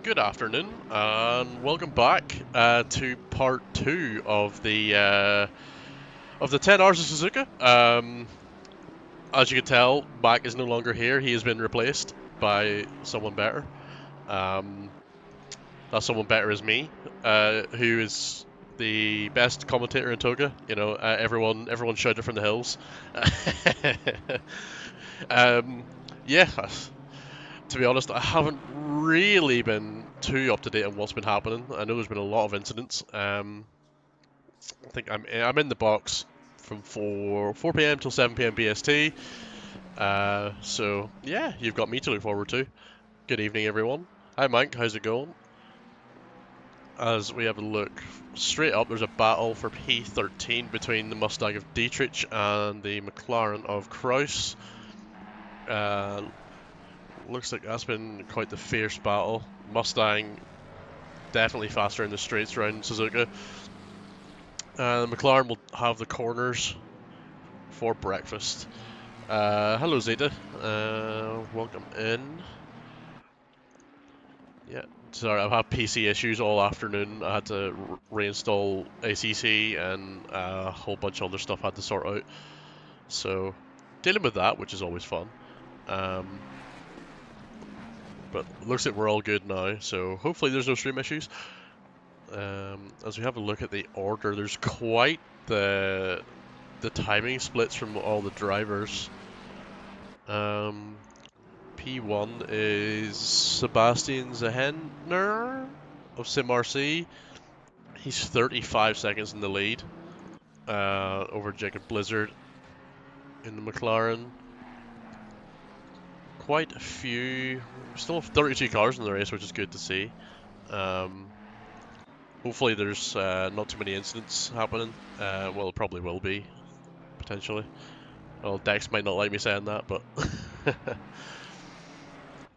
Good afternoon, and welcome back to part two of the 10 hours of Suzuka. As you can tell, Mac is no longer here. He has been replaced by someone better. Um, that someone better is me, who is the best commentator in Toga. You know, everyone shouted from the hills. um, yeah, to be honest, I haven't really been too up to date on what's been happening. I know there's been a lot of incidents. I think I'm in the box from 4 p.m. till 7 p.m. BST. So yeah, you've got me to look forward to. Good evening, everyone. Hi, Mike. How's it going? As we have a look straight up, there's a battle for P13 between the Mustang of Dietrich and the McLaren of Kraus. Looks like that's been quite the fierce battle. Mustang definitely faster in the straights around Suzuka. McLaren will have the corners for breakfast. Hello Zeta, welcome in. Yeah, sorry, I've had PC issues all afternoon. I had to reinstall ACC and a whole bunch of other stuff I had to sort out. So, dealing with that, which is always fun. But looks like we're all good now, so hopefully there's no stream issues. As we have a look at the order, there's quite the timing splits from all the drivers. P1 is Sebastian Zahenner of SimRC. He's 35 seconds in the lead over Jacob Blizzard in the McLaren. Quite a few. We still have 32 cars in the race, which is good to see. Hopefully there's not too many incidents happening. Well, it probably will be, potentially. Well, Dex might not like me saying that, but...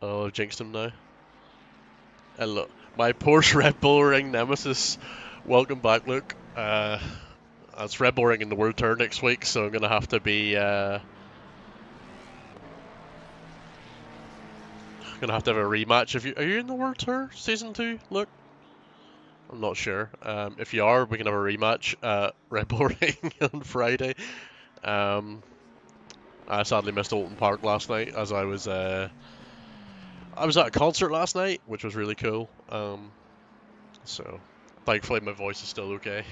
Oh, I've jinxed him now. Hello. My Porsche Red Bull Ring Nemesis. Welcome back, Luke. It's Red Bull Ring in the World Tour next week, so I'm going to have to be... gonna have to have a rematch. Are you in the World Tour Season 2, Luke? I'm not sure. If you are, we can have a rematch at Red Bull Ring on Friday. I sadly missed Alton Park last night as I was at a concert last night, which was really cool. So thankfully my voice is still okay.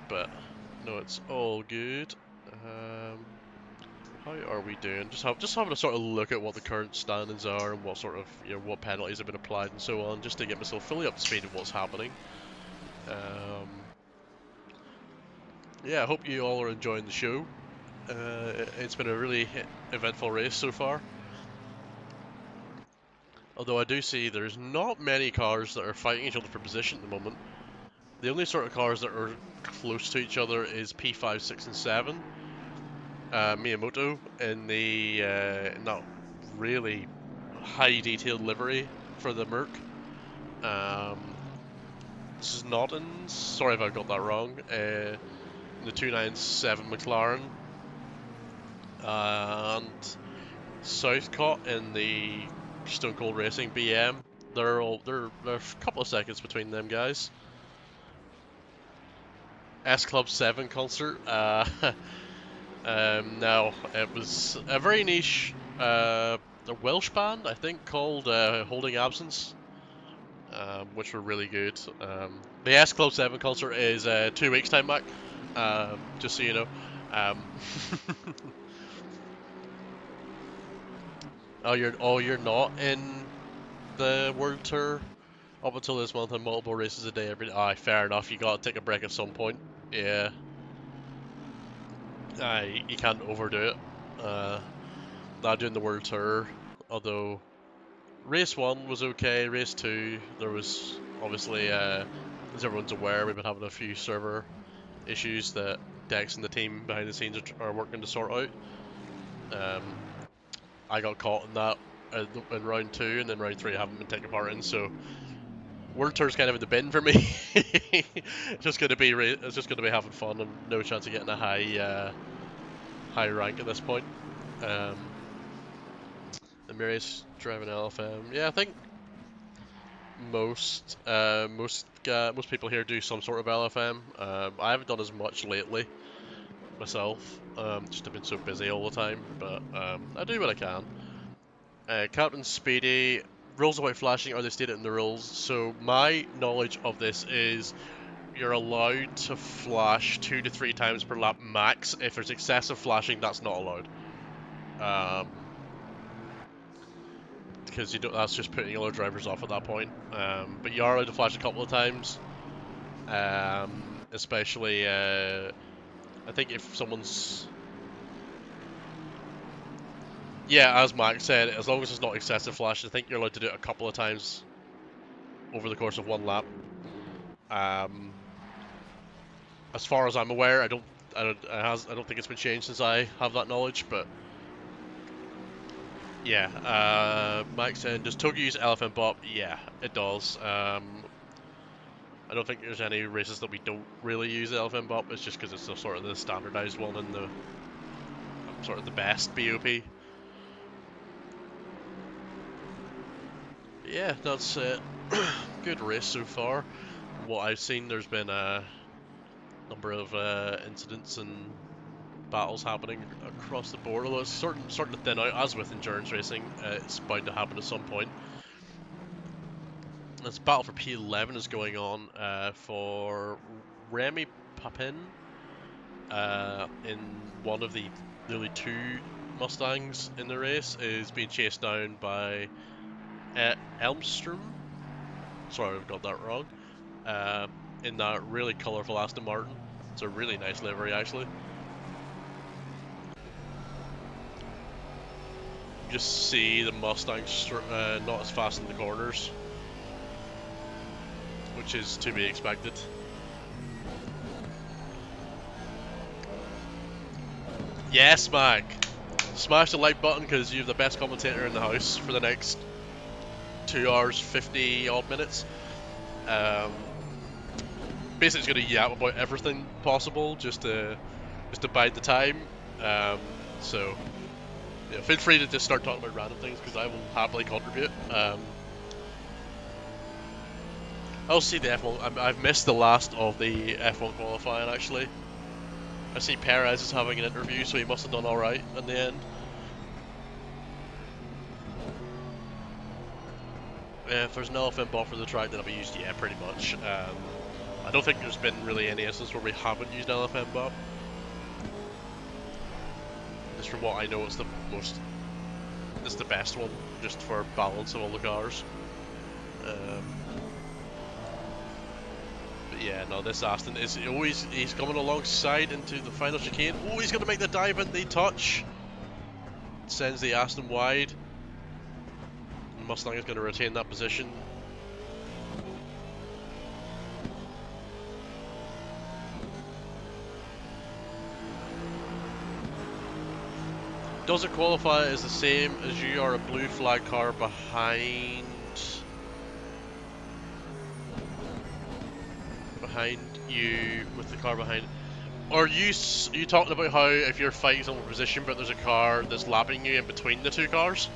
But no, it's all good. How are we doing? Just having a sort of look at what the current standings are and what sort of what penalties have been applied and so on, just to get myself fully up to speed of what's happening. Yeah, I hope you all are enjoying the show. It's been a really eventful race so far. Although I do see there's not many cars that are fighting each other for position at the moment. The only sort of cars that are close to each other is P5, 6, and 7. Miyamoto in the not really high detailed livery for the Merc. This is not in. Sorry if I got that wrong. The 297 McLaren and Southcott in the Stone Cold Racing BM. They're a couple of seconds between them guys. S Club 7 concert. No, it was a very niche, a Welsh band, I think, called Holding Absence, which were really good. The S Club 7 concert is 2 weeks' time, Mac, just so you know. You're not in the World Tour up until this month and multiple races a day every day. Aye, fair enough, you gotta take a break at some point. Yeah. You can't overdo it. Not doing the World Tour, although race 1 was okay, race 2 there was obviously, as everyone's aware, we've been having a few server issues that Dex and the team behind the scenes are working to sort out. I got caught in that in round 2, and then round 3 I haven't been taking part in, so World Tour's kind of in the bin for me. It's just gonna be having fun and no chance of getting a high rank at this point. race driving LFM. Yeah, I think most people here do some sort of LFM. I haven't done as much lately myself. Just I've been so busy all the time, but I do what I can. Captain Speedy, rules about flashing are they stated in the rules? So my knowledge of this is you're allowed to flash 2 to 3 times per lap max. If there's excessive flashing, that's not allowed. Because that's just putting other drivers off at that point. But you are allowed to flash a couple of times. Especially, I think if someone's... Yeah, as Max said, as long as it's not excessive flash, I think you're allowed to do it a couple of times over the course of one lap. As far as I'm aware, I don't think it's been changed since I have that knowledge, but yeah. Mike said, does TOGA use Elephant Bop? Yeah, it does. I don't think there's any races that we don't really use Elephant Bop. It's just because it's the sort of the standardized one and the sort of the best BOP. Yeah, that's it. Good race so far. From what I've seen, there's been a number of incidents and battles happening across the board, although it's starting to thin out, as with endurance racing. It's bound to happen at some point. This battle for P11 is going on for Remy Papin in one of the nearly 2 Mustangs in the race is being chased down by Elmstrom. Sorry, I've got that wrong. In that really colourful Aston Martin. It's a really nice livery, actually. Just see the Mustang not as fast in the corners, which is to be expected. Yes, Mac! Smash the like button because you have the best commentator in the house for the next 2 hours 50 odd minutes. Basically, just gonna yap about everything possible just to bide the time. So yeah, feel free to just start talking about random things because I will happily contribute. I'll see the F1. I've missed the last of the F1 qualifying actually. I see Perez is having an interview, so he must have done alright in the end. If there's no LFM bot for the track that'll be used, yeah, pretty much. I don't think there's been really any instance where we haven't used LFM bot. Just from what I know, it's the best one, just for balance of all the cars. But yeah, no, this Aston is he's coming alongside into the final chicane. Oh, he's going to make the dive and the touch. Sends the Aston wide. Mustang is going to retain that position. Does it qualify as the same as you are a blue flag car behind you with the car behind? Or are you talking about how if you're fighting someone position but there's a car that's lapping you in between the 2 cars?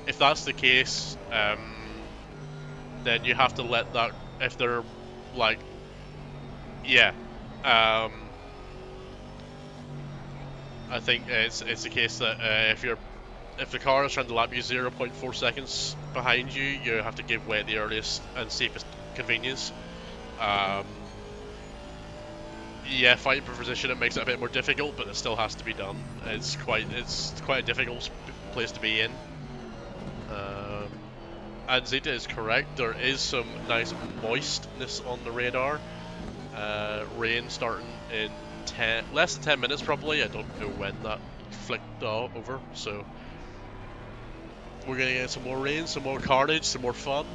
If that's the case, then you have to let that, if they're like, yeah, I think it's the case that if the car is trying to lap you 0.4 seconds behind you, you have to give way at the earliest and safest convenience. Yeah, fighting for position, it makes it a bit more difficult, but it still has to be done. It's quite a difficult place to be in. And Zeta is correct. There is some nice moistness on the radar. Rain starting in less than 10 minutes probably. I don't know when that flicked over, so we're gonna get some more rain, some more carnage, some more fun.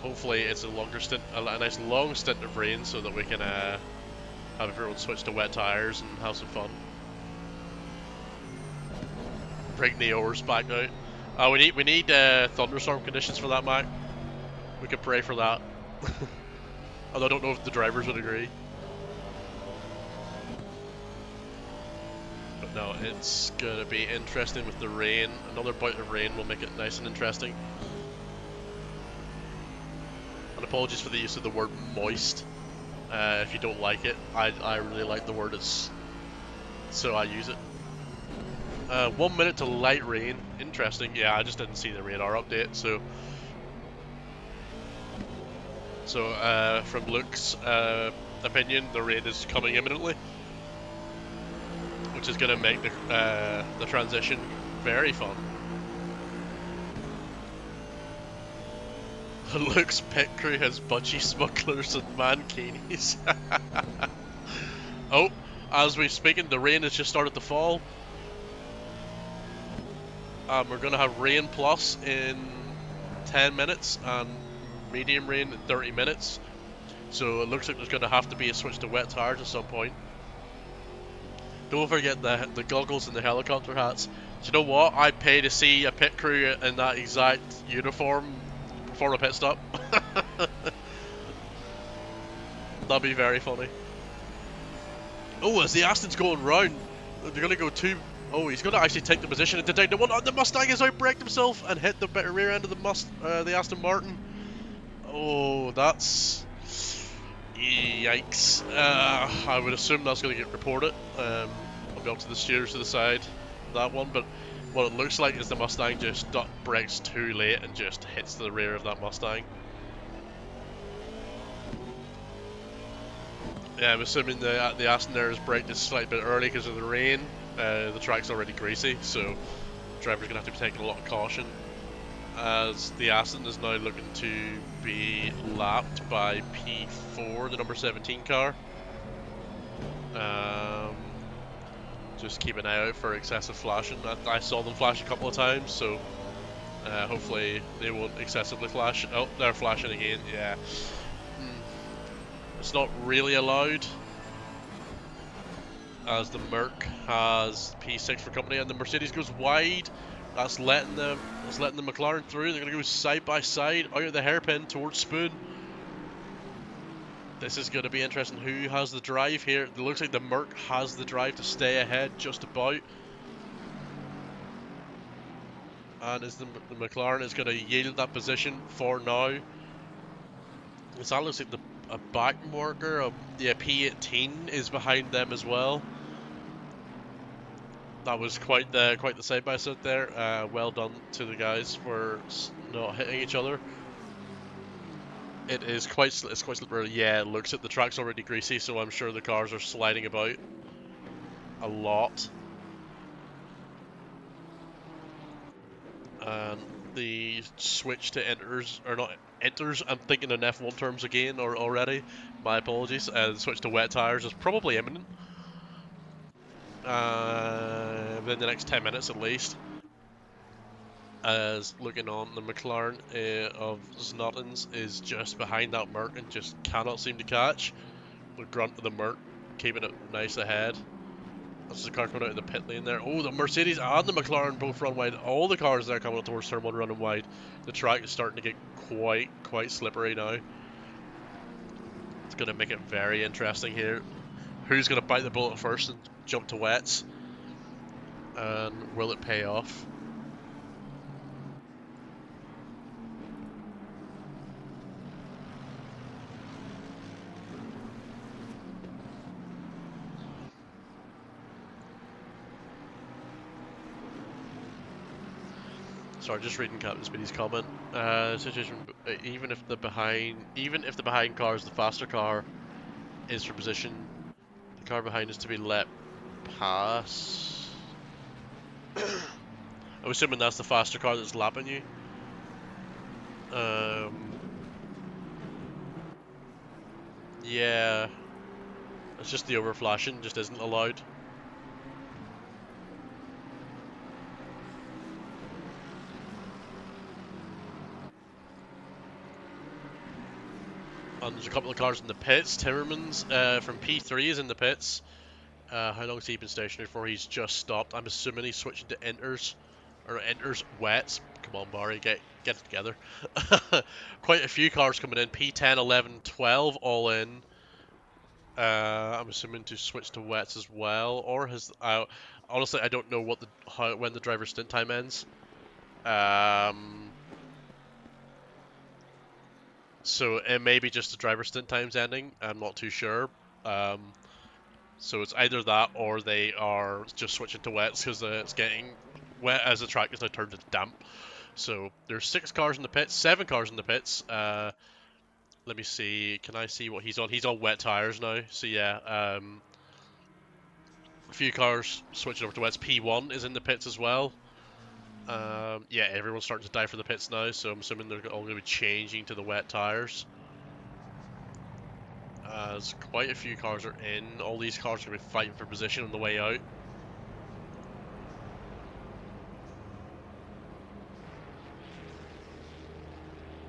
Hopefully it's a longer stint, a nice long stint of rain, so that we can have everyone switch to wet tires and have some fun. Bring the oars back out. We need thunderstorm conditions for that, Mac. We could pray for that. Although I don't know if the drivers would agree. But But no, it's gonna be interesting with the rain. Another bout of rain will make it nice and interesting. And apologies for the use of the word moist. If you don't like it, I really like the word, so I use it. 1 minute to light rain. Interesting. Yeah, I just didn't see the radar update, so from Luke's opinion, the rain is coming imminently, which is going to make the transition very fun. Luke's pit crew has budgie smugglers and mankinis. Oh, as we're speaking, the rain has just started to fall. We're going to have rain plus in 10 minutes and medium rain in 30 minutes. So it looks like there's going to have to be a switch to wet tires at some point. Don't forget the goggles and the helicopter hats. Do you know what? I'd pay to see a pit crew in that exact uniform perform a pit stop. That'd be very funny. Oh, as the Aston's going round, they're going to go two. Oh, he's going to actually take the position and detect the one. Oh, the Mustang has outbraked himself and hit the rear end of the Aston Martin. Oh, that's... Yikes. I would assume that's going to get reported. I'll be up to the steers to the side that one, but what it looks like is the Mustang just brakes too late and just hits the rear of that Mustang. Yeah, I'm assuming the Aston there has braked a slight bit early because of the rain. The track's already greasy, so the driver's going to have to be taking a lot of caution, as the Aston is now looking to be lapped by P4, the number 17 car. Just keep an eye out for excessive flashing. I saw them flash a couple of times, so hopefully they won't excessively flash. Oh, they're flashing again, yeah. It's not really allowed, as the Merc has P6 for company, and the Mercedes goes wide. That's letting the McLaren through. They're going to go side by side out of the hairpin towards Spoon. This is going to be interesting. Who has the drive here? It looks like the Merc has the drive to stay ahead just about. And is the McLaren is going to yield that position for now. That looks like a back marker of the P18 is behind them as well. That was quite the side by side there. Well done to the guys for not hitting each other. It's quite slippery. Yeah, it looks like the track's already greasy, so I'm sure the cars are sliding about a lot. And the switch to enters, or not enters, I'm thinking in F1 terms again or already. My apologies. The switch to wet tires is probably imminent. Within the next 10 minutes at least. As looking on, the McLaren of Znotins is just behind that Merc and just cannot seem to catch. The grunt of the Merc keeping it nice ahead. That's the car coming out of the pit lane there. Oh, the Mercedes and the McLaren both run wide. All the cars there coming up towards turn 1 running wide. The track is starting to get quite slippery now. It's going to make it very interesting here. Who's going to bite the bullet first and jump to wets? And will it pay off? Sorry, just reading Captain Speedy's comment. Situation: even if the behind car is the faster car, is for position, the car behind is to be let pass. I'm assuming that's the faster car that's lapping you. Yeah, it's just the overflashing just isn't allowed. And there's a couple of cars in the pits. Timmermans from P3 is in the pits. How long has he been stationary for? He's just stopped. I'm assuming he's switching to enters. Or enters wets. Come on, Barry, get it together. Quite a few cars coming in. P10, 11, 12 all in. I'm assuming to switch to wets as well. Or has... honestly, I don't know what when the driver's stint time ends. So it may be just the driver's stint time's ending. I'm not too sure. So it's either that or they are just switching to wets because it's getting wet as the track is now turned to damp. So there's 6 cars in the pits, 7 cars in the pits. Let me see. Can I see what he's on? He's on wet tires now. So yeah, a few cars switching over to wets. P1 is in the pits as well. Yeah, everyone's starting to die for the pits now, so I'm assuming they're all going to be changing to the wet tires. As quite a few cars are in. All these cars are going to be fighting for position on the way out.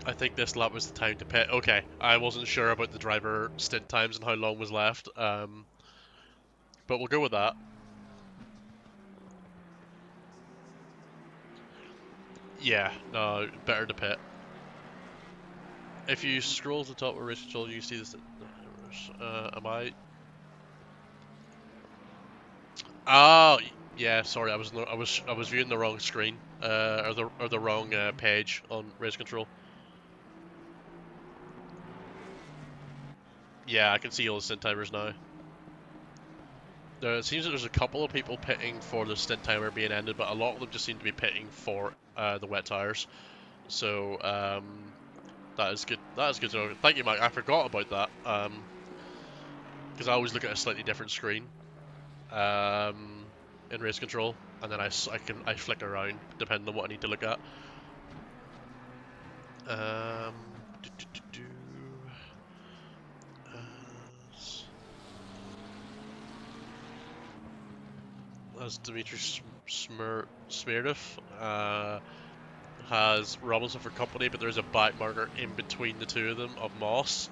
I think this lap was the time to pit. Okay, I wasn't sure about the driver stint times and how long was left, but we'll go with that. Yeah, no, better to pit. If you scroll to the top of race control, you see this. Am I? Oh, yeah. Sorry, I was viewing the wrong screen, or the wrong page on race control. Yeah, I can see all the stint timers now. It seems that there's a couple of people pitting for the stint timer being ended, but a lot of them just seem to be pitting for the wet tires. So that is good. That is good to know. Thank you, Mike. I forgot about that because I always look at a slightly different screen in race control, and then I flick around depending on what I need to look at. As Dimitri Smirnov has Robinson for company, but there's a back marker in between the two of them of Moss.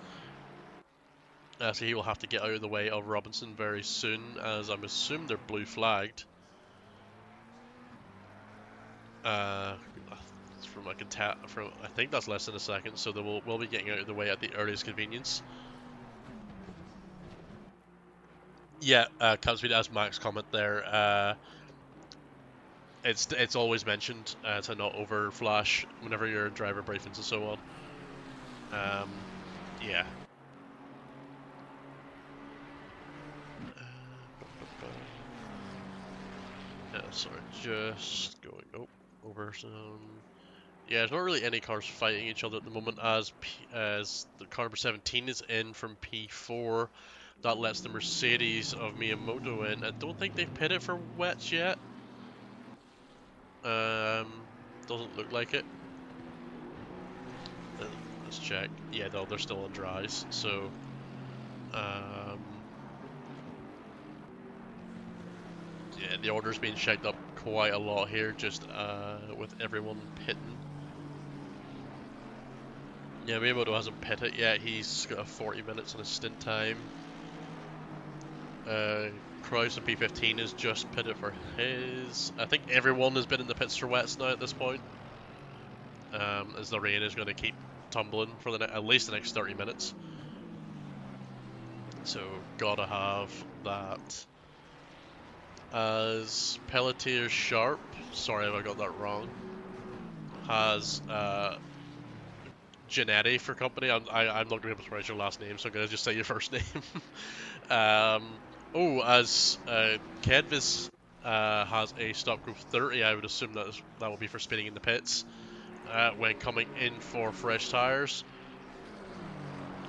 So he will have to get out of the way of Robinson very soon, as I'm assuming they're blue flagged. From I think that's less than a second, so they will be getting out of the way at the earliest convenience. Yeah, Capspeed as Max comment there. It's always mentioned to not over flash whenever you're in driver briefings and so on. Yeah. Sorry, just going over some. Yeah, there's not really any cars fighting each other at the moment as the car number 17 is in from P4. That lets the Mercedes of Miyamoto in. I don't think they've pitted for wets yet. Doesn't look like it. Let's check. Yeah, no, they're still on dries. So, yeah, the order's being shaked up quite a lot here, just with everyone pitting. Yeah, Miyamoto hasn't pitted yet. He's got 40 minutes on his stint time. Kraus in P15 has just pitted for his. I think everyone has been in the pits for wets now at this point. As the rain is going to keep tumbling for at least the next 30 minutes. So, gotta have that. As Pelletier Sharp, sorry if I got that wrong, has Janetti for company. I'm not going to be able to pronounce your last name, so I'm going to just say your first name. As Kedvis has a stop group 30, I would assume that will be for spinning in the pits when coming in for fresh tires.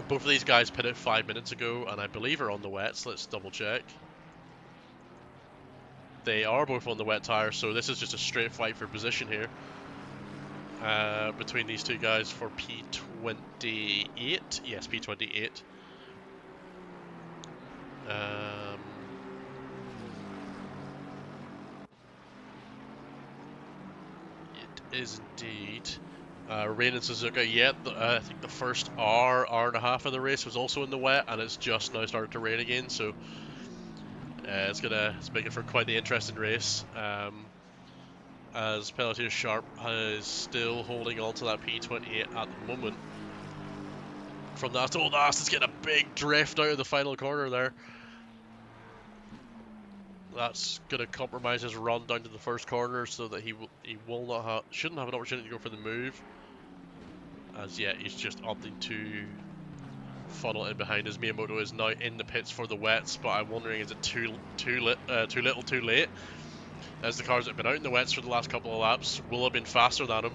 Both of these guys pitted 5 minutes ago, and I believe are on the wets. Let's double check. They are both on the wet tires, so this is just a straight fight for position here. Between these two guys for P28. Yes, P28. It is indeed. Rain in Suzuka, yeah, I think the first hour and a half of the race was also in the wet, and it's just now started to rain again, so it's making for quite the interesting race. As Pelletier Sharp is still holding on to that P28 at the moment. From that, it's getting a big drift out of the final corner there. That's going to compromise his run down to the first corner, so that he will not have, shouldn't have an opportunity to go for the move. As yet, he's just opting to funnel in behind as Miyamoto is now in the pits for the wets. But I'm wondering, is it too little, too late? As the cars that have been out in the wets for the last couple of laps will have been faster than him.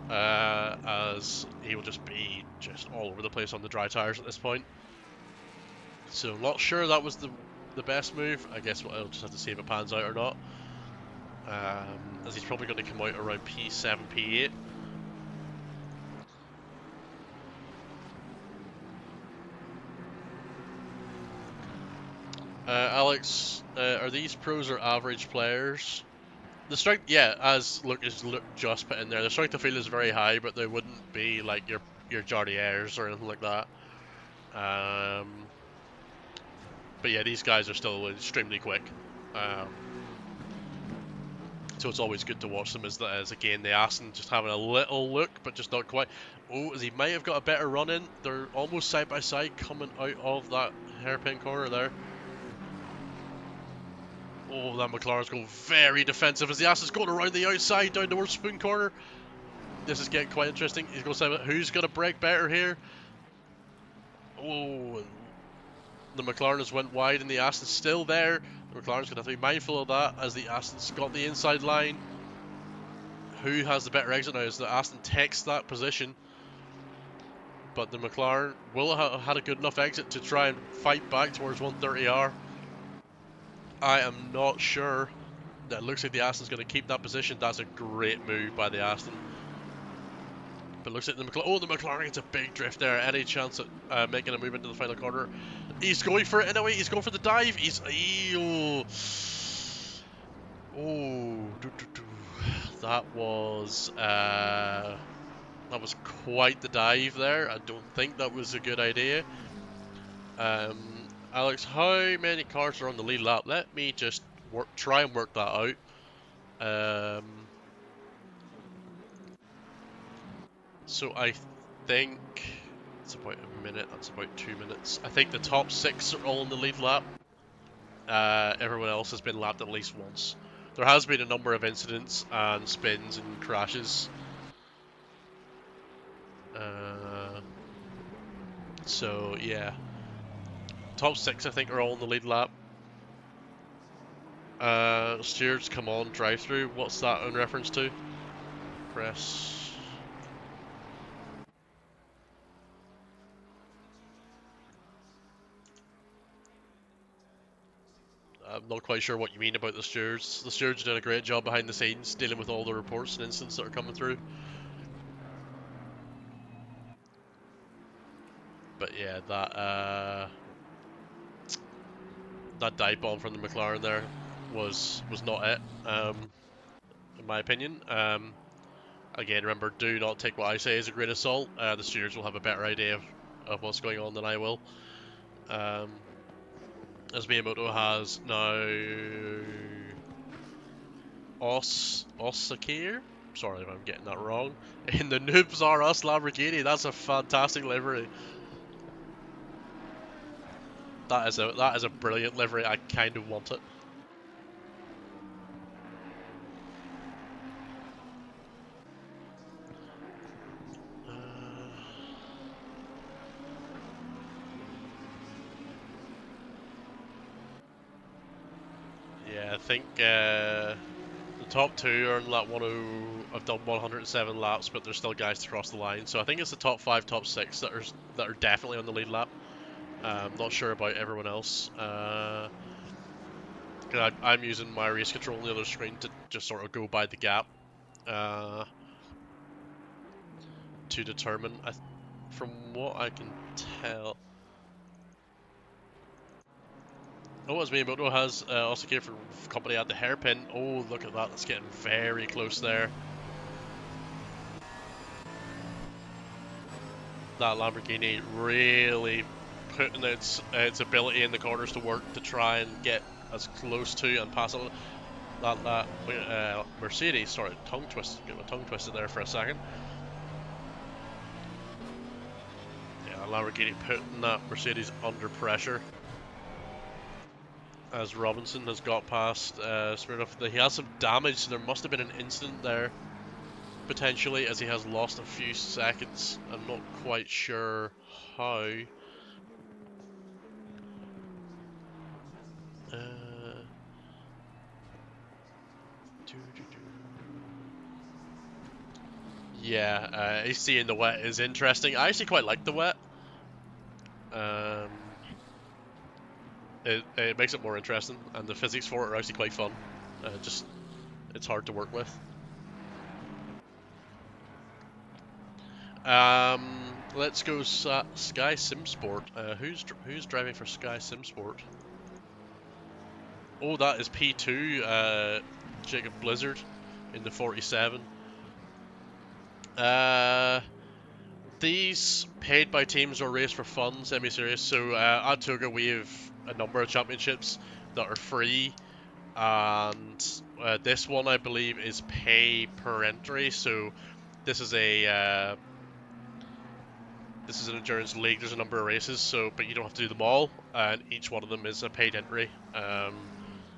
As he will just be all over the place on the dry tires at this point. So I'm not sure that was the best move. I guess we'll just have to see if it pans out or not. As he's probably going to come out around P7, P8. Alex, are these pros or average players? The strength, yeah, as Lucas just put in there, the strength of field is very high, but they wouldn't be like your Jardiers or anything like that. But yeah, these guys are still extremely quick. So it's always good to watch them as again, the Aston just having a little look, but just not quite. Oh, as he might have got a better run in. They're almost side by side coming out of that hairpin corner there. Oh, that McLaren's going very defensive as the Aston's going around the outside down towards Spoon Corner. This is getting quite interesting. He's going to say, who's going to break better here? Oh, the McLaren has went wide and the Aston's still there. The McLaren's going to have to be mindful of that as the Aston's got the inside line. Who has the better exit now as the Aston takes that position? But the McLaren will have had a good enough exit to try and fight back towards 130R. I am not sure. That looks like the Aston's going to keep that position. That's a great move by the Aston. But looks like the McLaren. Oh, the McLaren gets a big drift there. Any chance at making a move into the final corner? He's going for it anyway. He's going for the dive. He's. That was quite the dive there. I don't think that was a good idea. Alex, how many cars are on the lead lap? Let me just try and work that out. So I think it's about a minute. That's about 2 minutes. I think the top 6 are all in the lead lap. Everyone else has been lapped at least once. There has been a number of incidents and spins and crashes. So yeah, top 6 I think are all in the lead lap. Stewards, come on, drive through. What's that in reference to? Press. I'm not quite sure what you mean about the stewards. The stewards are doing a great job behind the scenes, dealing with all the reports and incidents that are coming through. But yeah, that dive bomb from the McLaren there was not it, in my opinion. Again, remember, do not take what I say as a grain of salt. The stewards will have a better idea of what's going on than I will. As Miyamoto has now Osakir? Sorry if I'm getting that wrong. In the Noobs R Us Lamborghini. That's a fantastic livery. That is a brilliant livery. I kind of want it. Yeah, I think the top 2 are in lap 10. I've done 107 laps, but there's still guys to cross the line. So I think it's the top 5, top 6 that are definitely on the lead lap. Not sure about everyone else. I'm using my race control on the other screen to just sort of go by the gap to determine. From what I can tell. Oh, as Miyamoto has also came from company at the hairpin. Oh, look at that. That's getting very close there. That Lamborghini really putting its ability in the corners to work to try and get as close to and pass that Mercedes. Sorry, get my tongue twisted there for a second. Yeah, Lamborghini putting that Mercedes under pressure. as Robinson has got past Smirnoff. He has some damage, so there must have been an incident there, potentially, as he has lost a few seconds. I'm not quite sure how. Yeah, AC in the wet is interesting. I actually quite like the wet. It makes it more interesting, and the physics for it are actually quite fun. Just it's hard to work with. Let's go Sky Sim Sport. Who's driving for Sky Sim Sport? Oh, that is P2. Jacob Blizzard in the 47. These paid by teams or race for fun, semi-serious. So at TOGA we have a number of championships that are free, and this one I believe is pay per entry. So this is an endurance league. There's a number of races, but you don't have to do them all, and each one of them is a paid entry.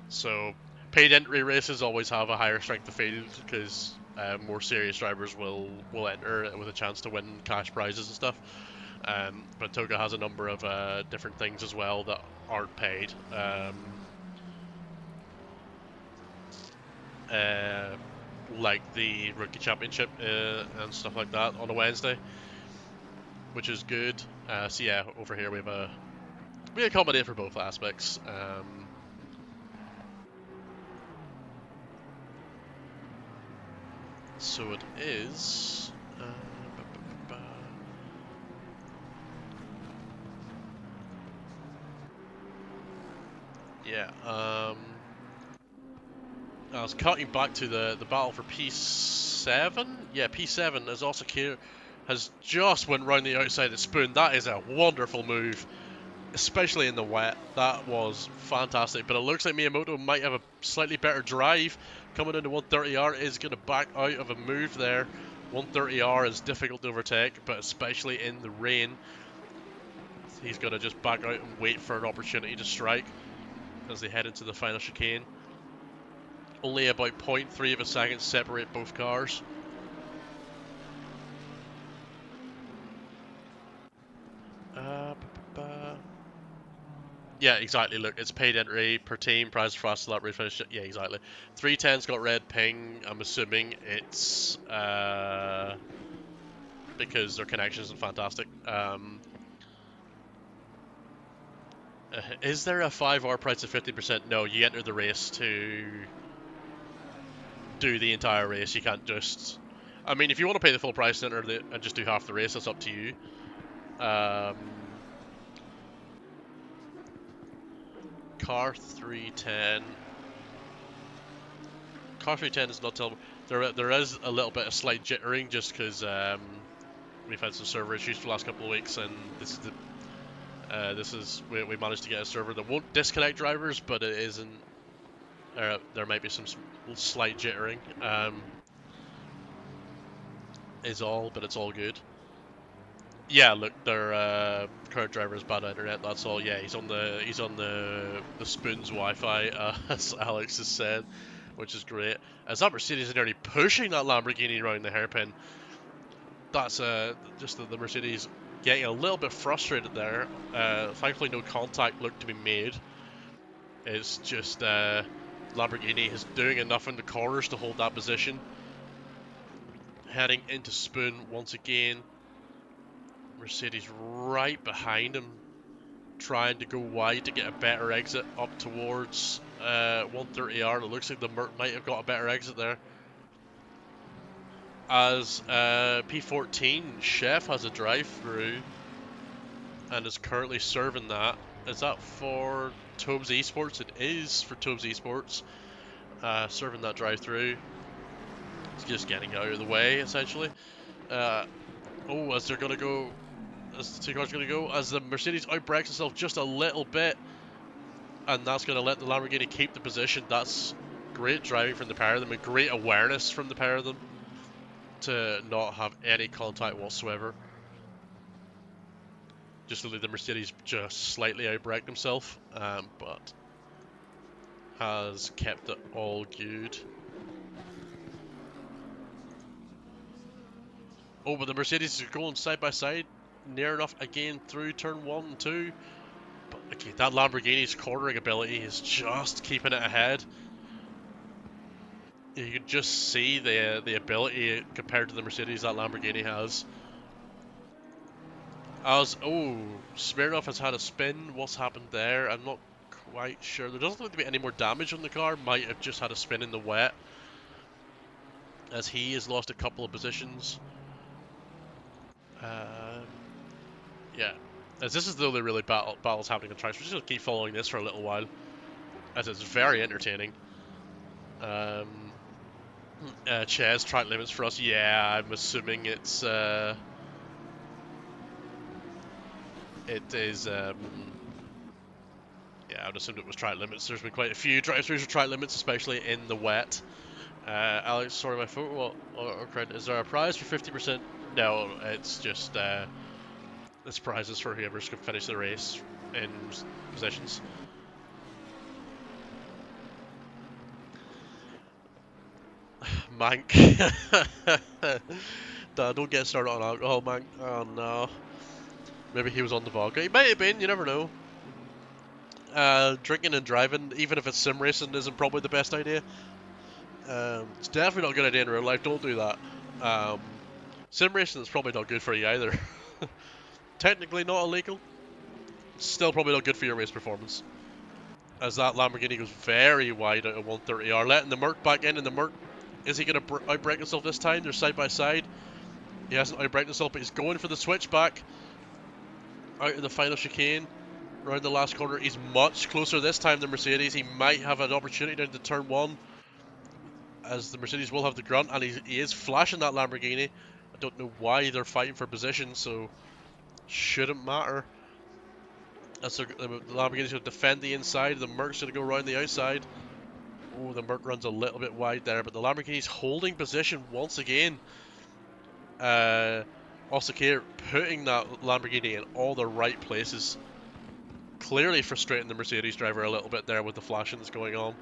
So paid entry races always have a higher strength of field because more serious drivers will enter with a chance to win cash prizes and stuff. But TOGA has a number of different things as well that aren't paid. Like the Rookie Championship and stuff like that on a Wednesday, which is good. So yeah, over here we accommodate for both aspects. So it is. Yeah. I was cutting back to the battle for P7. Yeah, P7 is also here. Has just went round the outside of Spoon. That is a wonderful move, especially in the wet. That was fantastic. But it looks like Miyamoto might have a slightly better drive. Coming into 130R is going to back out of a move there. 130R is difficult to overtake, but especially in the rain. He's going to just back out and wait for an opportunity to strike as they head into the final chicane. Only about 0.3 of a second separate both cars. Yeah, exactly. Look, it's paid entry per team, prize for fast lap race finish. Yeah, exactly. 310's got red ping. I'm assuming it's because their connection isn't fantastic. Is there a 5-hour price of 50%? No, you enter the race to do the entire race. You can't just... I mean, if you want to pay the full price and just do half the race, that's up to you. Car 310. Car 310 is not telling. There is a little bit of slight jittering just because we've had some server issues for the last couple of weeks, and we managed to get a server that won't disconnect drivers, but it isn't. There might be some slight jittering. Is all, but it's all good. Yeah, look, their current driver has bad internet. That's all. Yeah, he's on the Spoon's Wi-Fi, as Alex has said, which is great. As that Mercedes is nearly pushing that Lamborghini around the hairpin. That's just the Mercedes getting a little bit frustrated there. Thankfully, no contact looked to be made. It's just Lamborghini is doing enough in the corners to hold that position. Heading into Spoon once again. Mercedes right behind him, trying to go wide to get a better exit up towards 130R. It looks like the Merc might have got a better exit there. As P14 Chef has a drive-through and is currently serving that. Is that for TOGA Esports? It is for TOGA Esports. Serving that drive-through. It's just getting out of the way, essentially. As they're going to go... As the two cars are going to go, as the Mercedes outbrakes itself just a little bit, and that's going to let the Lamborghini keep the position. That's great driving from the pair of them, and great awareness from the pair of them to not have any contact whatsoever. Just to leave the Mercedes just slightly outbraked himself, but has kept it all good. Oh, but the Mercedes is going side by side, near enough again through turn 1 and 2. But okay, that Lamborghini's cornering ability is just keeping it ahead. You can just see the ability compared to the Mercedes that Lamborghini has. Smirnoff has had a spin. What's happened there? I'm not quite sure. There doesn't look to be any more damage on the car. Might have just had a spin in the wet, as he has lost a couple of positions. Yeah, as this is the only really battles happening on tracks. We're just gonna keep following this for a little while, as it's very entertaining. Chairs track limits for us. Yeah, I'm assuming it is. Yeah, I would assume it was track limits. There's been quite a few drive-throughs with track limits, especially in the wet. Alex, sorry, my phone. Well, is there a prize for 50%? No, it's just it's prizes for whoever's can finish the race in positions. Mank. Don't get started on alcohol, Mank. Oh no. Maybe he was on the vodka. He might have been, you never know. Drinking and driving, even if it's sim racing, isn't probably the best idea. It's definitely not a good idea in real life, don't do that. Sim racing is probably not good for you either. Technically not illegal. Still probably not good for your race performance. As that Lamborghini goes very wide out of 130R, letting the Merc back in, and the Merc, is he going to outbrake himself this time? They're side by side. He hasn't outbraked himself, but he's going for the switchback out of the final chicane. Around the last corner, he's much closer this time than Mercedes. He might have an opportunity down to turn 1, as the Mercedes will have the grunt, and he is flashing that Lamborghini. I don't know why they're fighting for position, so shouldn't matter. As the Lamborghini's going to defend the inside, the Merc's going to go around the outside. Oh, the Merc runs a little bit wide there, but the Lamborghini's holding position once again. Osakir putting that Lamborghini in all the right places. Clearly frustrating the Mercedes driver a little bit there with the flashing that's going on.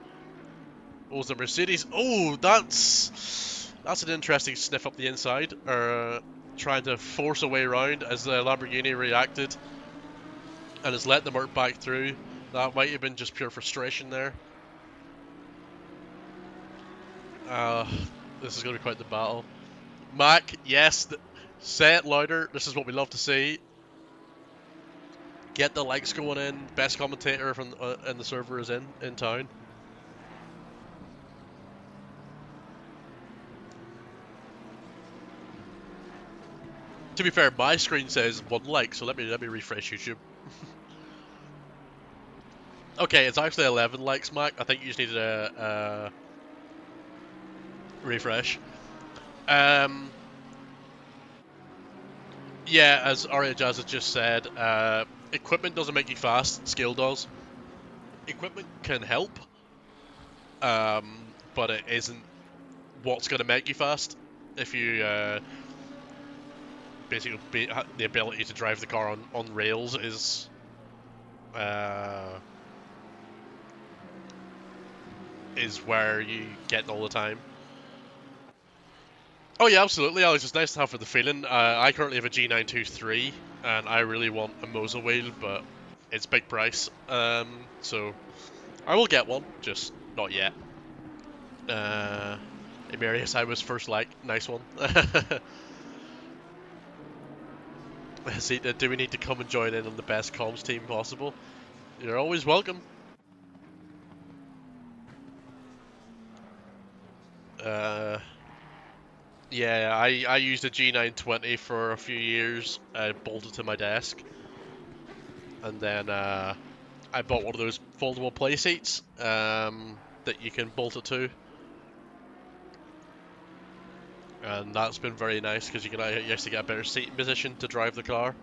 Oh, the Mercedes. Oh, that's an interesting sniff up the inside. Trying to force a way around as the Lamborghini reacted and has let the Merc back through. That might have been just pure frustration there. This is going to be quite the battle. Mac, yes, say it louder. This is what we love to see. Get the likes going in. Best commentator from and the server is in town. To be fair, my screen says 1 like, so let me refresh YouTube. Okay, it's actually 11 likes, Mac. I think you just needed a refresh. Yeah, as Aria Jazz has just said, equipment doesn't make you fast, skill does. Equipment can help, but it isn't what's going to make you fast. If you basically the ability to drive the car on rails is where you get all the time. Oh yeah, absolutely, Alex. It's nice to have for the feeling. I currently have a G923, and I really want a Moza wheel, but it's big price. So I will get one, just not yet. Emerius, I was first like, nice one. See, do we need to come and join in on the best comms team possible? You're always welcome. Yeah, I used a G920 for a few years. I bolted to my desk, and then I bought one of those foldable play seats that you can bolt it to, and that's been very nice because you actually get a better seating position to drive the car.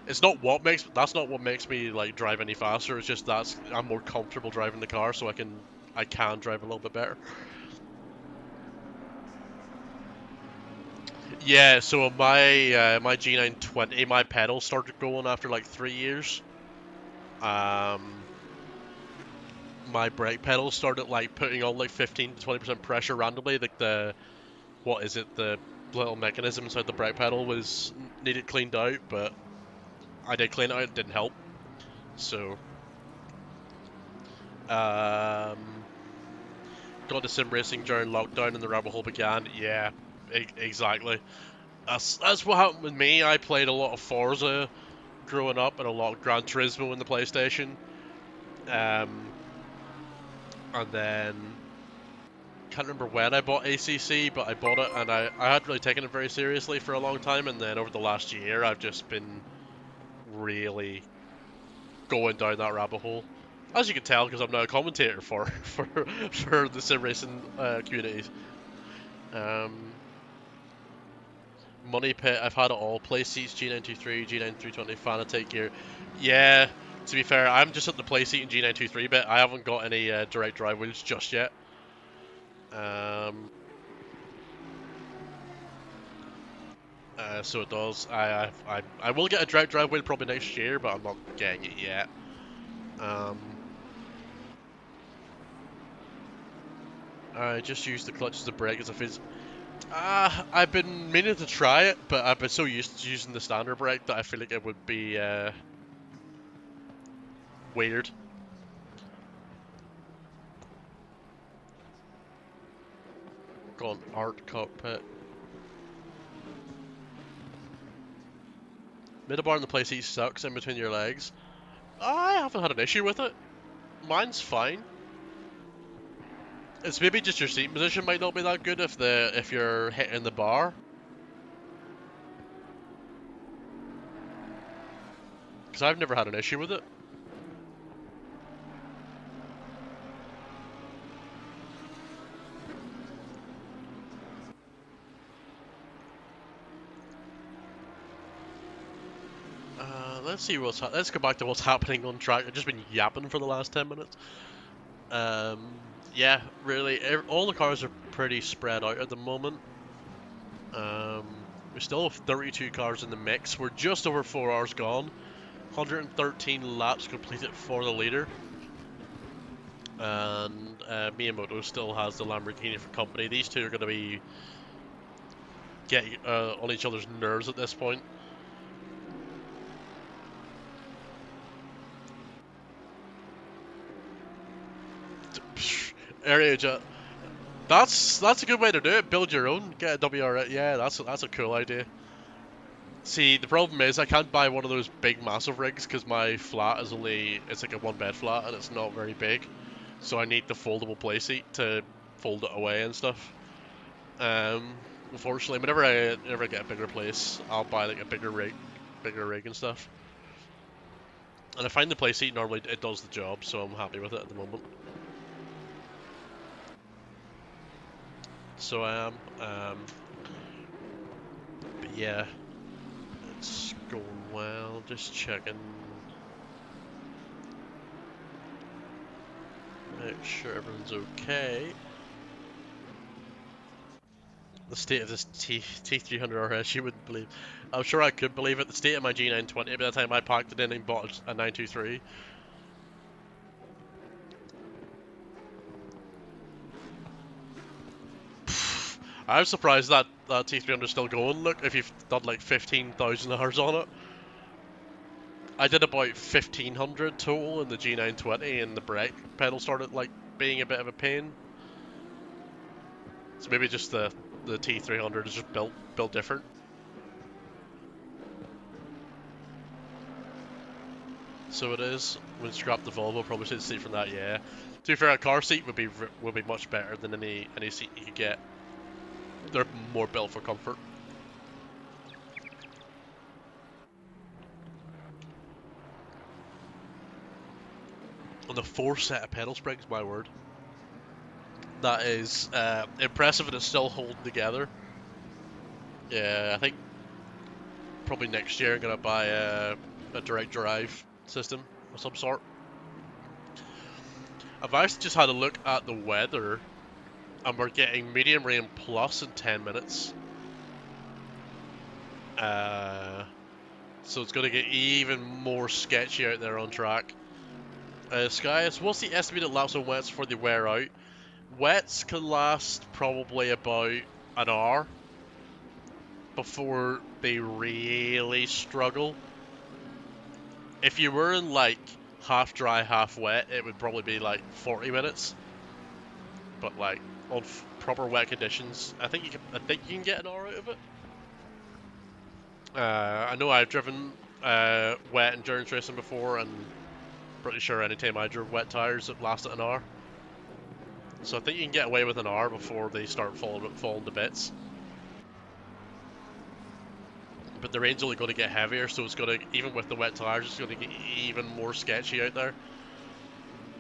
It's not what makes that's not what makes me like drive any faster. It's just I'm more comfortable driving the car, so I can drive a little bit better. Yeah, so my my G920, my pedals started going after like 3 years. my brake pedal started like putting on like 15 to 20% pressure randomly. Like the the little mechanism inside the brake pedal was needed cleaned out, but I did clean it out. It didn't help. So got to sim racing during lockdown and the rabbit hole began. Yeah, exactly. That's what happened with me. I played a lot of Forza growing up and a lot of Gran Turismo in the PlayStation. And then can't remember when I bought ACC, but I bought it and I hadn't really taken it very seriously for a long time. And then over the last year, I've just been really going down that rabbit hole. As you can tell, because I'm now a commentator for the sim racing communities. Money Pit, I've had it all. Play seats, G923, G9320, Fanatec gear. Yeah, to be fair, I'm just at the play seat and G923 bit. I haven't got any direct drive wheels just yet. So it does. I will get a direct drive wheel probably next year, but I'm not getting it yet. I just use the clutch as a brake as a phys. I've been meaning to try it, but I've been so used to using the standard brake that I feel like it would be weird. Got an art cockpit. Middle bar in the play seat sucks in between your legs. I haven't had an issue with it. Mine's fine. It's maybe just your seat position might not be that good if you're hitting the bar. Because I've never had an issue with it. Let's see let's go back to what's happening on track. I've just been yapping for the last 10 minutes. Yeah, really, all the cars are pretty spread out at the moment. We still have 32 cars in the mix. We're just over 4 hours gone. 113 laps completed for the leader. And Miyamoto still has the Lamborghini for company. These two are going to be getting on each other's nerves at this point. Area jet. That's a good way to do it. Build your own. Get a WR. Yeah, that's a cool idea. See, the problem is I can't buy one of those big, massive rigs because my flat is it's like a one-bed flat and it's not very big. So I need the foldable playseat to fold it away and stuff. Unfortunately, whenever I ever get a bigger place, I'll buy like a bigger rig and stuff. And I find the playseat normally it does the job, so I'm happy with it at the moment. So I am. But yeah, it's going well. Just checking. Make sure everyone's okay. The state of this T300 RS, you wouldn't believe. I'm sure I could believe it. The state of my G920 by the time I packed it in and bought a 923. I'm surprised that T300 is still going. Look, if you've done like 15,000 hours on it. I did about 1,500 total in the G920 and the brake pedal started like being a bit of a pain. So maybe just the T300 is just built different. So it is. When scrap the Volvo, probably should see from that. Yeah. To be fair, a car seat would be much better than any seat you could get. They're more built for comfort. On the 4 set of pedal springs, my word. That is impressive and it's still holding together. Yeah, I think probably next year I'm going to buy a direct drive system of some sort. I've actually just had a look at the weather and we're getting medium rain plus in 10 minutes. So it's going to get even more sketchy out there on track. Skies, what's the estimated laps on wets before they wear out? Wets can last probably about an hour before they really struggle. If you were in like half dry, half wet, it would probably be like 40 minutes. But like on proper wet conditions, I think you can get an hour out of it. I know I've driven wet endurance racing before, and pretty sure anytime I drove wet tires, it lasted an hour. So I think you can get away with an hour before they start falling to bits. But the rain's only going to get heavier, so it's going to, even with the wet tires, it's going to get even more sketchy out there.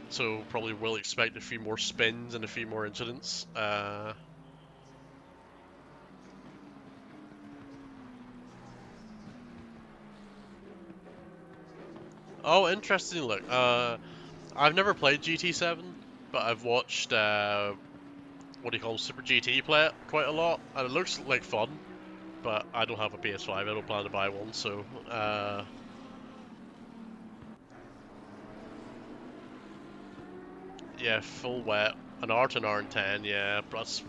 So probably will expect a few more spins and a few more incidents. Oh, interesting. Look, I've never played GT7, but I've watched what do you call Super GT play it quite a lot, and it looks like fun. But I don't have a PS5. I don't plan to buy one, so yeah, full wet, an hour to an hour and 10. Yeah, plus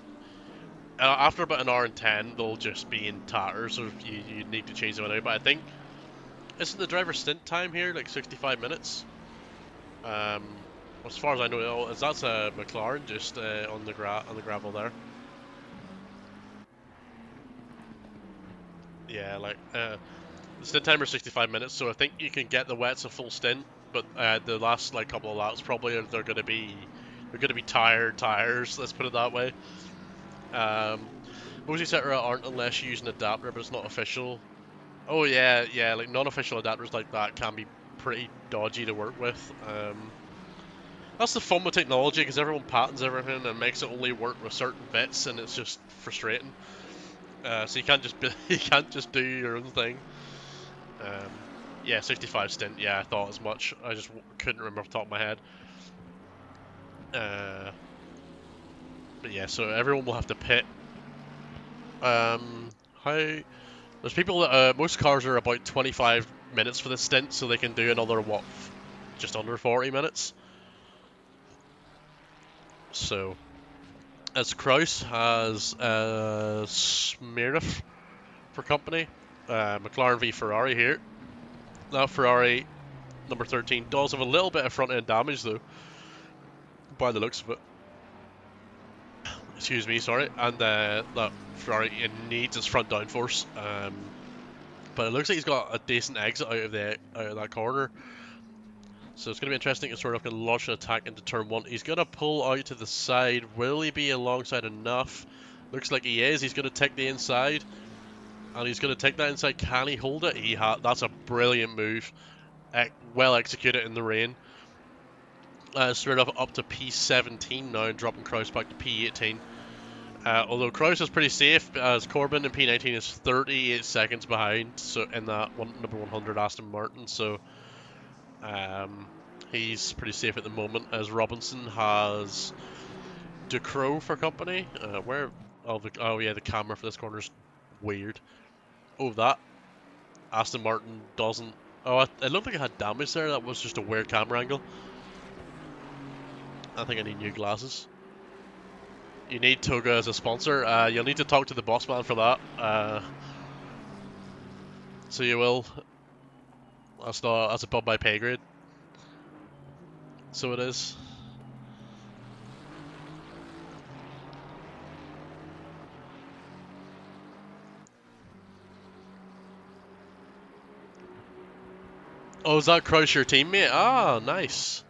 after about an hour and 10, they'll just be in tatters, so you need to change them out. But I think isn't the driver stint time here like 65 minutes? As far as I know, that's a McLaren just on the gravel there. Yeah, like the stint timer is 65 minutes, so I think you can get the wets a full stint, but the last like couple of laps probably they're gonna be tired tires. Let's put it that way. Most etc. aren't unless you use an adapter, but it's not official. Oh yeah, yeah, like non-official adapters like that can be pretty dodgy to work with. That's the fun with technology, because everyone patents everything and makes it only work with certain bits, and it's just frustrating. So you can't just do your own thing. Yeah, 65 stint. Yeah, I thought as much. I just couldn't remember off the top of my head. But yeah, so everyone will have to pit. There's people that most cars are about 25 minutes for this stint, so they can do another what, just under 40 minutes. So, as Kraus has Smirnoff for company, McLaren v Ferrari here. Now Ferrari number 13 does have a little bit of front end damage though, by the looks of it. Excuse me, sorry. And that Ferrari needs his front downforce. But it looks like he's got a decent exit out of that corner. So it's going to be interesting to sort of launch an attack into turn 1. He's going to pull out to the side. Will he be alongside enough? Looks like he is. He's going to take the inside. And he's going to take that inside. Can he hold it? That's a brilliant move. Well executed in the rain. Straight up to P17 now, dropping Kraus back to P18. Although Kraus is pretty safe, as Corbin in P19 is 38 seconds behind, so in that number 100 Aston Martin, so he's pretty safe at the moment. As Robinson has Ducrot for company. Oh yeah, the camera for this corner is weird. Oh, that Aston Martin doesn't. Oh, it looked like it had damage there. That was just a weird camera angle. I think I need new glasses. You need TOGA as a sponsor. You'll need to talk to the boss man for that. So you will. That's above my pay grade. So it is. Oh, is that Kraus your teammate? Ah, nice.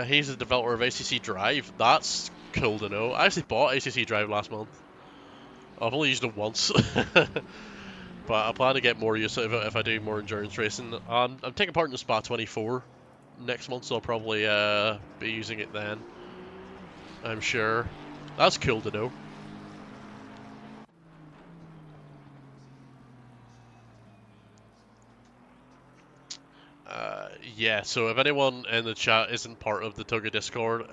He's the developer of ACC Drive. That's cool to know. I actually bought ACC Drive last month. I've only used it once. But I plan to get more use out of it if I do more endurance racing. I'm taking part in the Spa 24 next month, so I'll probably be using it then. I'm sure. That's cool to know. Yeah, so if anyone in the chat isn't part of the TOGA Discord,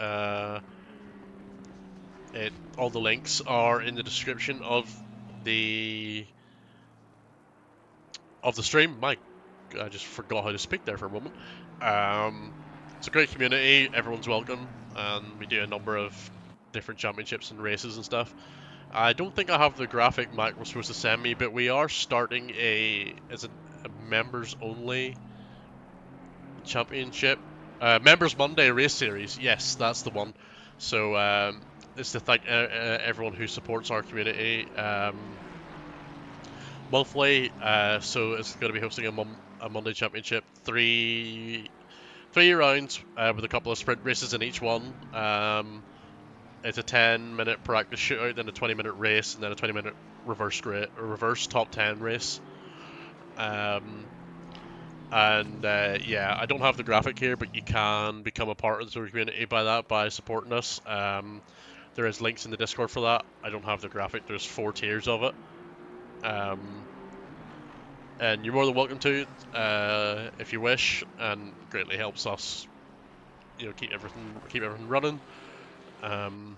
all the links are in the description of the stream. My I just forgot how to speak there for a moment. It's a great community. Everyone's welcome, and we do a number of different championships and races and stuff. I don't think I have the graphic Mac was supposed to send me, but we are starting a members only championship. Members Monday race series. Yes, that's the one. So it's to thank everyone who supports our community monthly. So it's going to be hosting a Monday championship, three rounds with a couple of sprint races in each one. It's a 10-minute practice shootout, then a 20-minute race, and then a 20-minute reverse top 10 race. Yeah, I don't have the graphic here, but you can become a part of the Tour community by supporting us. There is links in the Discord for that. I don't have the graphic. There's 4 tiers of it. And you're more than welcome to if you wish, and greatly helps us, keep everything running. And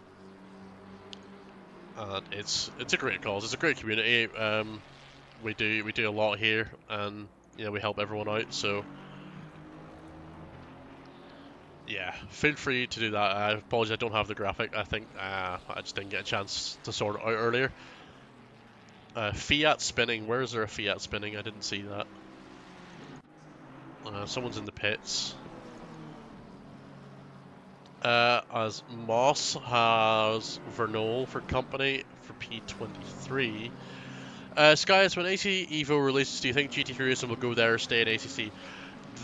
it's a great cause. It's a great community. We do a lot here, and we help everyone out. So yeah, feel free to do that. I apologize, I don't have the graphic. I think I just didn't get a chance to sort it out earlier. Fiat spinning. Where is there a Fiat spinning? I didn't see that. Someone's in the pits. As Moss has Vernol for company for P23. Skies, when AC Evo releases, do you think GT3 Racing will go there or stay in ACC?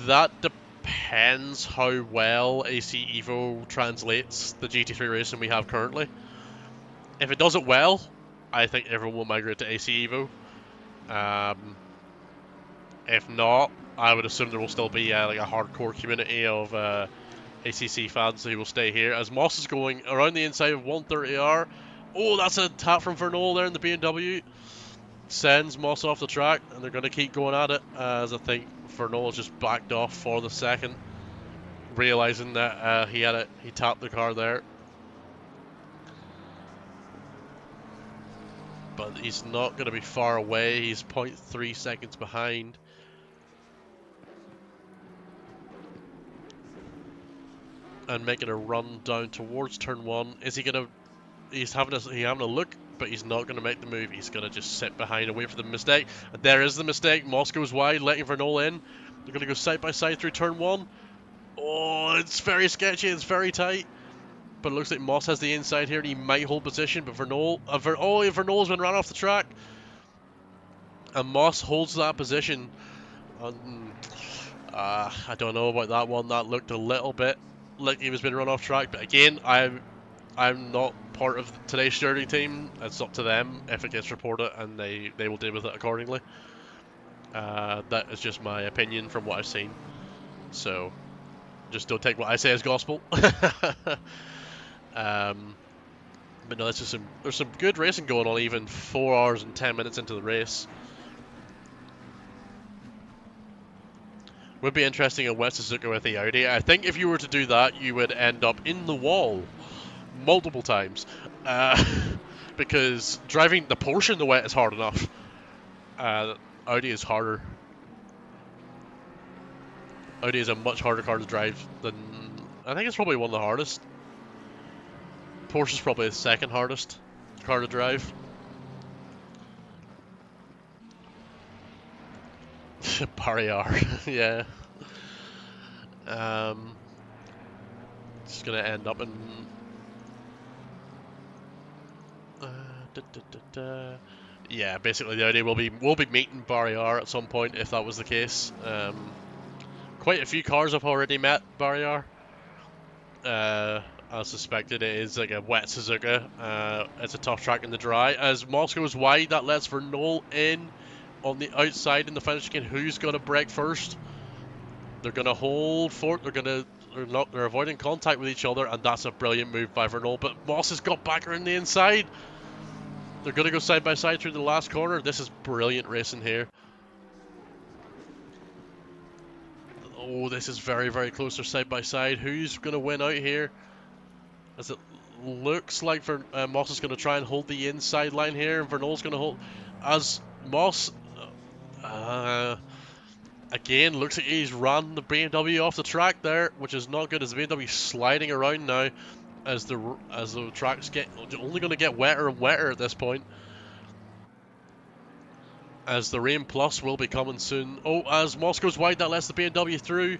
That depends how well AC Evo translates the GT3 racing we have currently. If it does it well, I think everyone will migrate to AC Evo. If not, I would assume there will still be like a hardcore community of ACC fans who will stay here. As Moss is going around the inside of 130R. Oh, that's a tap from Vernol there in the BMW. Sends Moss off the track, and they're going to keep going at it, as I think Vernol just backed off for the second, realizing that he tapped the car there. But he's not going to be far away. He's 0.3 seconds behind. And making a run down towards turn 1. Is he going to... He's having a look, but he's not going to make the move. He's going to just sit behind and wait for the mistake. And there is the mistake. Moss goes wide, letting Vernol in. They're going to go side by side through turn 1. Oh, it's very sketchy. It's very tight. But it looks like Moss has the inside here, and he might hold position. But Vernol's been run off the track. And Moss holds that position. I don't know about that one. That looked a little bit like he was being run off track. But again, I'm not part of today's steering team. It's up to them if it gets reported, and they will deal with it accordingly. That is just my opinion from what I've seen. So just don't take what I say as gospel. But no, there's some good racing going on, even 4 hours and 10 minutes into the race. Would be interesting in West Suzuka with the Audi. I think if you were to do that, you would end up in the wall multiple times, because driving the Porsche in the wet is hard enough. Audi is harder. Audi is a much harder car to drive than... I think it's probably one of the hardest. Porsche is probably the second hardest car to drive. Barrier, yeah. It's gonna end up in... Yeah, basically the idea will be meeting Barrier at some point if that was the case. Quite a few cars have already met Barrier. As suspected, it is like a wet Suzuka. It's a tough track in the dry. As Moss goes wide, that lets Vernol in on the outside in the finish chicane. Who's gonna brake first? They're gonna hold fort. They're avoiding contact with each other, and that's a brilliant move by Vernol. But Moss has got back around the inside. They're gonna go side by side through the last corner. This is brilliant racing here. Oh, this is very, very close. They're side by side. Who's gonna win out here? As it looks like Moss is gonna try and hold the inside line here, and Vernol's gonna hold. As Moss, Again, looks like he's run the BMW off the track there, which is not good as the BMW sliding around now as the track's only going to get wetter and wetter at this point. As the Rain Plus will be coming soon. Oh, as Moss goes wide, that lets the BMW through.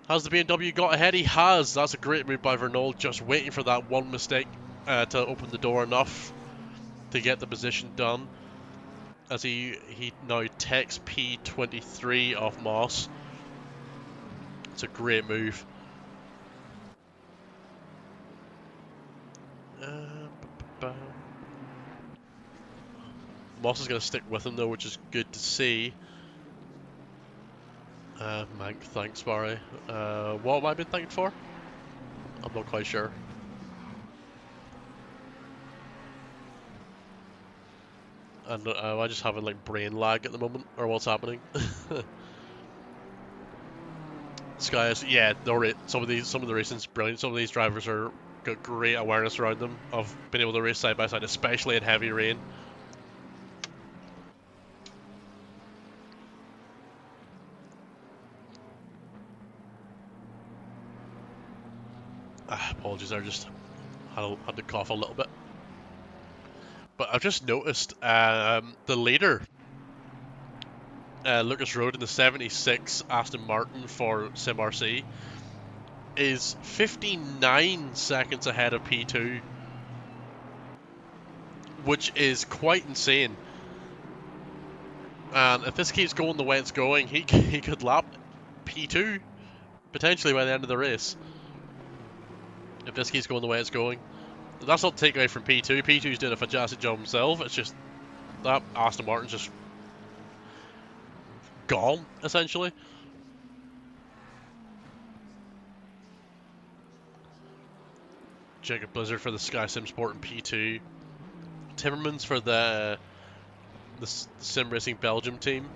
Has the BMW got ahead? He has. That's a great move by Vernol, just waiting for that one mistake to open the door enough to get the position done. As he now takes P23 off Moss. It's a great move. Moss is going to stick with him though, which is good to see. Mank, thanks, Barry. What have I been thanked for? I'm not quite sure. And I just having like brain lag at the moment, or what's happening? Sky is, yeah, some of the racing's brilliant. Some of these drivers are got great awareness around them of being able to race side by side, especially in heavy rain. Apologies, I just had to cough a little bit. But I've just noticed the leader, Lucas Road in the 76 Aston Martin for SimRC, is 59 seconds ahead of P2, which is quite insane. And if this keeps going the way it's going, he could lap P2 potentially by the end of the race. If this keeps going the way it's going. That's not taken away from P2. P2's doing a fantastic job himself. It's just that Aston Martin's just gone, essentially. Jacob Blizzard for the Sky Sim Sport in P2. Timmermans for the Sim Racing Belgium team.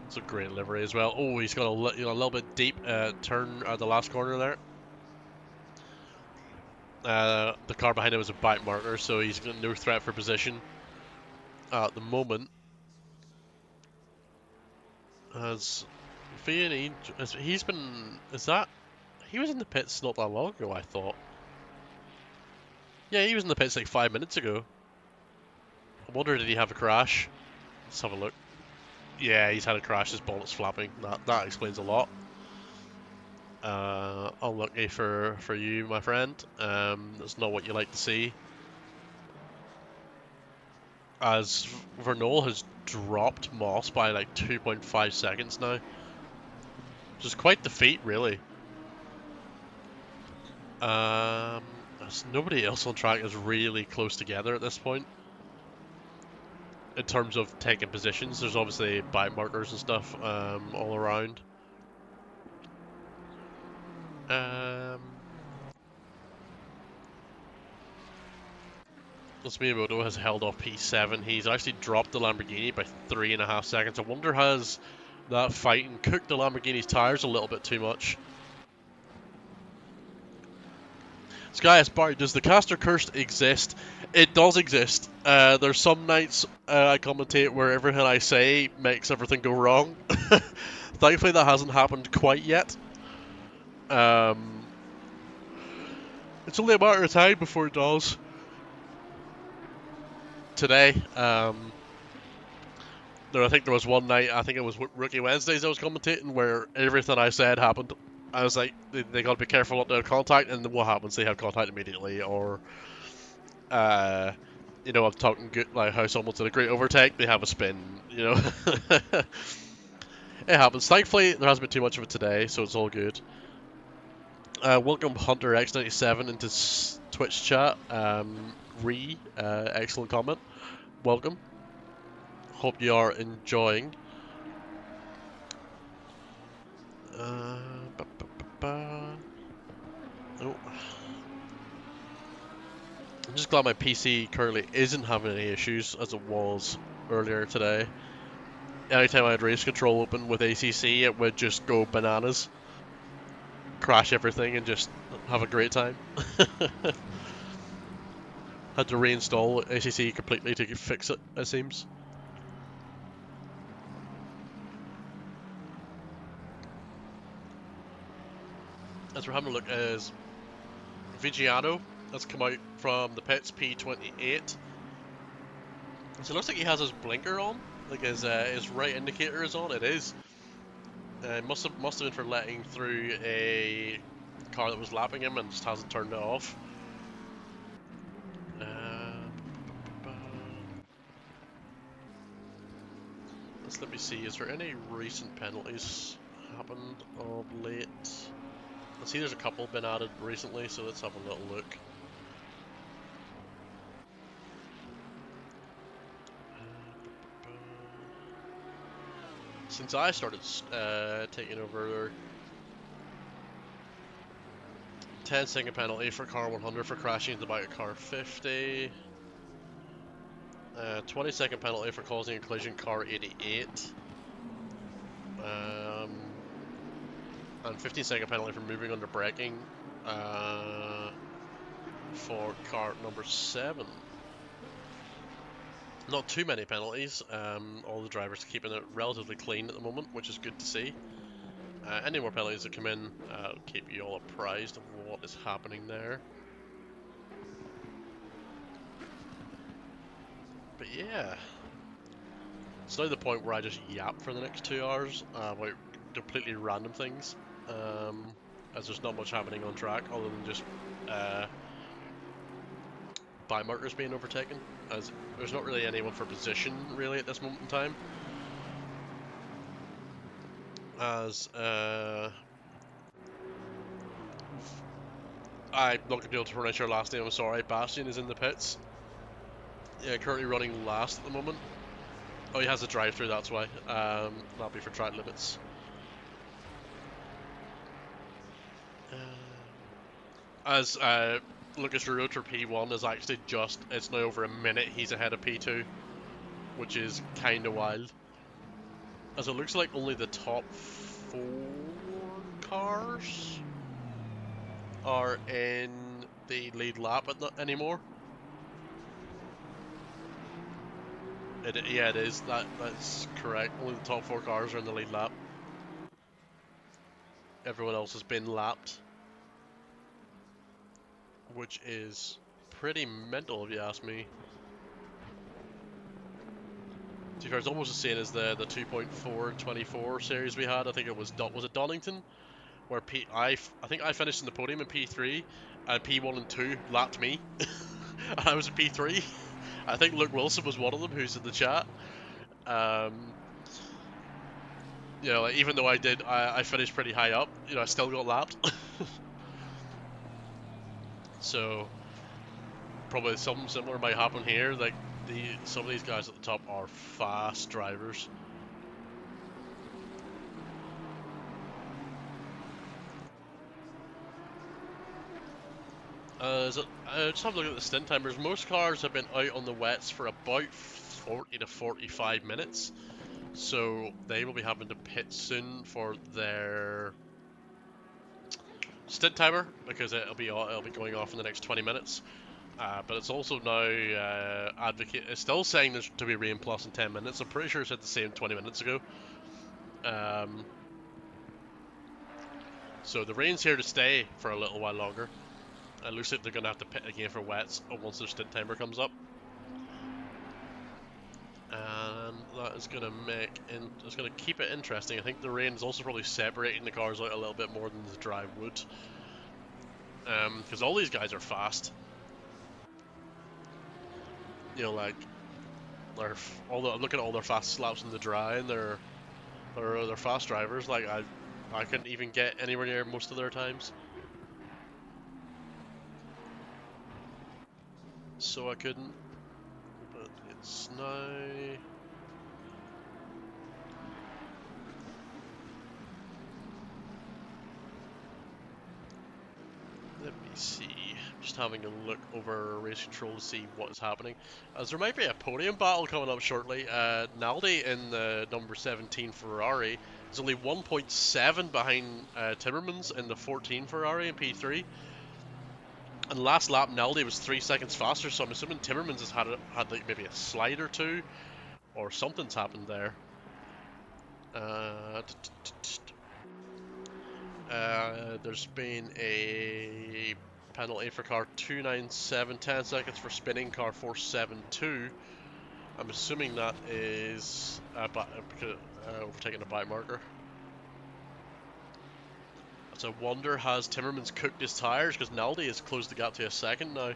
It's a great livery as well. Oh, he's got a little bit deep turn at the last corner there. The car behind him is a bike marker, so he's got no threat for position at the moment. As Vianney, he was in the pits not that long ago, I thought. Yeah, he was in the pits like 5 minutes ago. I wonder, did he have a crash? Let's have a look. Yeah, he's had a crash, his bonnet's flapping. That explains a lot. Unlucky for you, my friend. That's not what you like to see. As Vernol has dropped Moss by like 2.5 seconds now. Which is quite the feat, really. As nobody else on track is really close together at this point. In terms of taking positions, there's obviously bite markers and stuff all around. Miyamoto has held off P7. He's actually dropped the Lamborghini by 3.5 seconds. I wonder, has that fighting cooked the Lamborghini's tires a little bit too much? Sky S. Barry, does the caster curse exist? It does exist. There's some nights I commentate where everything I say makes everything go wrong. Thankfully that hasn't happened quite yet. It's only a matter of time before it does. Today, I think there was one night, I think it was Rookie Wednesdays I was commentating, where everything I said happened. I was like, they gotta be careful not to have contact, and then what happens? They have contact immediately, or, you know, I'm talking good, like how someone's in a great overtake, they have a spin, you know. It happens. Thankfully, there hasn't been too much of it today, so it's all good. Welcome Hunter X97 into Twitch chat. Excellent comment. Welcome. Hope you are enjoying. Oh. I'm just glad my PC currently isn't having any issues as it was earlier today. Anytime I had race control open with ACC, it would just go bananas. Crash everything and just have a great time. Had to reinstall ACC completely to fix it, it seems. as we're having a look, is Vigiano has come out from the pits, P28. So it looks like he has his blinker on, like his right indicator is on. It is. Must have been for letting through a car that was lapping him and just hasn't turned it off. Let me see, is there any recent penalties happened of late? I see there's a couple been added recently, so let's have a little look. Since I started taking over, 10-second penalty for car 100 for crashing into the back of car 50. 20-second penalty for causing a collision car 88. And 15-second penalty for moving under braking for car number 7. Not too many penalties. All the drivers are keeping it relatively clean at the moment, which is good to see. Any more penalties that come in, I'll keep you all apprised of what is happening there. But yeah, it's now the point where I just yap for the next 2 hours about completely random things, as there's not much happening on track other than just bye markers being overtaken, as there's not really anyone for position really at this moment in time. As I'm not going to be able to pronounce your last name, I'm sorry, Bastian is in the pits. Yeah, currently running last at the moment. Oh, he has a drive-through, that's why. That'll be for track limits. As Lucas Ruoter P1 is actually just, it's now over a minute he's ahead of P2, which is kind of wild. As it looks like only the top 4 cars are in the lead lap anymore. Yeah, it is. That's correct. Only the top 4 cars are in the lead lap. Everyone else has been lapped, which is pretty mental if you ask me. To be fair, it's almost the same as the 2.424 series we had. I think it was it Donington, where I think I finished in the podium in P3, and P1 and 2 lapped me, and I was in P3. I think Luke Wilson was one of them, who's in the chat. You know, like, even though I finished pretty high up, you know, I still got lapped. So probably something similar might happen here. Like some of these guys at the top are fast drivers. Just have a look at the stint timers. Most cars have been out on the wets for about 40 to 45 minutes, so they will be having to pit soon for their stint timer, because it'll be going off in the next 20 minutes. But it's also now it's still saying there's to be rain plus in 10 minutes. I'm pretty sure it said the same 20 minutes ago. So the rain's here to stay for a little while longer. It looks like they're going to have to pit again for wets once their stint timer comes up. And that is going to keep it interesting. I think the rain is also probably separating the cars out a little bit more than the drive would. Because all these guys are fast. You know, like I'm looking at all their fast laps in the dry, and they're fast drivers. Like I couldn't even get anywhere near most of their times. So I couldn't. But it's now. Let me see. Just having a look over race control to see what is happening. As there might be a podium battle coming up shortly. Naldi in the number 17 Ferrari is only 1.7 behind Timmermans in the 14 Ferrari in P3. And last lap, Naldi was 3 seconds faster, so I'm assuming Timmermans has had like maybe a slide or two, or something's happened there. There's been a penalty for car 297, 10 seconds for spinning car 472. I'm assuming that is overtaking a bite marker. So I wonder, has Timmermans cooked his tyres? Because Naldi has closed the gap to a second now.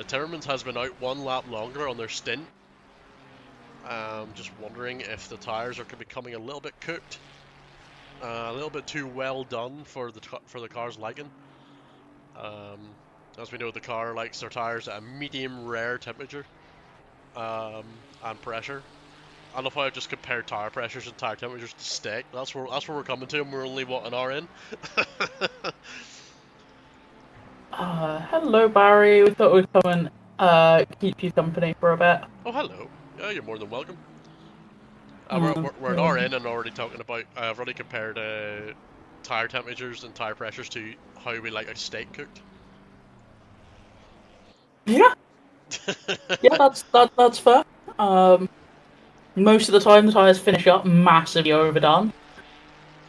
Timmermans has been out one lap longer on their stint. Just wondering if the tyres are becoming a little bit cooked. A little bit too well done for the car's liking. As we know, the car likes their tyres at a medium rare temperature and pressure. I love how I've just compared tyre pressures and tyre temperatures to steak. That's where we're coming to, and we're only an hour in. Hello Barry, we thought we'd come and keep you company for a bit. Oh, hello. Yeah, you're more than welcome. We're an hour in and already talking about. I've already compared tyre temperatures and tyre pressures to how we like a steak cooked. Yeah, yeah, that's fair. Most of the time the tyres finish up massively overdone.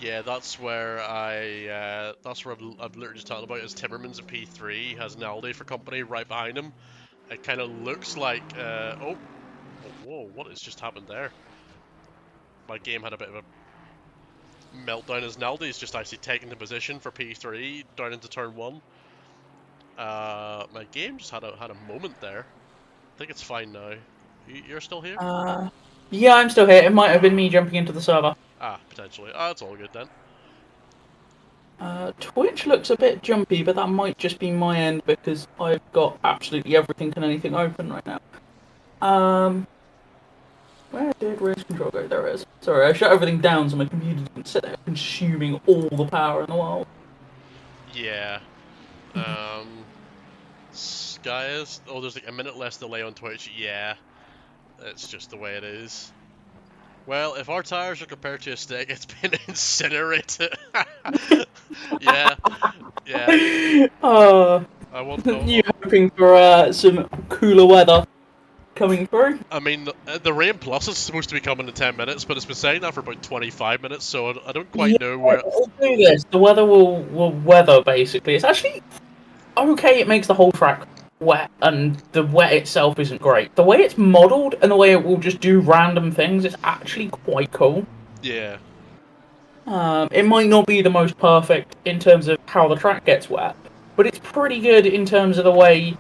Yeah, that's where I've literally just talked about is Timmermans at P3 has Naldi for company right behind him. It kind of looks like oh, whoa, what has just happened there? My game had a bit of a meltdown as Naldi's just actually taken the position for P3 down into turn 1. My game just had a moment there. I think it's fine now. You're still here? Yeah, I'm still here. It might have been me jumping into the server. Ah, potentially. Ah, it's all good then. Twitch looks a bit jumpy, but that might just be my end because I've got absolutely everything and anything open right now. Where did race control go? There it is. Sorry, I shut everything down so my computer didn't sit there consuming all the power in the world. Yeah. Guys, oh, there's like a minute less delay on Twitch. Yeah, it's just the way it is. Well, if our tires are compared to a steak, it's been incinerated. Yeah. I want. You hoping for some cooler weather coming through? I mean, the rain plus is supposed to be coming in 10 minutes, but it's been saying that for about 25 minutes, so I don't quite know where. It'll do this. The weather will weather basically. It's actually okay. It makes the whole track wet, and the wet itself isn't great. The way it's modelled and the way it will just do random things is actually quite cool. Yeah. It might not be the most perfect in terms of how the track gets wet, but it's pretty good in terms of the way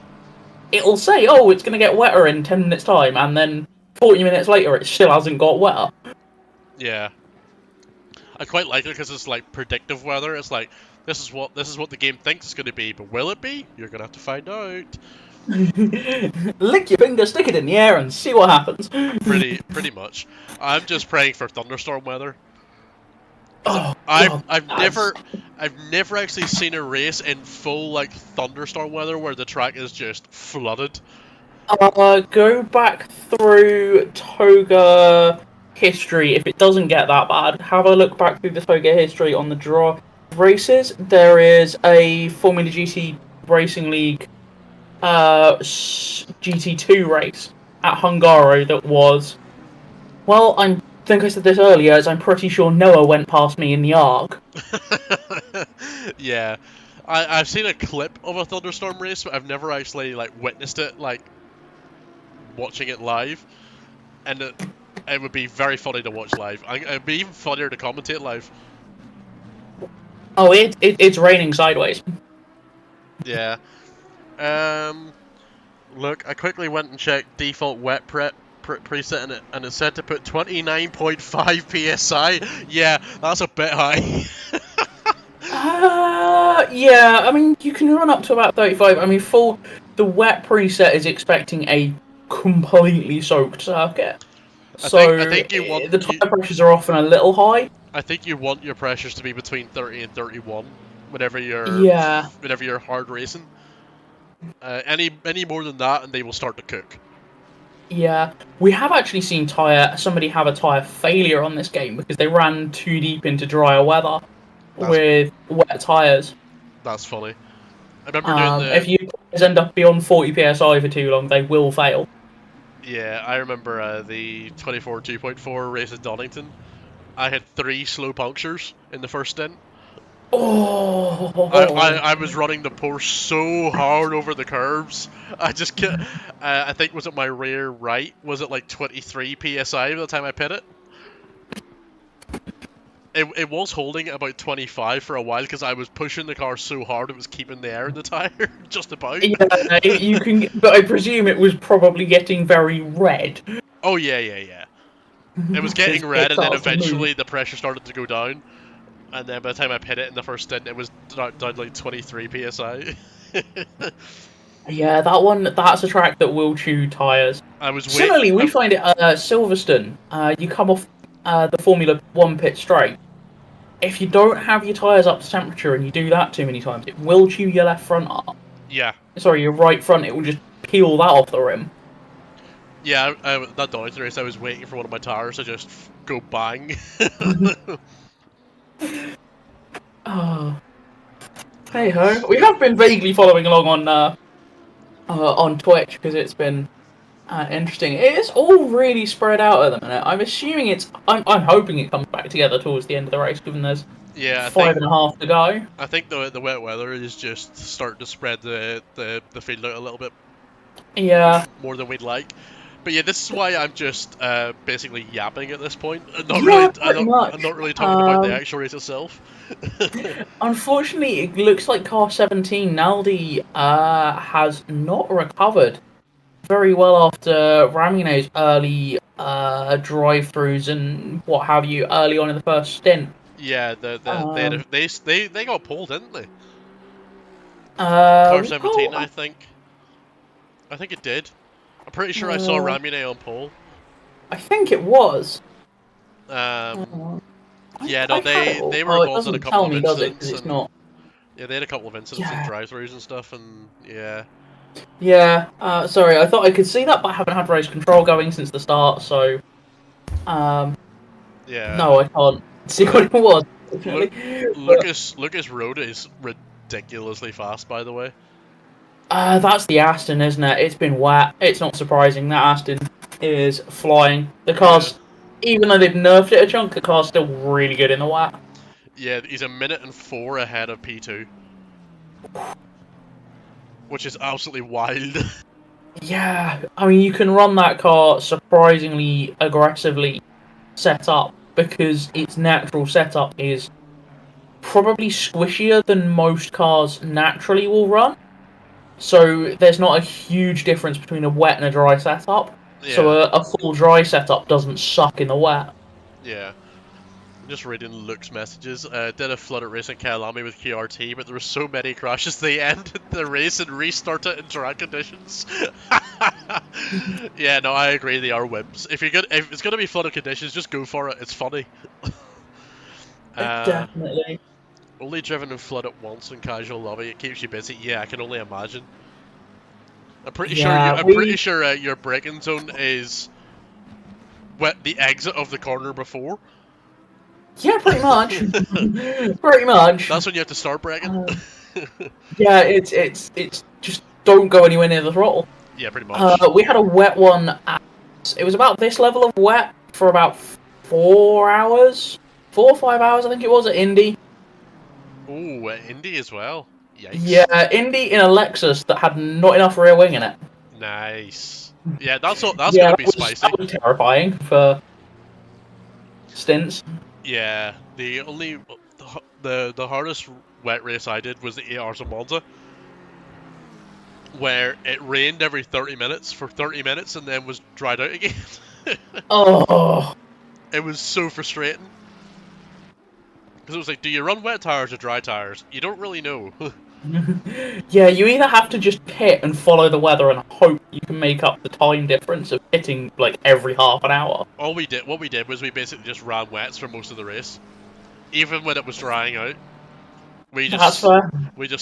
it'll say, oh, it's going to get wetter in 10 minutes time, and then 40 minutes later it still hasn't got wetter. Yeah. I quite like it because it's like predictive weather. It's like, this is what the game thinks it's going to be, but will it be? You're going to have to find out. Lick your finger, stick it in the air, and see what happens. Pretty much. I'm just praying for thunderstorm weather. Oh, I've never actually seen a race in full like thunderstorm weather where the track is just flooded. Go back through TOGA history. If it doesn't get that bad, have a look back through the TOGA history on the draw races. There is a Formula GT Racing League GT2 race at Hungaro that was, well, I think I said this earlier, as I'm pretty sure Noah went past me in the ARC. Yeah, I've seen a clip of a thunderstorm race, but I've never actually like witnessed it, like watching it live, and it would be very funny to watch live. It'd be even funnier to commentate live. Oh, it's raining sideways. Yeah. Look, I quickly went and checked default wet preset and it said to put 29.5 psi. Yeah, that's a bit high. Yeah, I mean, you can run up to about 35. I mean, the wet preset is expecting a completely soaked circuit. I think the tyre pressures are often a little high. I think you want your pressures to be between 30 and 31 whenever you're hard racing. Any more than that, and they will start to cook. Yeah, we have actually seen somebody have a tyre failure on this game because they ran too deep into drier weather with wet tyres. That's funny. I remember doing if you end up beyond 40 psi for too long, they will fail. Yeah, I remember the 24 2.4 race at Donington. I had 3 slow punctures in the first stint. I was running the Porsche so hard over the curves. I just can't. I think was it my rear right? Was it like 23 psi by the time I pit it? It was holding at about 25 for a while because I was pushing the car so hard it was keeping the air in the tire, just about. Yeah, you can, but I presume it was probably getting very red. Oh yeah. It was Because getting red, it and then starts to move. eventually the pressure started to go down, and then by the time I pit it in the first stint, it was down like 23 psi. Yeah, that one, that's a track that will chew tyres. I was wait. Similarly, we find it at Silverstone. You come off the Formula 1 pit straight. If you don't have your tyres up to temperature and you do that too many times, it will chew your left front up. Yeah. Sorry, your right front, it will just peel that off the rim. Yeah, that Donington race, I was waiting for one of my tires to just go bang. Oh, hey ho. We have been vaguely following along on Twitch because it's been interesting. It's all really spread out at the minute. I'm assuming it's. I'm hoping it comes back together towards the end of the race, given there's Yeah, I five think and a half to go. the wet weather is just starting to spread the field out a little bit Yeah. more than we'd like. But yeah, this is why I'm just basically yapping at this point. Yeah, pretty much. I'm not really talking about the actual race itself. Unfortunately, it looks like car 17, Naldi, has not recovered very well after Ramine's early drive-throughs and what have you early on in the first stint. Yeah, they got pulled, didn't they? Car 17, Well, I think. I think it did. I'm pretty sure I saw Ramine on pole. I think it was. Yeah, no, I had it all. they were Oh, it involved in a doesn't couple tell of me, does it? incidents, Because it's and not. yeah, they had a couple of incidents in Yeah. drive-throughs and stuff, and yeah. Yeah. Sorry, I thought I could see that, but I haven't had race control going since the start, so. Yeah. No, I can't see what it was. Unfortunately. Lucas Road is ridiculously fast, by the way. That's the Aston, isn't it? It's been wet. It's not surprising that Aston is flying. The car's, even though they've nerfed it a chunk, the car's still really good in the wet. Yeah, he's a minute and 4 ahead of P2. Which is absolutely wild. Yeah, I mean, you can run that car surprisingly aggressively set up because its natural setup is probably squishier than most cars naturally will run. So there's not a huge difference between a wet and a dry setup. Yeah. So a full dry setup doesn't suck in the wet. Yeah. I'm just reading Luke's messages. Did a flooded race in Kyalami with QRT, but there were so many crashes they ended the race and restarted in track conditions. Yeah, no, I agree. They are wimps. If it's gonna be flooded conditions, just go for it. It's funny. Definitely. Only driven in flood at once in casual lobby. It keeps you busy. Yeah, I can only imagine. I'm pretty sure your braking zone is the exit of the corner before. Yeah, pretty much. Pretty much. That's when you have to start braking. Yeah, it's just don't go anywhere near the throttle. Yeah, pretty much. We had a wet one. It was about this level of wet for about 4 hours, 4 or 5 hours, I think it was at Indy. Ooh, Indy as well. Yikes. Yeah, Indy in a Lexus that had not enough rear wing in it. Nice. Yeah, that's gonna be spicy. That was terrifying for stints. Yeah, the hardest wet race I did was the 8 hours of Monza, where it rained every 30 minutes for 30 minutes and then was dried out again. Oh. It was so frustrating. Because it was like, do you run wet tires or dry tires? You don't really know. Yeah, you either have to just pit and follow the weather and hope you can make up the time difference of pitting like every half an hour. What we did was we basically just ran wets for most of the race, even when it was drying out. We just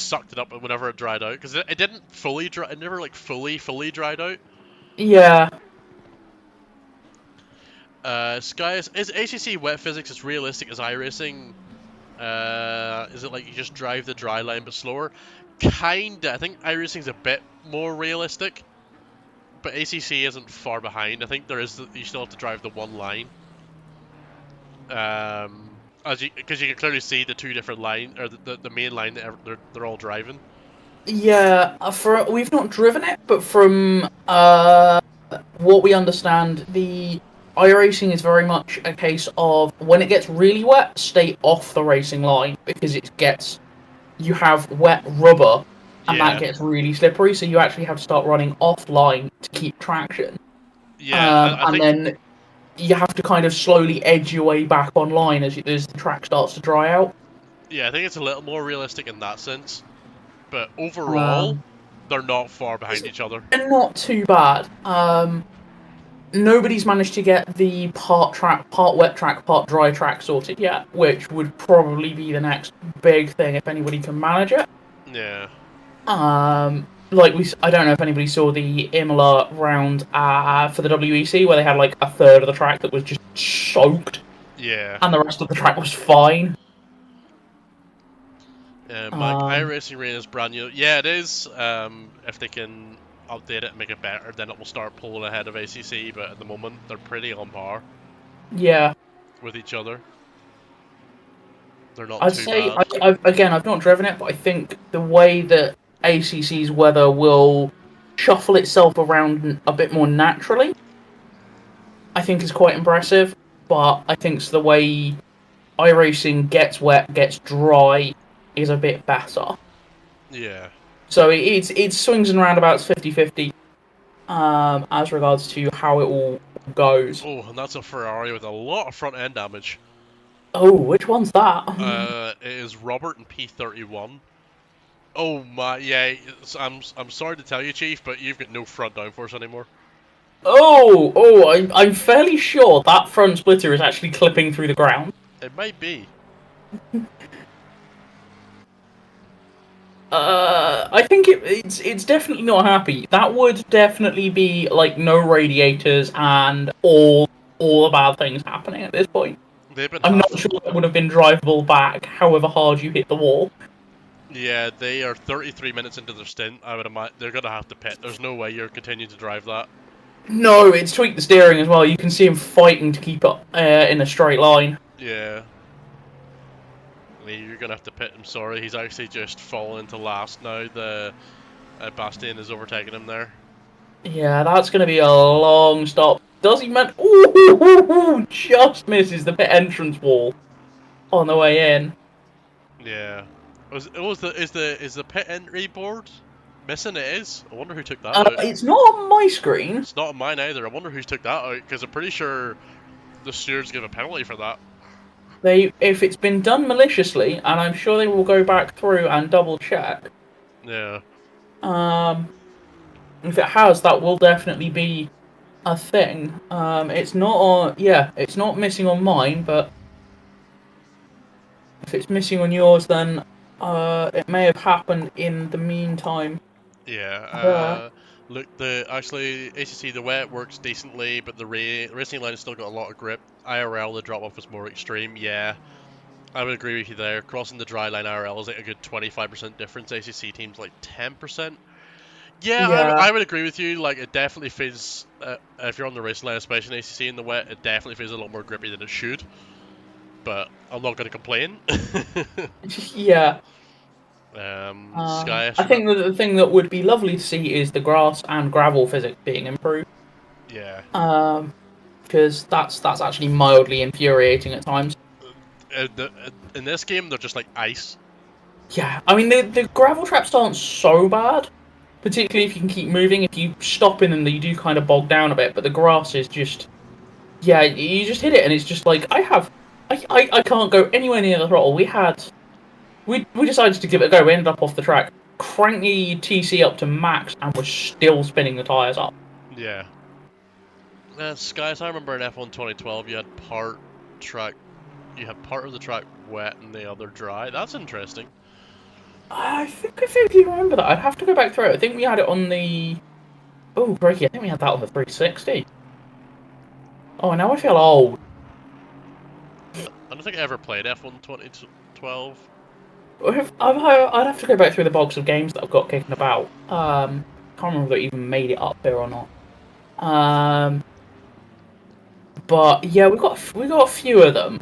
sucked it up whenever it dried out because it didn't fully dry. It never like fully dried out. Yeah. Sky is ACC wet physics as realistic as iRacing? Is it like you just drive the dry line but slower? Kinda. I think iRacing's a bit more realistic, but ACC isn't far behind. I think you still have to drive the one line. because you can clearly see the two different line or the main line that they're all driving. Yeah, we've not driven it, but from what we understand, the iRacing is very much a case of when it gets really wet, stay off the racing line because you have wet rubber and that Yeah, gets really slippery, so you actually have to start running offline to keep traction. yeah. I And think then you have to kind of slowly edge your way back online as the track starts to dry out. I think it's a little more realistic in that sense. But overall, Um, they're not far it's behind each other. not too bad. Nobody's managed to get the part wet track, part dry track sorted yet, which would probably be the next big thing if anybody can manage it. Yeah, I don't know if anybody saw the Imola round for the WEC where they had like a third of the track that was just soaked, yeah. and the rest of the track was fine. Like Um, iRacing Rain is brand new. Yeah, it is. If they can update it and make it better, then it will start pulling ahead of ACC. But at the moment, they're pretty on par yeah, with each other. They're not I'd too say bad. I've not driven it, but I think the way that ACC's weather will shuffle itself around a bit more naturally, I think is quite impressive. But I think the way iRacing gets wet, gets dry, is a bit better. Yeah. So it swings and roundabouts 50-50 as regards to how it all goes. Oh, and that's a Ferrari with a lot of front end damage. Oh, which one's that? It is Robert and P31. Oh my, yeah. I'm sorry to tell you, Chief, but you've got no front downforce anymore. I'm fairly sure that front splitter is actually clipping through the ground. It might be. I think it's definitely not happy. That would definitely be like no radiators and all the bad things happening at this point. They've been I'm not having. sure that would have been drivable back, however hard you hit the wall. Yeah, they are 33 minutes into their stint. I would imagine they're gonna have to pit. There's no way you're continuing to drive that. No, it's tweaked the steering as well. You can see him fighting to keep it in a straight line. Yeah. You're gonna have to pit him. Sorry, he's actually just fallen into last now. The Bastian is overtaking him there. Yeah, that's going to be a long stop. Does he man? Ooh, just misses the pit entrance wall on the way in. Yeah. Is the pit entry board missing? It is. I wonder who took that out. It's not on my screen. It's not on mine either. I wonder who took that out because I'm pretty sure the stewards give a penalty for that. If it's been done maliciously, and I'm sure they will go back through and double check. Yeah. Um, if it has, that will definitely be a thing. It's not on. Yeah, it's not missing on mine, but if it's missing on yours, then it may have happened in the meantime. Yeah. There. Look, the actually ACC the way it works decently, but the racing line has still got a lot of grip. IRL the drop off is more extreme. Yeah, I would agree with you there. Crossing the dry line IRL is like a good 25% difference. ACC teams like 10%. Yeah, Yeah. I would agree with you. Like it definitely feels if you're on the racing line, especially in ACC in the wet, it definitely feels a lot more grippy than it should. But I'm not going to complain. Yeah. Sky, I think that the thing that would be lovely to see is the grass and gravel physics being improved. yeah. Because that's actually mildly infuriating at times. In this game, they're just like ice. Yeah, I mean the gravel traps aren't so bad, particularly if you can keep moving. If you stop in them, you do kind of bog down a bit. But the grass is just, yeah, you just hit it and it's just like I can't go anywhere near the throttle. We decided to give it a go. We ended up off the track, cranked the TC up to max, and was still spinning the tires up. Yeah. Skies, I remember in F1 2012 you had you had part of the track wet and the other dry. That's interesting. I think I vaguely remember that. I'd have to go back through it. I think we had it on the. Oh, crikey, I think we had that on the 360. Oh, now I feel old. I don't think I ever played F1 2012. I'd have to go back through the box of games that I've got kicking about. Can't remember if it even made it up there or not. But yeah, we got a few of them.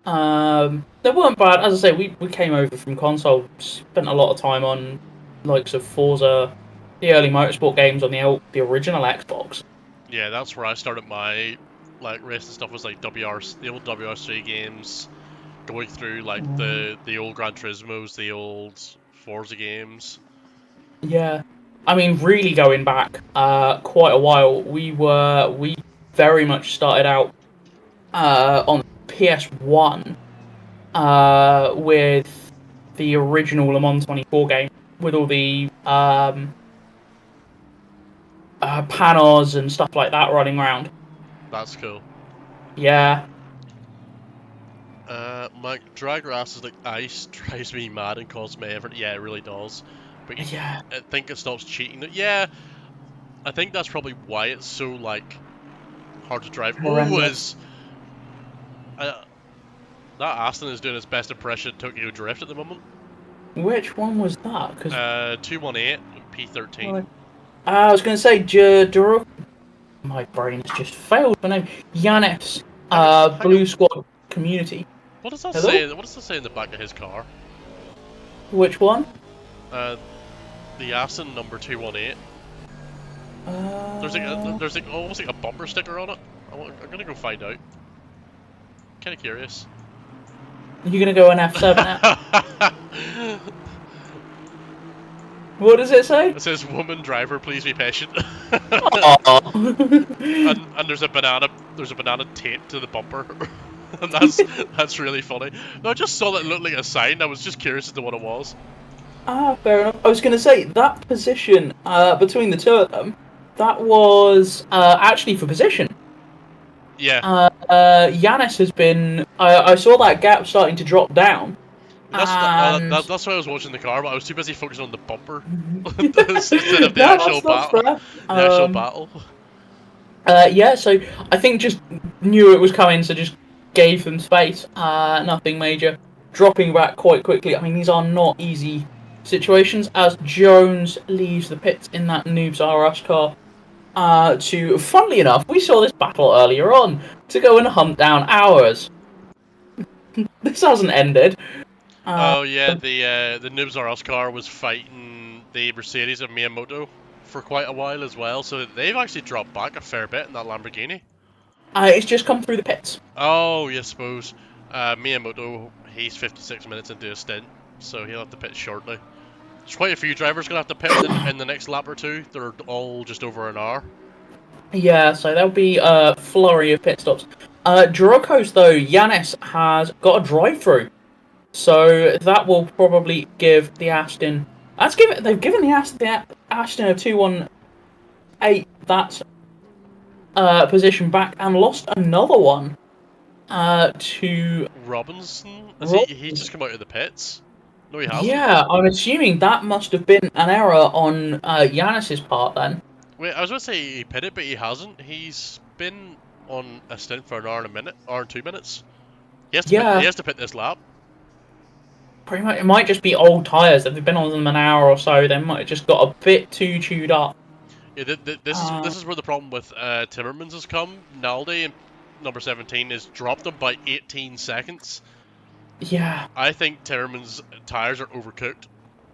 They weren't bad. As I say, we came over from console, spent a lot of time on likes of Forza, the early motorsport games on the original Xbox. Yeah, that's where I started my like racing stuff. Was like the old WRC games, going through like the old Gran Turismos, the old Forza games. Yeah, I mean, really going back quite a while. We very much started out on PS1 with the original Le Mans 24 game with all the panos and stuff like that running around. That's cool. Yeah, My drag race is like ice drives me mad and causes me effort. Yeah, it really does. But yeah, I think it stops cheating. Yeah, I think that's probably why it's so like hard to drive. Oh, horrendous. uh, that Aston is doing its best impression of Tokyo Drift at the moment. Which one was that? Because 218 P13. I was going to say my brain's just failed. My name Yanis. Hang Blue on. Squad Community. What does that Hello. say? What does that say in the back of his car? Which one? Uh, the Aston number 218. There's like almost like a bumper sticker on it. I'm gonna go find out. Kind of curious. You're gonna go an F7 now. What does it say? It says, "Woman driver, please be patient." Aw. and there's a banana taped to the bumper, and that's really funny. No, I just saw that it looked like a sign. I was just curious as to what it was. Fair enough. I was gonna say that position between the two of them, that was actually for position. Yeah, Yanis has been. I saw that gap starting to drop down, and that's why I was watching the car, but I was too busy focusing on the bumper instead of the no, actual that's battle. fair. The actual battle. Yeah, so I think just knew it was coming, so just gave them space. Nothing major. Dropping back quite quickly. I mean, these are not easy situations as Jones leaves the pits in that Noobs R Us car. Funnily enough, we saw this battle earlier on to go and hunt down ours. This hasn't ended. Oh yeah, the Noobs R Us car was fighting the Mercedes of Miyamoto for quite a while as well, so they've actually dropped back a fair bit in that Lamborghini. It's just come through the pits. Oh, yes, suppose. Miyamoto, he's 56 minutes into a stint, so he'll have to pit shortly. There's quite a few drivers going to have to pit in the next lap or two. They're all just over an hour. Yeah, so there'll be a flurry of pit stops. Drokos, though, Yanis has got a drive-through. So that will probably give the Aston... They've given the Aston a 218 that position back and lost another one to... Robinson? He's just come out of the pits? No, he hasn't. Yeah, I'm assuming that must have been an error on Yanis's part then. Wait, I was going to say he pitted, but he hasn't. He's been on a stint for an hour and a minute, hour and 2 minutes. He has to pit this lap. Pretty much, it might just be old tyres. If they've been on them an hour or so, they might have just got a bit too chewed up. Yeah, this is where the problem with Timmermans has come. Naldi in number 17 has dropped him by 18 seconds. Yeah. I think Timmermans' tyres are overcooked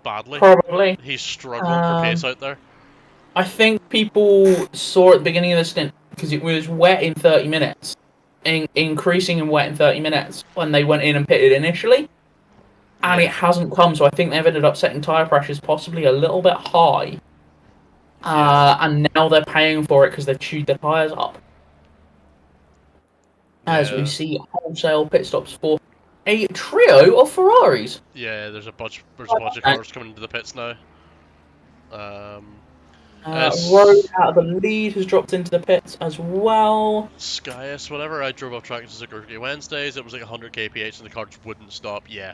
badly. Probably. He's struggling for pace out there. I think people saw at the beginning of the stint, because it was wet in 30 minutes, increasing in wet in 30 minutes when they went in and pitted initially. And it hasn't come, so I think they've ended up setting tyre pressures possibly a little bit high. And now they're paying for it because they've chewed their tyres up. As we see wholesale pit stops for a trio of Ferraris. Yeah, there's a bunch of cars coming into the pits now. Road out of the lead has dropped into the pits as well. Skyus, whenever I drove off track to Sukuka Wednesdays, it was like 100 kph and the car just wouldn't stop. Yeah,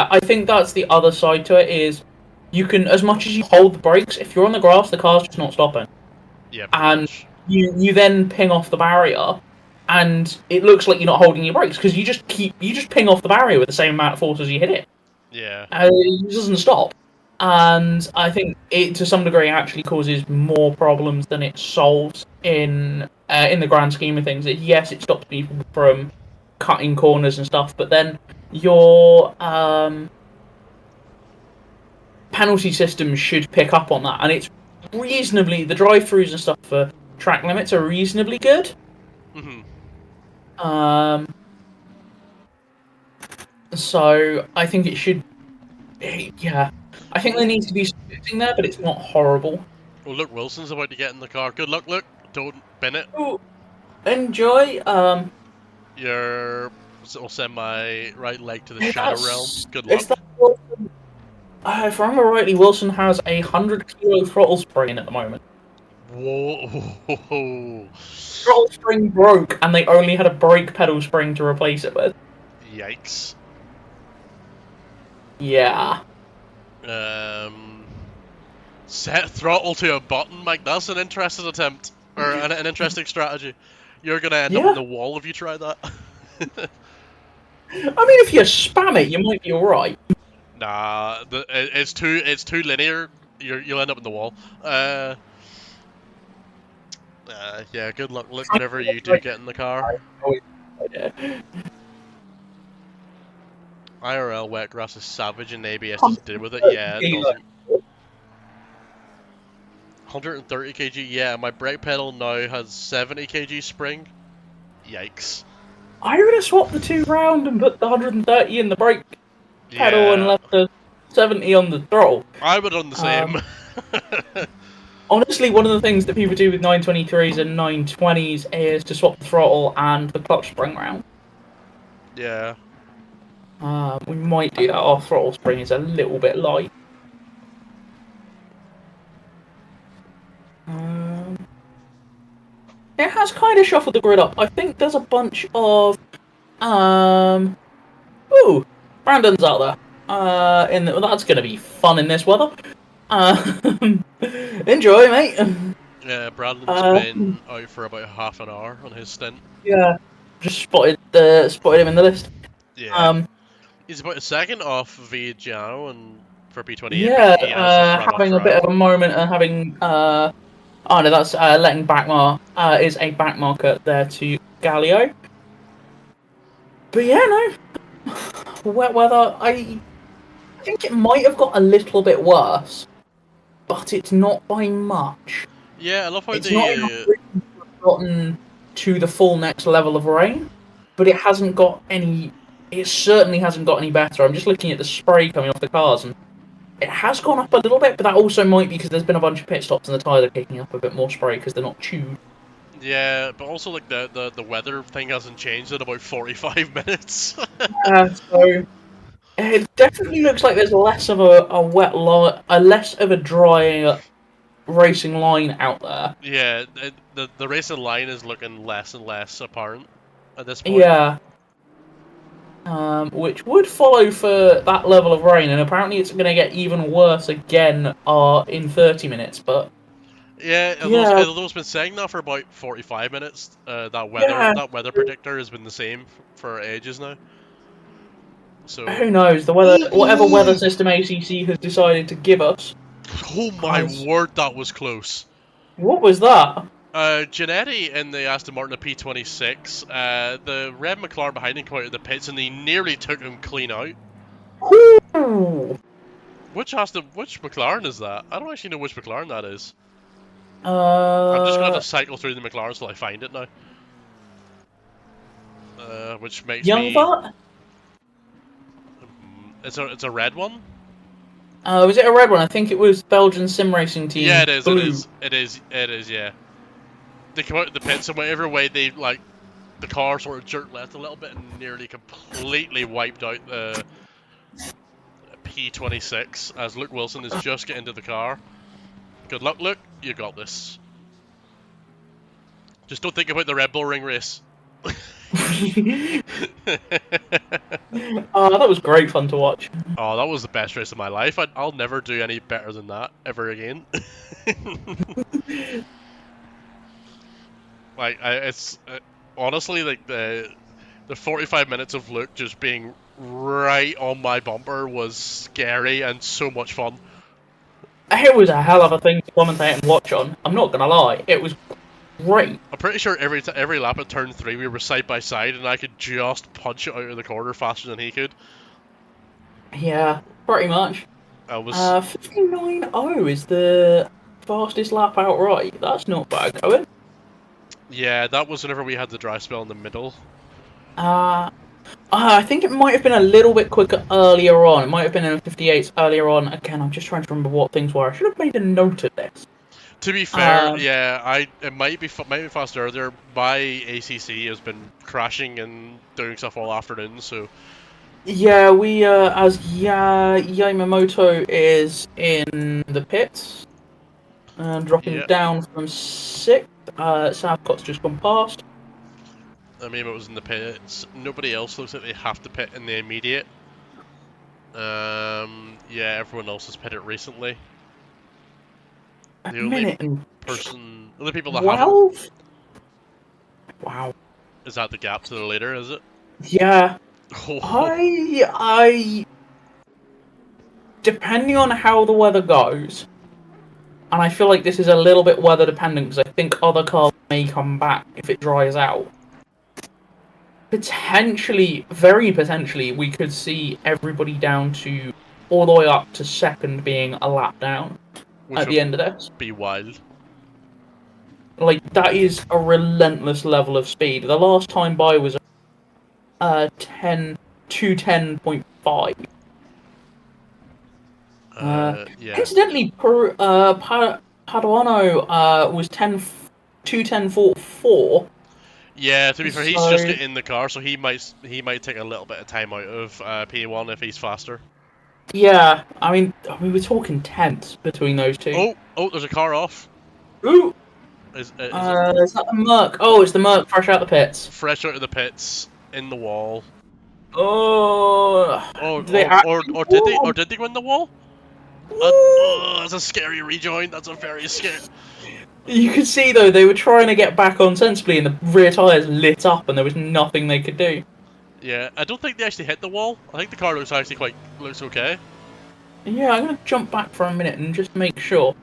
I think that's the other side to it is you can, as much as you hold the brakes, if you're on the grass, the car's just not stopping. Yeah, and you then ping off the barrier, and it looks like you're not holding your brakes because you just ping off the barrier with the same amount of force as you hit it. Yeah. It doesn't stop, and I think it to some degree actually causes more problems than it solves in the grand scheme of things. Yes, it stops people from cutting corners and stuff, but then your penalty system should pick up on that, and it's reasonably, the drive-throughs and stuff for track limits are reasonably good. So I think it should, yeah. I think there needs to be something there, but it's not horrible. Well, Luke Wilson's about to get in the car. Good luck, Luke. Don't bin it. Ooh, enjoy. I'll send my right leg to the Shadow Realm. Good luck. If I remember rightly, Wilson has a 100-kilo throttle spring at the moment. Whoa! Throttle spring broke, and they only had a brake pedal spring to replace it with. Yikes. Yeah. Set throttle to a button, Mike. That's an interesting attempt, or an interesting strategy. You're gonna end up in the wall if you try that. I mean, if you spam it, you might be alright. Nah, it's too linear. You'll end up in the wall. Yeah. Good luck. Look, whenever you do get in the car. IRL wet grass is savage, and ABS doesn't deal with it. Yeah, it doesn't. 130 kg. Yeah, my brake pedal now has 70 kg spring. Yikes. I would have swapped the two round and put the 130 in the brake pedal and left the 70 on the throttle. I would have done the same. Honestly, one of the things that people do with 923s and 920s is to swap the throttle and the clutch spring round. Yeah. We might do that. Our throttle spring is a little bit light. It has kind of shuffled the grid up. I think there's a bunch of ooh, Brandon's out there. That's gonna be fun in this weather. Enjoy, mate. Yeah, Brandon's been out for about half an hour on his stint. Yeah, just spotted him in the list. Yeah. He's about a second off Vigiano and for P28. Yeah, having a bit of a moment and having oh no, that's letting backmark is a backmarker there to Gallio. But yeah, no. Wet weather, I think it might have got a little bit worse, but it's not by much. Yeah, I love how it's not gotten to the full next level of rain, but it hasn't got any. It certainly hasn't got any better. I'm just looking at the spray coming off the cars, and it has gone up a little bit, but that also might be because there's been a bunch of pit stops and the tyres are kicking up a bit more spray because they're not tuned. Yeah, but also like the weather thing hasn't changed in about 45 minutes. So it definitely looks like there's less of a wet line, less of a dry racing line out there. Yeah, the racing line is looking less and less apparent at this point. Yeah. Which would follow for that level of rain, and apparently it's going to get even worse again in 30 minutes, but... Yeah, although it's been saying that for about 45 minutes, that weather predictor has been the same for ages now. So who knows, whatever weather system ACC has decided to give us. Oh my word, that was close. What was that? Giannetti in the Aston Martin P26, the red McLaren behind him came out of the pits and he nearly took him clean out. Ooh. Which McLaren is that? I don't actually know which McLaren that is. I'm just going to cycle through the McLarens till I find it now. Which makes me... Youngbot? It's a red one? Was it a red one? I think it was Belgian sim racing team. Yeah, it is. Blue. It is. Yeah. They come out of the pits and whatever way they the car sort of jerked left a little bit and nearly completely wiped out the P26 as Luke Wilson is just getting into the car. Good luck, Luke. You got this. Just don't think about the Red Bull Ring race. Oh, that was great fun to watch. Oh, that was the best race of my life. I'll never do any better than that ever again. It's honestly like the 45 minutes of Luke just being right on my bumper was scary and so much fun. It was a hell of a thing to commentate and watch on. I'm not gonna lie, it was great. I'm pretty sure every lap at turn 3 we were side by side, and I could just punch it out of the corner faster than he could. Yeah, pretty much. I was 59.0 is the fastest lap outright. That's not bad going. yeah, that was whenever we had the dry spell in the middle. I think it might have been a little bit quicker earlier on. It might have been in 58s earlier on. Again, I'm just trying to remember what things were. I should have made a note of this. To be fair, Um, yeah, it might be faster earlier. My ACC has been crashing and doing stuff all afternoon, so Yeah, we as Yamamoto is in the pits, dropping yeah. down from 6th. Southcott's just gone past. I mean, it was in the pits. Nobody else looks like they have to pit in the immediate. Yeah, everyone else has pitted recently. A The only minute and only people that haven't 12? Wow. is that the gap to the leader, is it? Yeah. Oh, I depending on how the weather goes, and I feel like this is a little bit weather dependent because I think other cars may come back if it dries out. Potentially, very potentially, we could see everybody down to all the way up to 2nd being a lap down which at would the end of this. be wild. Like, that is a relentless level of speed. The last time by was 210.5. Yeah. Incidentally, Paduano was 210.44. Yeah, to be fair, he's just So, getting in the car, so he might take a little bit of time out of P1 if he's faster. yeah, I mean, we were talking tenths between those two. Oh, there's a car off. Ooh! Is it Is that the Merc? Oh, it's the Merc fresh out the pits. fresh out of the pits in the wall? Oh, Oh, do they or did they win the wall? That's a scary rejoin. That's a very scary. You could see though they were trying to get back on sensibly, and the rear tires lit up, and there was nothing they could do. Yeah, I don't think they actually hit the wall. I think the car looks okay. Yeah, I'm gonna jump back for a minute and just make sure.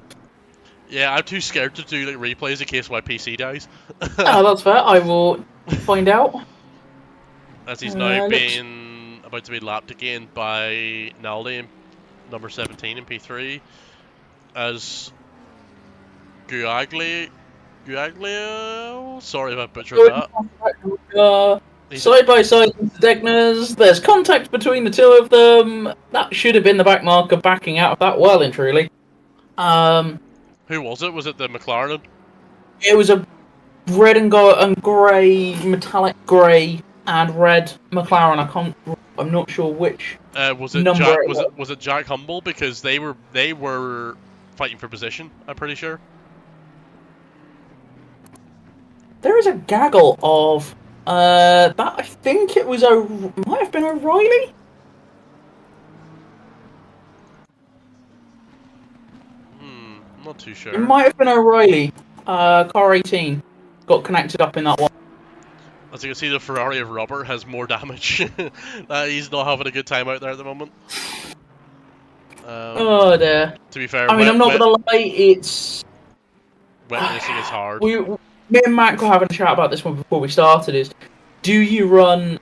Yeah, I'm too scared to do like replays in case my PC dies. Oh, that's fair. I will find out. As he's now Looks... about to be lapped again by Naldi, number 17 in P3, as Guaglio. Sorry if I butchered that. Side by side into Degners. There's contact between the two of them. That should have been the back marker backing out of that well and truly. Who was it? Was it the McLaren? It was a red and grey, metallic grey and red McLaren. I'm not sure which Was it number Jack? it was. Was it Jack Humble? Because they were fighting for position. I'm pretty sure. There is a gaggle of that. I think it was might have been O'Reilly. I'm not too sure. It might have been O'Reilly. Car 18 got connected up in that one. As you can see, the Ferrari of Robert has more damage. He's not having a good time out there at the moment. Oh dear. To be fair, I mean, I'm not gonna lie. It's wet racing is hard. Me and Matt were having a chat about this one before we started. Is do you run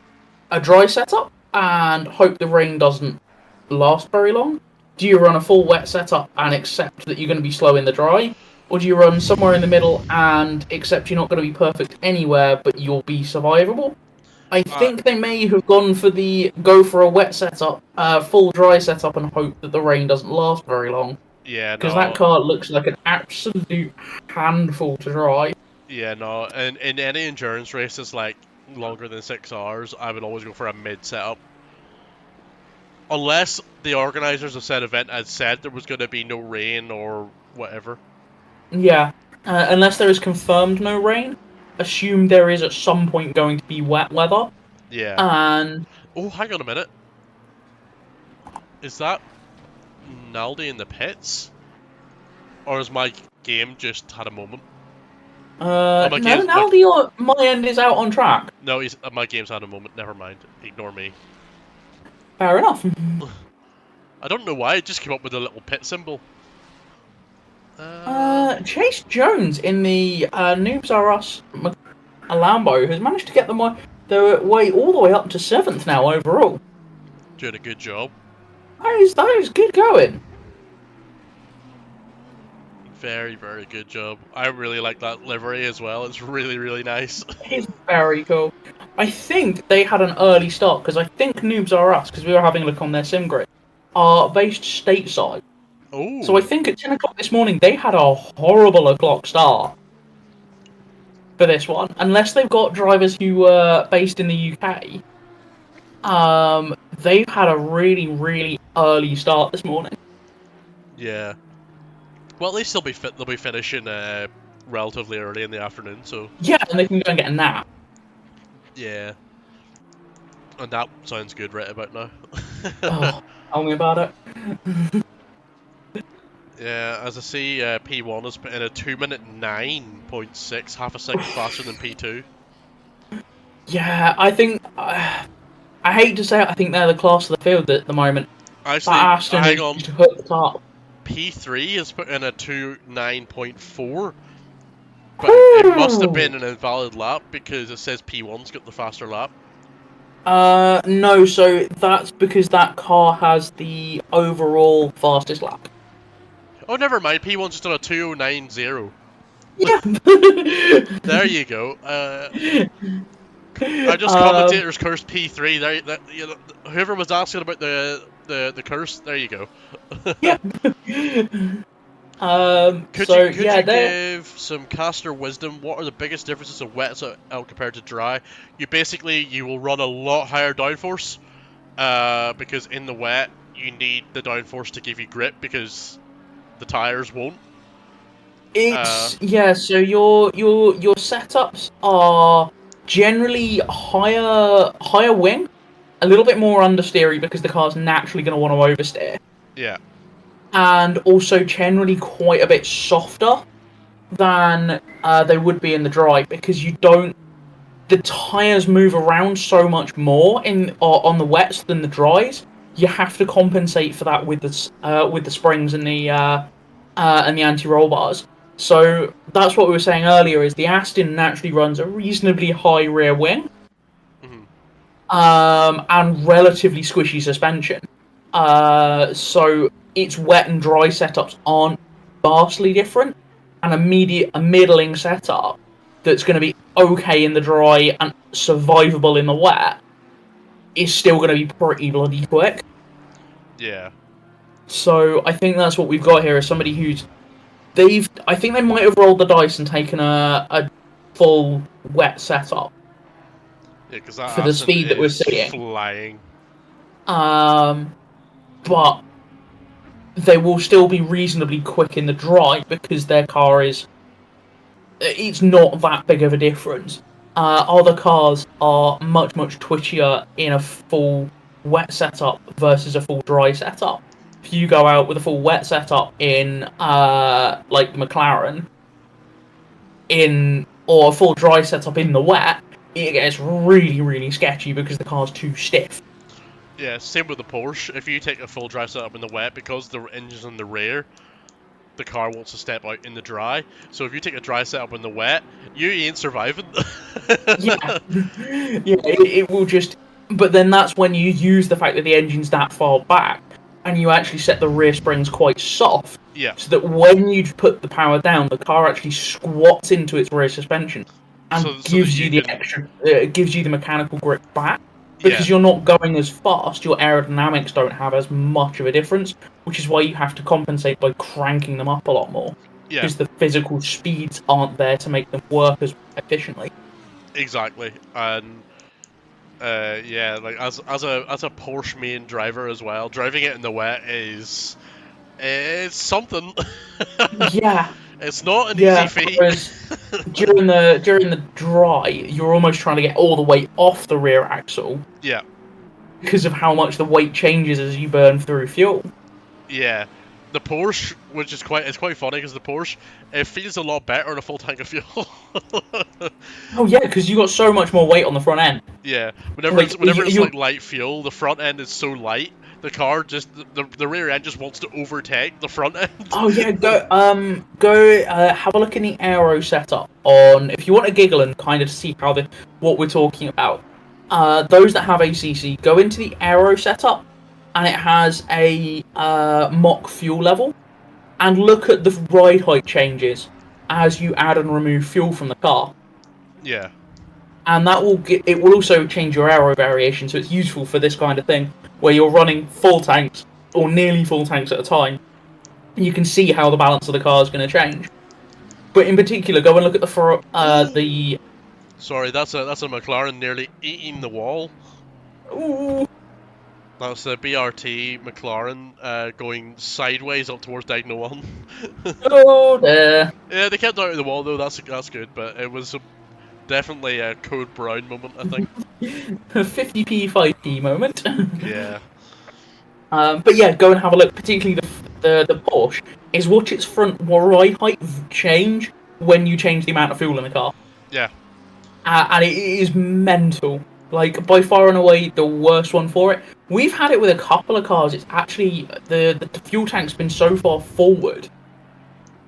a dry setup and hope the rain doesn't last very long? Do you run a full wet setup and accept that you're going to be slow in the dry? Or do you run somewhere in the middle and accept you're not going to be perfect anywhere, but you'll be survivable? I think they may have gone for a wet setup, full dry setup, and hope that the rain doesn't last very long. Yeah, because that car looks like an absolute handful to drive. Yeah, no, and in any endurance race that's like longer than 6 hours, I would always go for a mid setup. Unless the organisers of said event had said there was going to be no rain or whatever. Yeah, unless there is confirmed no rain, assume there is at some point going to be wet weather. Yeah. And oh, hang on a minute. Is that Naldi in the pits? Or has my game just had a moment? Naldi on my end is out on track. No, my game's had a moment. Never mind. Ignore me. Fair enough. I don't know why. It just came up with a little pit symbol. Chase Jones in the Noobs R Us a Lambo has managed to get their way all the way up to 7th now overall. Doing a good job. That is good going. Very, very good job. I really like that livery as well. It's really, really nice. It's very cool. I think they had an early start, because I think Noobs R Us, because we were having a look on their sim grid, are based stateside. Oh. So I think at 10 o'clock this morning, they had a horrible o'clock start for this one. Unless they've got drivers who were based in the UK, they've had a really, really early start this morning. Yeah. Well, at least they'll be finishing relatively early in the afternoon, so... Yeah, and they can go and get a nap. Yeah. And that sounds good right about now. Oh, tell me about it. Yeah, as I see, P1 has put in a 2-minute 9.6, half a second faster than P2. Yeah, I think... I hate to say it, I think they're the class of the field at the moment. Actually, Aston hang on. is to hit the top. P3 has put in a 2.9.4, but it must have been an invalid lap because it says P1's got the faster lap. No, so that's because that car has the overall fastest lap. Oh, never mind. P1's just on a 2.09.0. Yeah. There you go. I just commentators cursed P3. There, you know, whoever was asking about the curse, there you go. Yeah. Could so, you give some caster wisdom? What are the biggest differences of wet out compared to dry? You will run a lot higher downforce, because in the wet you need the downforce to give you grip because the tires won't. It's so your setups are generally higher wing, a little bit more understeery because the car's naturally going to want to oversteer. Yeah. And also generally quite a bit softer than they would be in the dry, because the tyres move around so much more on the wets than the dries. You have to compensate for that with the springs and the anti-roll bars. So that's what we were saying earlier, is the Aston naturally runs a reasonably high rear wing, and relatively squishy suspension. So its wet and dry setups aren't vastly different, and a middling setup that's going to be okay in the dry and survivable in the wet is still going to be pretty bloody quick. Yeah. So I think that's what we've got here, is somebody who's I think they might have rolled the dice and taken a full wet setup. Yeah, because that for the speed that we're seeing. Flying. But they will still be reasonably quick in the dry because their car it's not that big of a difference. Other cars are much, much twitchier in a full wet setup versus a full dry setup. If you go out with a full wet setup in, like McLaren, or a full dry setup in the wet, it gets really, really sketchy because the car's too stiff. Yeah, same with the Porsche. If you take a full dry setup in the wet, because the engine's in the rear, the car wants to step out in the dry. So if you take a dry setup in the wet, you ain't surviving. Yeah, it will just... But then that's when you use the fact that the engine's that far back, and you actually set the rear springs quite soft, so that when you put the power down, the car actually squats into its rear suspension and gives you the extra, gives you the mechanical grip back. Because you're not going as fast, your aerodynamics don't have as much of a difference, which is why you have to compensate by cranking them up a lot more. Yeah. Because the physical speeds aren't there to make them work as efficiently. Exactly, and yeah, like as a Porsche main driver as well, driving it in the wet it's something. Yeah. It's not an easy feat. during the dry, you're almost trying to get all the weight off the rear axle. Yeah. Because of how much the weight changes as you burn through fuel. Yeah. The Porsche, which is quite funny, because the Porsche, it feels a lot better on a full tank of fuel. Oh yeah, because you got so much more weight on the front end. Yeah, whenever it's like light fuel, the front end is so light the car just the rear end just wants to overtake the front end. Oh yeah, go have a look in the aero setup on if you want to giggle and kind of see how what we're talking about. Those that have ACC, go into the aero setup, and it has a mock fuel level, and look at the ride height changes as you add and remove fuel from the car. Yeah. And that will also change your aero variation, so it's useful for this kind of thing where you're running full tanks or nearly full tanks at a time. You can see how the balance of the car is going to change. But in particular, go and look at the. Sorry, that's a McLaren nearly eating the wall. Ooh. That's a BRT McLaren going sideways up towards Diagonal 1. Oh, there. Yeah, they kept out of the wall though. That's good, but it was definitely a Code Brown moment, I think. 50p, 5p moment. Yeah. But yeah, go and have a look. Particularly the Porsche is watch its front ride height change when you change the amount of fuel in the car. Yeah. And it is mental. Like, by far and away the worst one for it. We've had it with a couple of cars. It's actually the fuel tank's been so far forward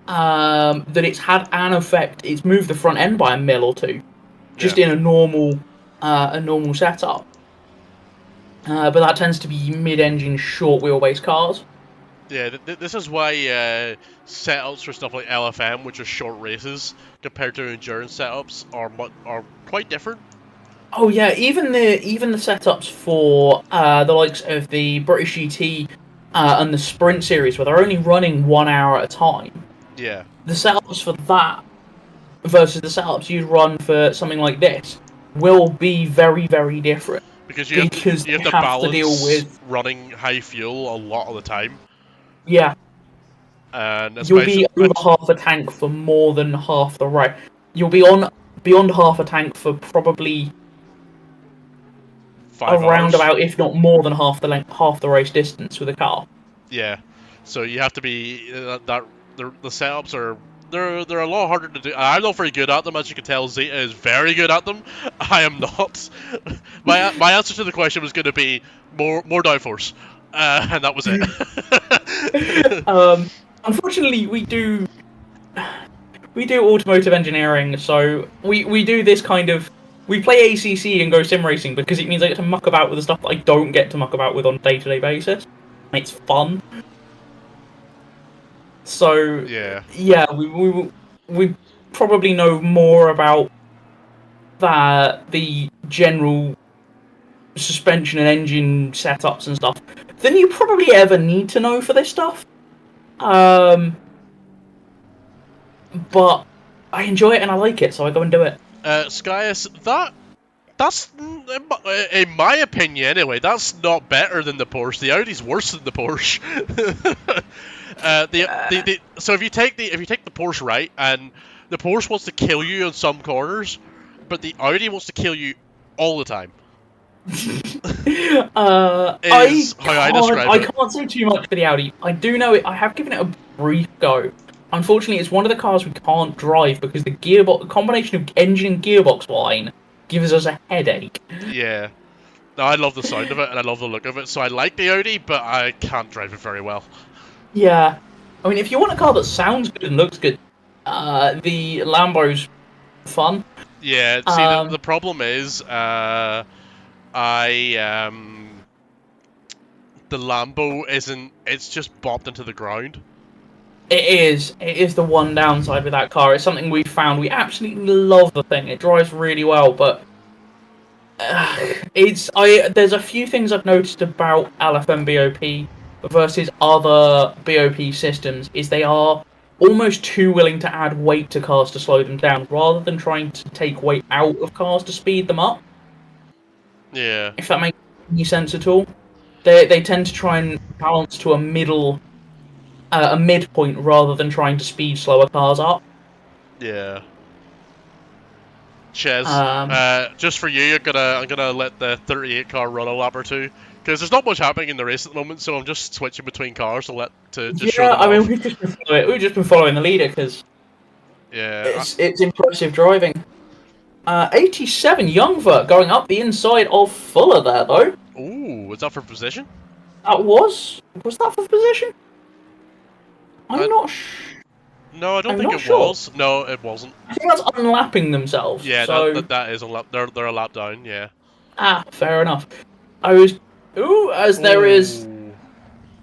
that it's had an effect. It's moved the front end by a mil or two, just in a normal setup. But that tends to be mid-engine, short wheelbase cars. Yeah, this is why setups for stuff like LFM, which are short races, compared to endurance setups, are quite different. Oh yeah, even the setups for the likes of the British GT and the Sprint series, where they're only running 1 hour at a time. Yeah. The setups for that versus the setups you run for something like this will be very, very different. Because you have to balance to deal with running high fuel a lot of the time. Yeah. And you'll be over half a tank for more than half the race. You'll be on beyond half a tank for probably 5 around hours. About, if not more than half the race distance with a car. Yeah. So you have to be the setups are they're a lot harder to do. I'm not very good at them, as you can tell. Zeta is very good at them. I am not. My answer to the question was going to be more downforce, and that was it. Unfortunately, we do automotive engineering, so we do this kind of. We play ACC and go sim racing because it means I get to muck about with the stuff that I don't get to muck about with on a day-to-day basis. It's fun. So yeah, we probably know more about the general suspension and engine setups and stuff than you probably ever need to know for this stuff. But I enjoy it and I like it, so I go and do it. Skyus, that's in my opinion anyway. That's not better than the Porsche. The Audi's worse than the Porsche. So if you take the Porsche right, and the Porsche wants to kill you in some corners, but the Audi wants to kill you all the time. I can't say too much for the Audi. I do know it. I have given it a brief go. Unfortunately, it's one of the cars we can't drive because the combination of engine and gearbox line gives us a headache. Yeah. No, I love the sound of it and I love the look of it, so I like the Audi, but I can't drive it very well. Yeah. I mean, if you want a car that sounds good and looks good, the Lambo's fun. Yeah, see, the problem is, the Lambo isn't, it's just bopped into the ground. It is the one downside with that car. It's something we found. We absolutely love the thing. It drives really well, but there's a few things I've noticed about LFM BOP versus other BOP systems is they are almost too willing to add weight to cars to slow them down rather than trying to take weight out of cars to speed them up. Yeah. If that makes any sense at all. They tend to try and balance to a midpoint rather than trying to speed slower cars up. Yeah. Ches, just for you, I'm gonna let the 38 car run a lap or two because there's not much happening in the race at the moment, so I'm just switching between cars to show them off. Mean, we've just been following the leader because it's impressive driving. 87 Youngvert going up the inside of Fuller there though. Ooh, is that for position? Was that for position? I'm not No, I don't I'm think not it sure. was. No, it wasn't. I think that's unlapping themselves. Yeah, So that is a lap. They're a lap down. Yeah. fair enough. I was as there is. Ooh.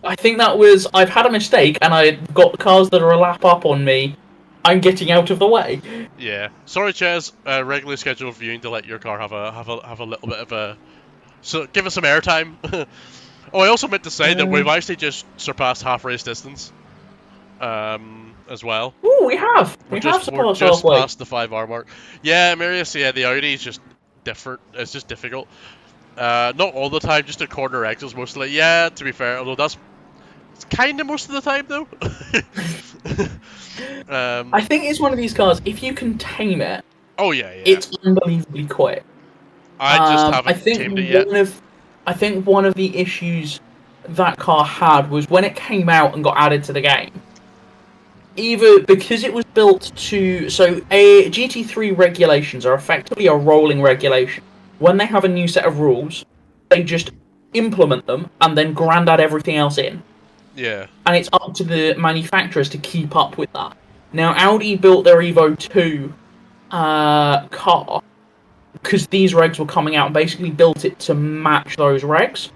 I think that was. I've had a mistake, and I got cars that are a lap up on me. I'm getting out of the way. Yeah. Sorry, Ches. Regularly scheduled viewing to let your car have a little bit of a. So give us some airtime. Oh, I also meant to say that we've actually just surpassed half race distance. As well. Oh, we have We're surpassed just halfway. past the 5 hour mark. Yeah, Marius. Yeah, the Audi is just different. It's just difficult. Not all the time. Just at corner exits mostly. Yeah, to be fair, although it's kind of most of the time though. I think it's one of these cars. If you can tame it, Oh yeah. it's unbelievably quick. I just I haven't think tamed it yet. I think one of the issues that car had was when it came out and got added to the game. Either because it was built to a GT3 regulations are effectively a rolling regulation. When they have a new set of rules, they just implement them and then grandad everything else in. Yeah. And it's up to the manufacturers to keep up with that. Now, Audi built their Evo 2 car because these regs were coming out and basically built it to match those regs.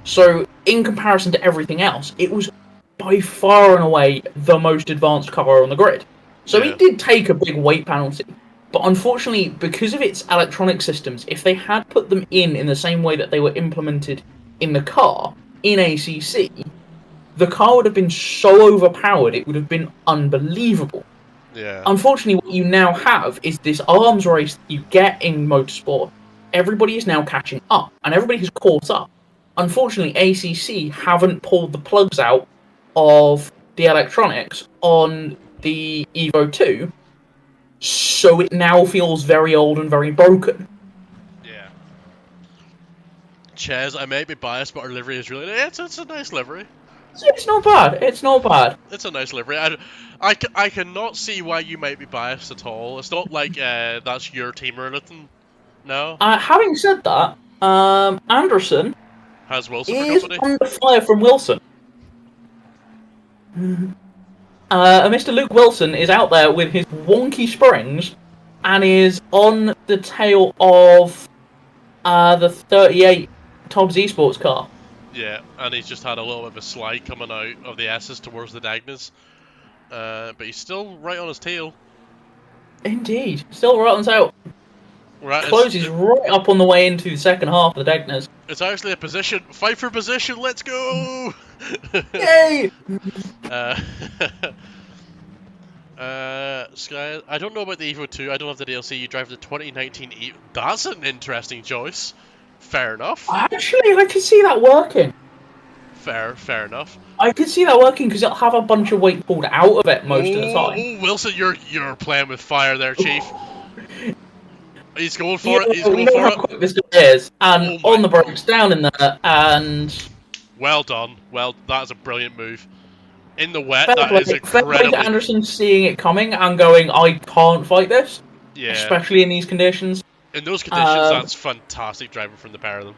So, in comparison to everything else, it was by far and away the most advanced car on the grid. So Yeah. it did take a big weight penalty. But unfortunately, because of its electronic systems, if they had put them in the same way that they were implemented in the car, in ACC, the car would have been so overpowered, it would have been unbelievable. Yeah. Unfortunately, what you now have is this arms race that you get in motorsport. Everybody is now catching up, and everybody has caught up. Unfortunately, ACC haven't pulled the plugs out of the electronics on the Evo 2, so it now feels very old and very broken. Yeah. Ches, I may be biased, but our livery is really. It's a nice livery. It's not bad. It's not bad. It's a nice livery. I cannot see why you might be biased at all. It's not like that's your team or anything. No. Having said that, Anderson Has Wilson for is company? under fire from Wilson. Mr. Luke Wilson is out there with his wonky springs and is on the tail of the 38 Tobbs Esports car. Yeah, and he's just had a little bit of a slide coming out of the S's towards the Dagnas. But he's still right on his tail. Indeed. Still right on tail. Right, Closes right up on the way into the second half of the Dagnas. It's actually a position. Fight for position, let's go! Yay! Sky, I don't know about the Evo 2, I don't have the DLC, you drive the 2019 Evo. That's an interesting choice. Fair enough. Actually, I could see that working. Fair enough. I could see that working because it'll have a bunch of weight pulled out of it most of the time. Oh, Wilson, you're playing with fire there, Chief. He's going for it. He's going for how quick this guy is, and on the brakes, down in there, and well done. Well, that is a brilliant move. In the wet, fair that play, is incredible. to Anderson seeing it coming and going, I can't fight this. Yeah. Especially in these conditions. In those conditions, that's fantastic driving from the pair of them.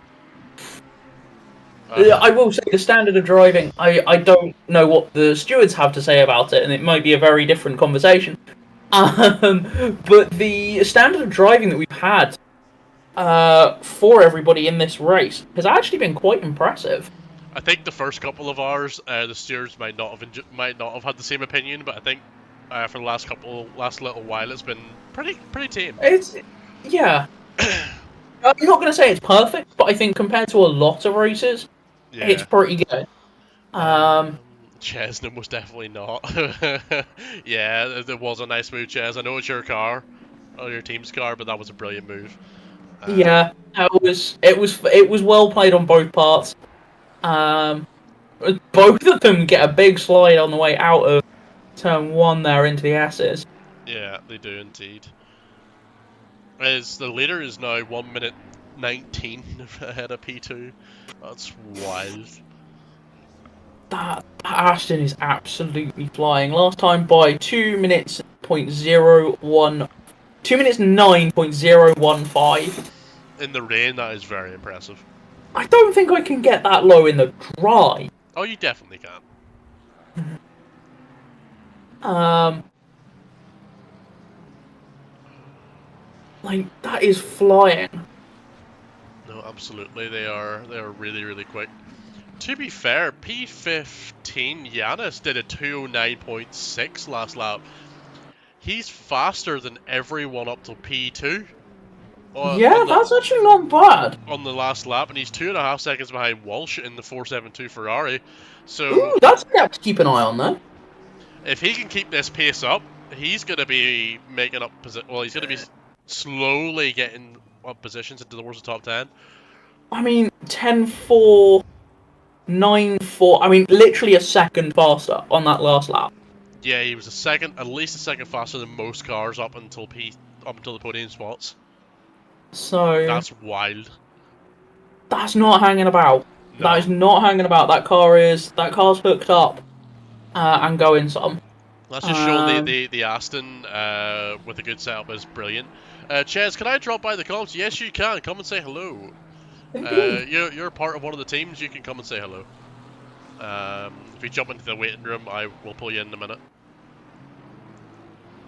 I will say the standard of driving, I don't know what the stewards have to say about it, and it might be a very different conversation. But the standard of driving that we've had for everybody in this race has actually been quite impressive. I think the first couple of hours, the stewards might not have had the same opinion, but I think for the last little while, it's been pretty tame. Yeah. I'm not going to say it's perfect, but I think compared to a lot of races, it's pretty good. Ches, no, most definitely not. Yeah, it was a nice move, Ches. I know it's your car, or your team's car, but that was a brilliant move. Yeah, it was well played on both parts. Both of them get a big slide on the way out of turn 1 there into the S's. Yeah, they do indeed. The leader is now 1 minute 19 ahead of P2. That's wild. That Ashton is absolutely flying. Last time by 2 minutes 0.01, 2 minutes 9.015. In the rain, that is very impressive. I don't think I can get that low in the dry. Oh, you definitely can. Like, that is flying. No, absolutely, they are really, really quick. To be fair, P15 Yanis did a 209.6 last lap. He's faster than everyone up to P2 Yeah, that's actually not bad. on the last lap, and he's 2.5 seconds behind Walsh in the 472 Ferrari. So Ooh, that's a gap to keep an eye on there. if he can keep this pace up, he's going to be making up well, he's going to be slowly getting up positions into towards the top 10. I mean, 10-4, 9-4. I mean, literally a second faster on that last lap. Yeah, he was at least a second faster than most cars up until the podium spots. So That's wild. That's not hanging about. No. That is not hanging about. That car's hooked up and going some. That's just showing the Aston with a good setup is brilliant. Ches, can I drop by the comms? Yes, you can. Come and say hello. You're part of one of the teams. You can come and say hello. If you jump into the waiting room, I will pull you in a minute.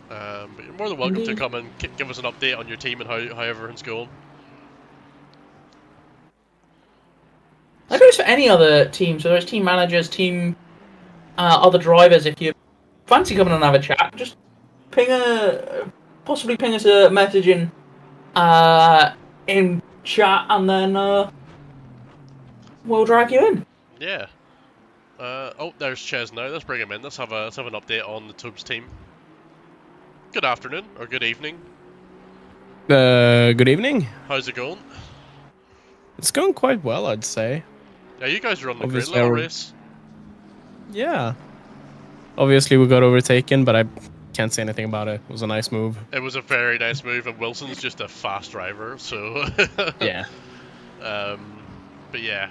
But you're more than welcome to come and give us an update on your team and how everything's going. That goes for any other teams, whether it's team managers, other drivers. If you fancy coming and have a chat, just possibly ping us a message in chat, and then we'll drag you in. Yeah. Oh, there's Ches now. Let's bring him in. Let's have an update on the Tubbs team. Good afternoon or good evening. Good evening. How's it going? It's going quite well, I'd say. Yeah, you guys are on a great little race. Yeah. Obviously, we got overtaken, but I can't say anything about it. It was a nice move. It was a very nice move, and Wilson's just a fast driver, so... Yeah. But yeah,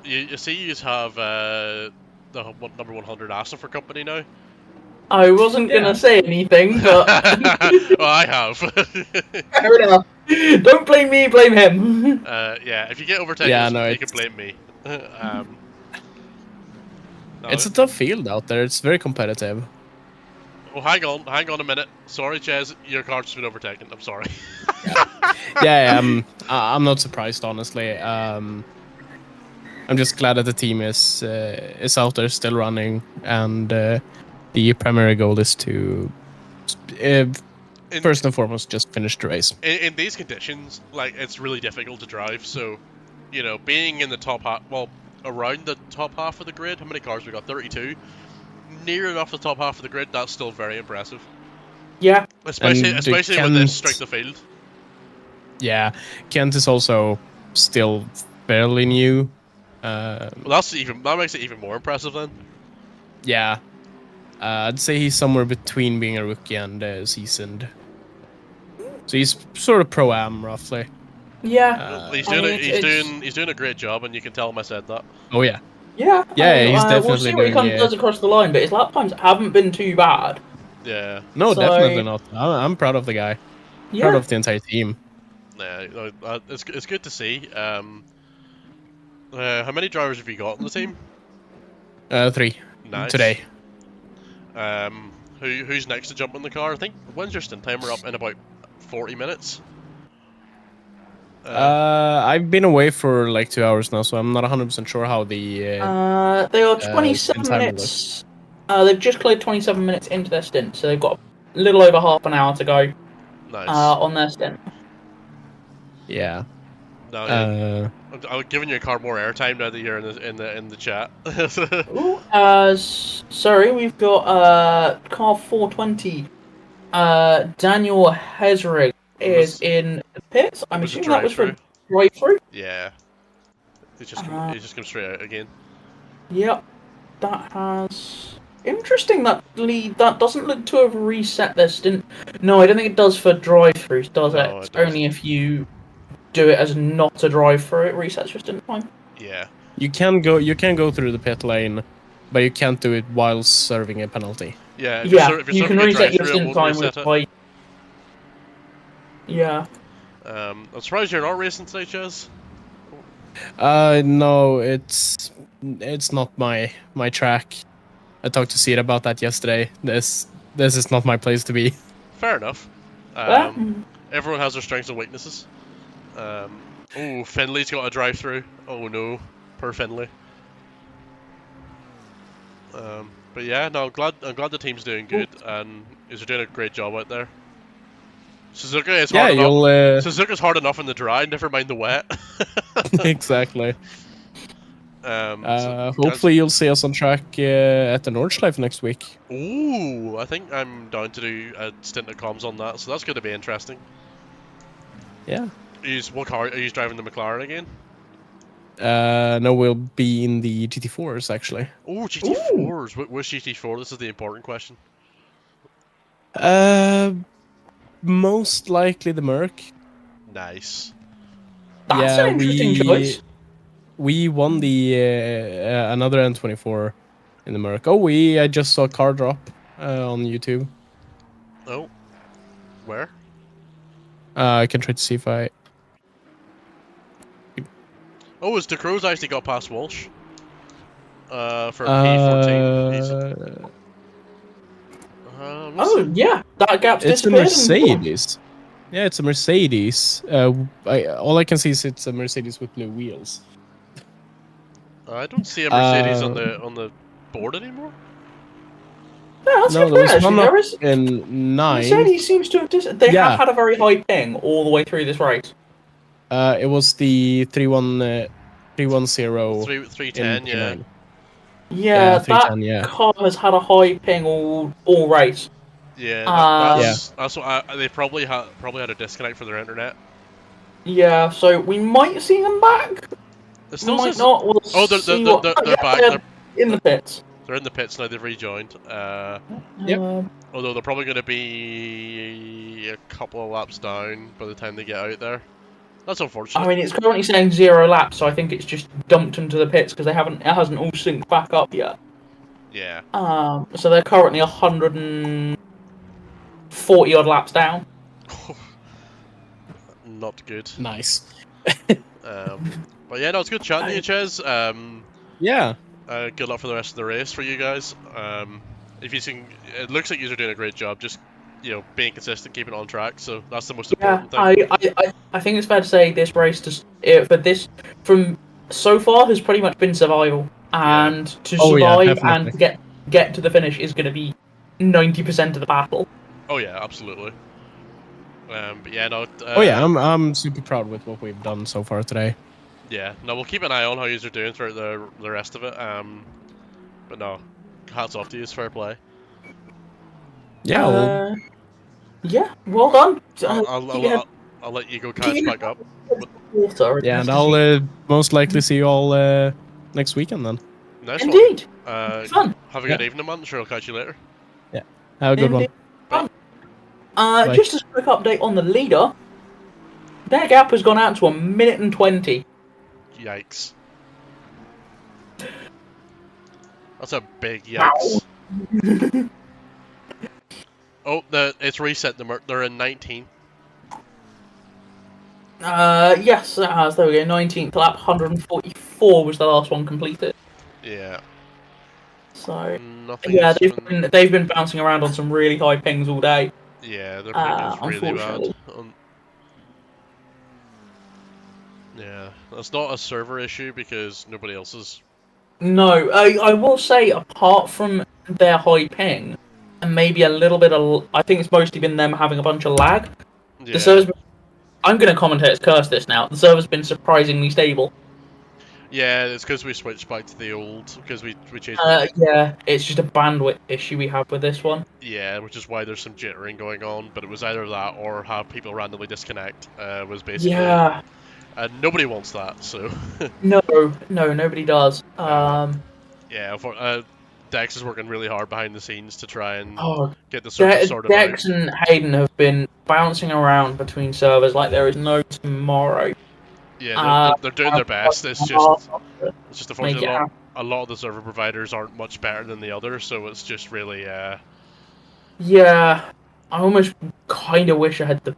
you see you have the number 100 Aston for company now. I wasn't gonna say anything, but well, I have. Fair enough. Don't blame me, blame him. Yeah, if you get overtaken, you can blame me. No, it's a tough field out there. It's very competitive. Oh, hang on a minute. Sorry, Ches, your car's just been overtaken. I'm sorry. Yeah, I'm not surprised, honestly. I'm just glad that the team is out there still running, and the primary goal is to first and foremost just finish the race. In these conditions, like, it's really difficult to drive. So, you know, being in the top half, well, around the top half of the grid. How many cars we got? 32. Near enough the top half of the grid. That's still very impressive. Yeah, especially with this strength of field. Yeah, Kent is also still fairly new. Well, that makes it even more impressive then. Yeah, I'd say he's somewhere between being a rookie and seasoned. So he's sort of pro-am roughly. Yeah, he's doing a great job, and you can tell him I said that. Oh yeah. Yeah, he's definitely we'll see what he does across the line, but his lap times haven't been too bad. Yeah. No, definitely not. I'm proud of the guy. Yeah. Proud of the entire team. Yeah, it's good to see. How many drivers have you got on the team? 3. Nice. Today. Who's next to jump in the car? I think when's your stint timer up in about 40 minutes? I've been away for like 2 hours now, so I'm not 100% sure how the. They are 27 minutes. They've just cleared 27 minutes into their stint, so they've got a little over half an hour to go. Nice. On their stint. Yeah. No, I'm giving your car more airtime now that you're in the chat. Ooh, sorry, we've got car 420. Daniel Hesrig is in the pits. I'm assuming that was for drive-through. Yeah. He's just come straight out again. Yep. That has interesting. That doesn't look to have reset their stint. No, I don't think it does for drive-throughs, does it? It's only if you do it as not a drive-through, it resets your stint time. Yeah. You can go through the pit lane, but you can't do it while serving a penalty. Yeah. If you can reset your stint time with Yeah. I'm surprised you're not racing today, Chaz. No, it's not my track. I talked to Sid about that yesterday. This is not my place to be. Fair enough. Well, Everyone has their strengths and weaknesses. Finley's got a drive through. Oh no, poor Finley. But yeah, no, I'm glad the team's doing good and is doing a great job out there. Suzuka is hard enough. Suzuka's hard enough in the dry, never mind the wet. Exactly. Hopefully you'll see us on track at the Nordschleife next week. Ooh, I think I'm down to do a stint of comms on that, so that's going to be interesting. Yeah. What car are you driving? The McLaren again? No, we'll be in the GT4s actually. Oh, GT4s. Which GT4? This is the important question. Most likely the Merc. Nice. That's an interesting choice. We won the another N24 in the Merc. Oh, I just saw a car drop on YouTube. Oh, where? I can try to see if I. Oh, it's DeCruz actually got past Walsh. For P14. Yeah, that gap's it's a disappeared. Mercedes. Yeah, it's a Mercedes. All I can see is it's a Mercedes with blue wheels. I don't see a Mercedes on the board anymore. No, there was one up in 9. Mercedes seems to have they have had a very high ping all the way through this race. It was the 310. 310, yeah. Yeah, that car has had a high ping all race. Yeah, that's what they probably had a disconnect for their internet. Yeah, so we might see them back. Might not. We'll they're back. They're in the pits. They're in the pits now. They've rejoined. Yep. Although they're probably going to be a couple of laps down by the time they get out there. That's unfortunate. I mean, it's currently saying 0 laps, so I think it's just dumped into the pits because it hasn't all synced back up yet. Yeah. So they're currently 140 odd laps down. Not good. Nice. But yeah, no, it's good chatting to you, Ches. Yeah. Good luck for the rest of the race for you guys. If you think it looks like you're doing a great job, just being consistent, keeping it on track. So that's the most important thing. I think it's fair to say this race from so far has pretty much been survival, and to survive and to get to the finish is going to be 90% of the battle. Oh yeah, absolutely. But yeah, no. I'm super proud with what we've done so far today. Yeah, no, we'll keep an eye on how you're doing throughout the rest of it. But no, hats off to you, it's fair play. Yeah. Yeah, well done. I'll let you go catch back up. Yeah, and I'll most likely see you all next weekend then. Nice Indeed. Fun. Have a good evening, man. Sure, I'll catch you later. Yeah. Have a good one. Bye. Just a quick update on the leader. Their gap has gone out to 1 minute and 20. Yikes. That's a big yikes. It's reset. They're in 19. Yes, it has. There we go. 19th lap, 144 was the last one completed. Yeah. So yeah, they've been bouncing around on some really high pings all day. Yeah, their ping is really bad. Yeah, that's not a server issue because nobody else is. No, I will say apart from their high ping, and maybe a little bit of, I think it's mostly been them having a bunch of lag. Yeah. The server's I'm going to Commentator's curse this now. The server's been surprisingly stable. Yeah, it's because we switched back to the old, because we changed. Yeah, it's just a bandwidth issue we have with this one. Yeah, which is why there's some jittering going on, but it was either that or have people randomly disconnect. Was basically. Yeah. And nobody wants that, so. No, nobody does. Yeah, Dex is working really hard behind the scenes to try and get the server sorted out. Dex and Hayden have been bouncing around between servers like there is no tomorrow. Yeah, they're doing their best. It's just unfortunately a lot of the server providers aren't much better than the others, so it's just really. Yeah, I almost kind of wish I had the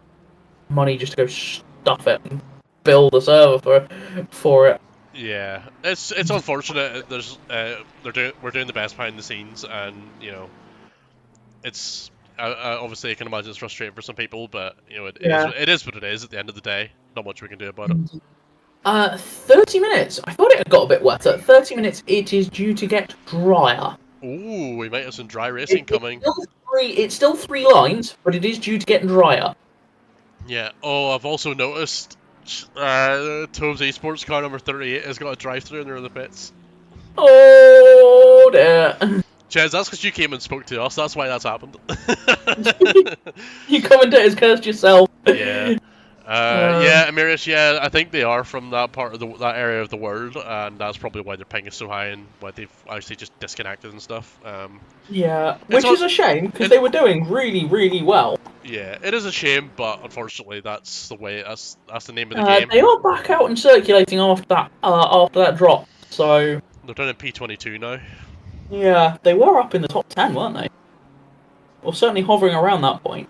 money just to go stuff it and build a server for it. Yeah, it's unfortunate. There's we're doing the best behind the scenes, and you know, it's obviously I can imagine it's frustrating for some people, but you know, Yeah. it is what it is. At the end of the day, not much we can do about it. 30 minutes. I thought it had got a bit wetter. 30 minutes. It is due to get drier. Ooh, we might have some dry racing coming. It's still 3 lines, but it is due to get drier. Yeah. Oh, I've also noticed Toves Esports car number 38 has got a drive-through in there in the pits. Oh dear. Chaz, that's because you came and spoke to us. That's why that's happened. You commentators cursed yourself. Yeah. Yeah, Amirish, yeah, I think they are from that part of that area of the world, and that's probably why their ping is so high and why they've actually just disconnected and stuff. Yeah, which is a shame because they were doing really, really well. Yeah, it is a shame, but unfortunately, that's the way. That's the name of the game. They are back out and circulating after that drop. So They're down in P22 now. yeah, they were up in the top 10, weren't they? Or certainly hovering around that point.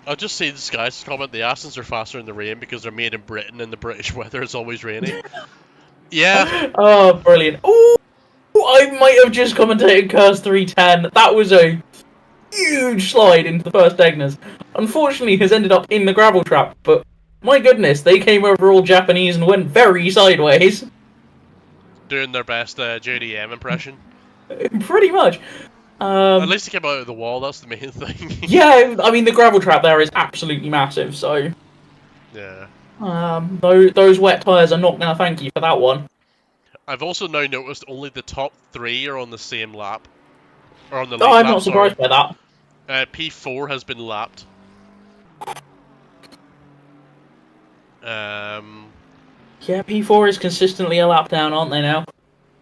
I'll just see this guy's comment. The Astons are faster in the rain because they're made in Britain, and the British weather is always rainy. Yeah. Oh, brilliant! Oh, I might have just commentated Curse 310. That was a huge slide into the first Egners. Unfortunately, has ended up in the gravel trap, but my goodness, they came over all Japanese and went very sideways. Doing their best JDM impression. Pretty much. At least they came out of the wall, that's the main thing. Yeah, I mean, the gravel trap there is absolutely massive, so... Yeah. Those wet tyres are not going to thank you for that one. I've also now noticed only the top 3 are on the same lap. Or on the Oh, I'm not surprised by that. P4 has been lapped. Yeah, P4 is consistently a lap down, aren't they now?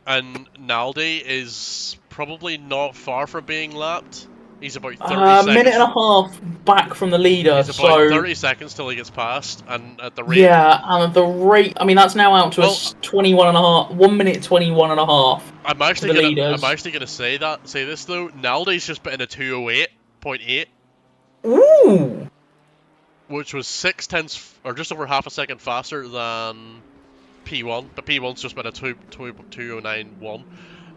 And Naldi is probably not far from being lapped. He's about 30 seconds. seconds. Minute and a half back from the leader. He's about 30 seconds till he gets past, and at the rate. Yeah, and the rate. I mean, that's now out to a 21 and a half. 1 minute 21 and a half. I'm actually gonna say this though. Naldi's just put in a 208.8. Ooh. Which was 6/10 or just over half a second faster than P1, but P1's just been a 209.1.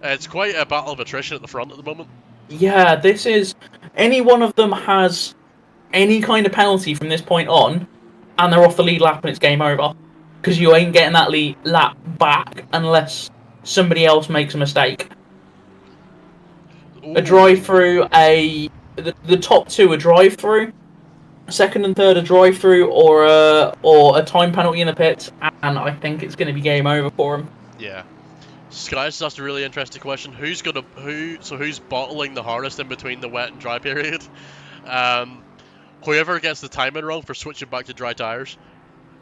It's quite a battle of attrition at the front at the moment. Yeah, this is... Any one of them has any kind of penalty from this point on, and they're off the lead lap and it's game over. Because you ain't getting that lead lap back unless somebody else makes a mistake. Ooh. A drive-through, the top 2 a drive-through, second and third a drive-through, or a time penalty in the pits, and I think it's going to be game over for him. Yeah. Guys, that's a really interesting question. Who's bottling the hardest in between the wet and dry period? Whoever gets the timing wrong for switching back to dry tires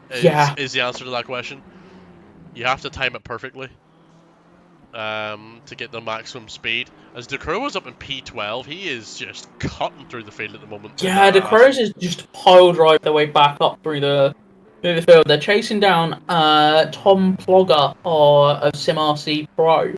is the answer to that question. You have to time it perfectly to get the maximum speed. As DeCrow was up in P12, he is just cutting through the field at the moment. Yeah, DeCrows is just pile drive their way back up through the field. They're chasing down Tom Plogger of SimRC Pro.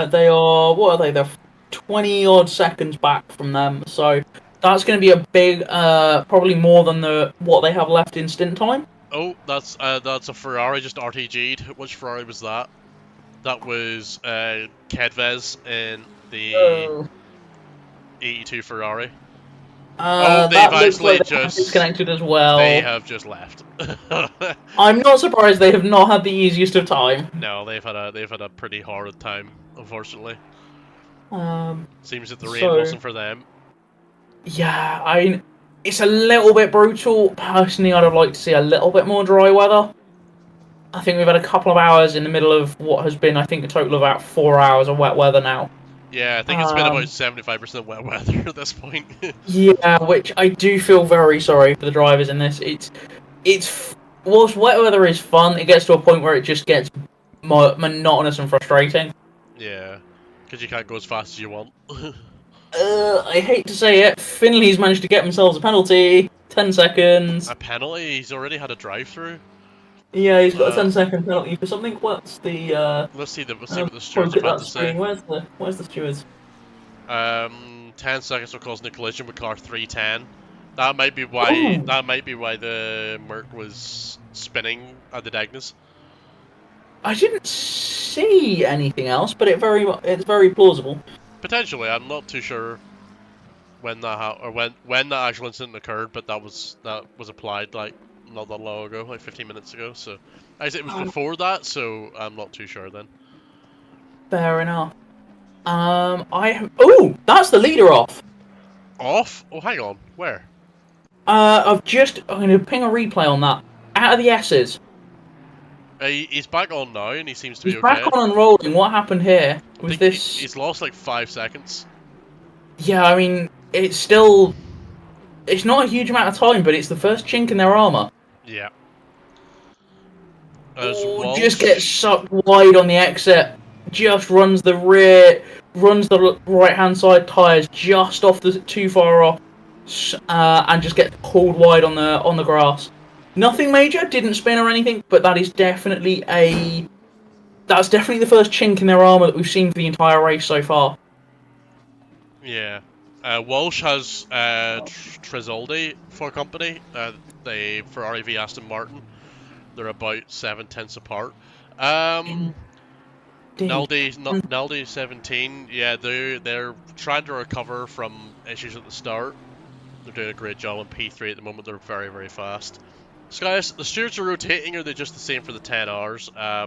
They are, what are they? They're 20 odd seconds back from them. So that's going to be a big, probably more than what they have left in stint time. Oh, that's a Ferrari just RTG'd. Which Ferrari was that? That was Kedvez in the 82 Ferrari. They've actually just disconnected as well. They have just left. I'm not surprised they have not had the easiest of time. No, they've had a pretty hard time, unfortunately. Seems that the rain wasn't for them. Yeah, I mean, it's a little bit brutal. Personally, I'd have liked to see a little bit more dry weather. I think we've had a couple of hours in the middle of what has been, I think, a total of about 4 hours of wet weather now. Yeah, I think it's been about 75% wet weather at this point. Yeah, which I do feel very sorry for the drivers in this. Whilst wet weather is fun, it gets to a point where it just gets monotonous and frustrating. Yeah, because you can't go as fast as you want. I hate to say it, Finley's managed to get themselves a penalty. 10 seconds. A penalty? He's already had a drive-through? Yeah, he's got a 10-second penalty for something. What's the let's see what the stewards have had to say. Where's the stewards? 10 seconds for causing a collision with car 310. That might be why. That might be why the Merc was spinning at the Dagnas. I didn't see anything else, but it's very plausible. Potentially, I'm not too sure when that when that actual incident occurred, but that was applied like not that long ago, like 15 minutes ago. So I said it was before that, so I'm not too sure then. Fair enough. Oh, that's the leader off. Off? Oh, hang on. Where? I'm going to ping a replay on that. Out of the S's. He's back on now, and he seems to He's be okay. back on and rolling. What happened here? I Was think this? he's lost like 5 seconds. Yeah, I mean, it's still. It's not a huge amount of time, but it's the first chink in their armor. Yeah. Just gets sucked wide on the exit. Just runs the right hand side tires just off the too far off, and just gets pulled wide on the grass. Nothing major, didn't spin or anything, but that is definitely the first chink in their armor that we've seen for the entire race so far. Yeah. Walsh has Trizoldi for company. They Ferrari v Aston Martin. They're about 7/10 apart. Naldi 17. Yeah, they're trying to recover from issues at the start. They're doing a great job on P3 at the moment. They're very, very fast. Skies, the stewards are rotating, or are they just the same for the 10 hours? I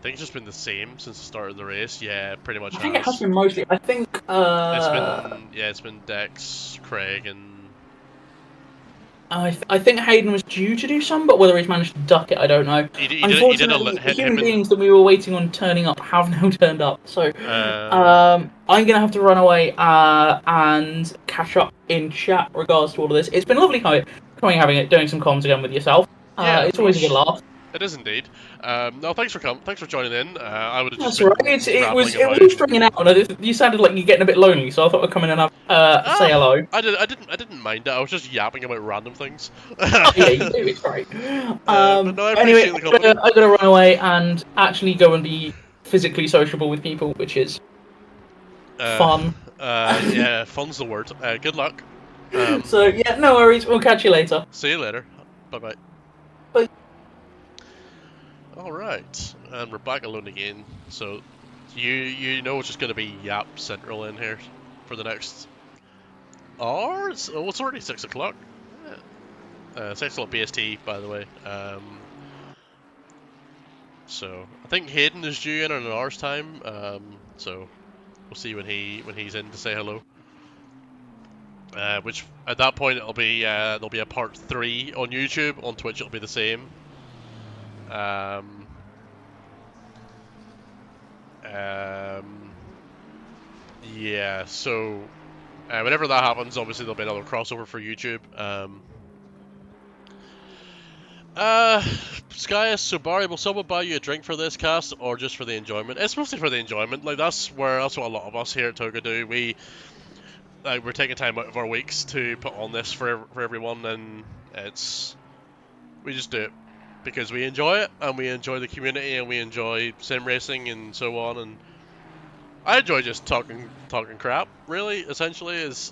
think it's just been the same since the start of the race. Yeah, pretty much. I think it has been mostly. I think. It's been Dex, Craig, and. I think Hayden was due to do some, but whether he's managed to duck it, I don't know. Unfortunately, the human beings that we were waiting on turning up have now turned up. So I'm gonna have to run away and catch up in chat regards to all of this. It's been lovely doing some comms again with yourself. It's always a good laugh. It is indeed. No, thanks for joining in. I would have just. That's right. It was stringing out, and you sounded like you're getting a bit lonely, so I thought I'd come in and say hello. I didn't mind it. I was just yapping about random things. Yeah, you do. It's great. But no, I appreciate the company. I'm gonna run away and actually go and be physically sociable with people, which is fun. Yeah, fun's the word. Good luck. So yeah, no worries. We'll catch you later. See you later. Bye. Bye. Alright, and we're back alone again, so you know it's just going to be Yap Central in here for the next hour? It's already 6 o'clock. 6 o'clock BST, by the way. So, I think Hayden is due in an hour's time, so we'll see when he's in to say hello. Which, at that point, there'll be a part 3 on YouTube. On Twitch it'll be the same. Yeah, so whenever that happens, obviously there'll be another crossover for YouTube. Skyus, so Barry, will someone buy you a drink for this cast, or just for the enjoyment? It's mostly for the enjoyment. Like that's what a lot of us here at TOGA do. We're taking time out of our weeks to put on this for everyone, and we just do it because we enjoy it, and we enjoy the community, and we enjoy sim racing and so on. And I enjoy just talking crap. Really, essentially, is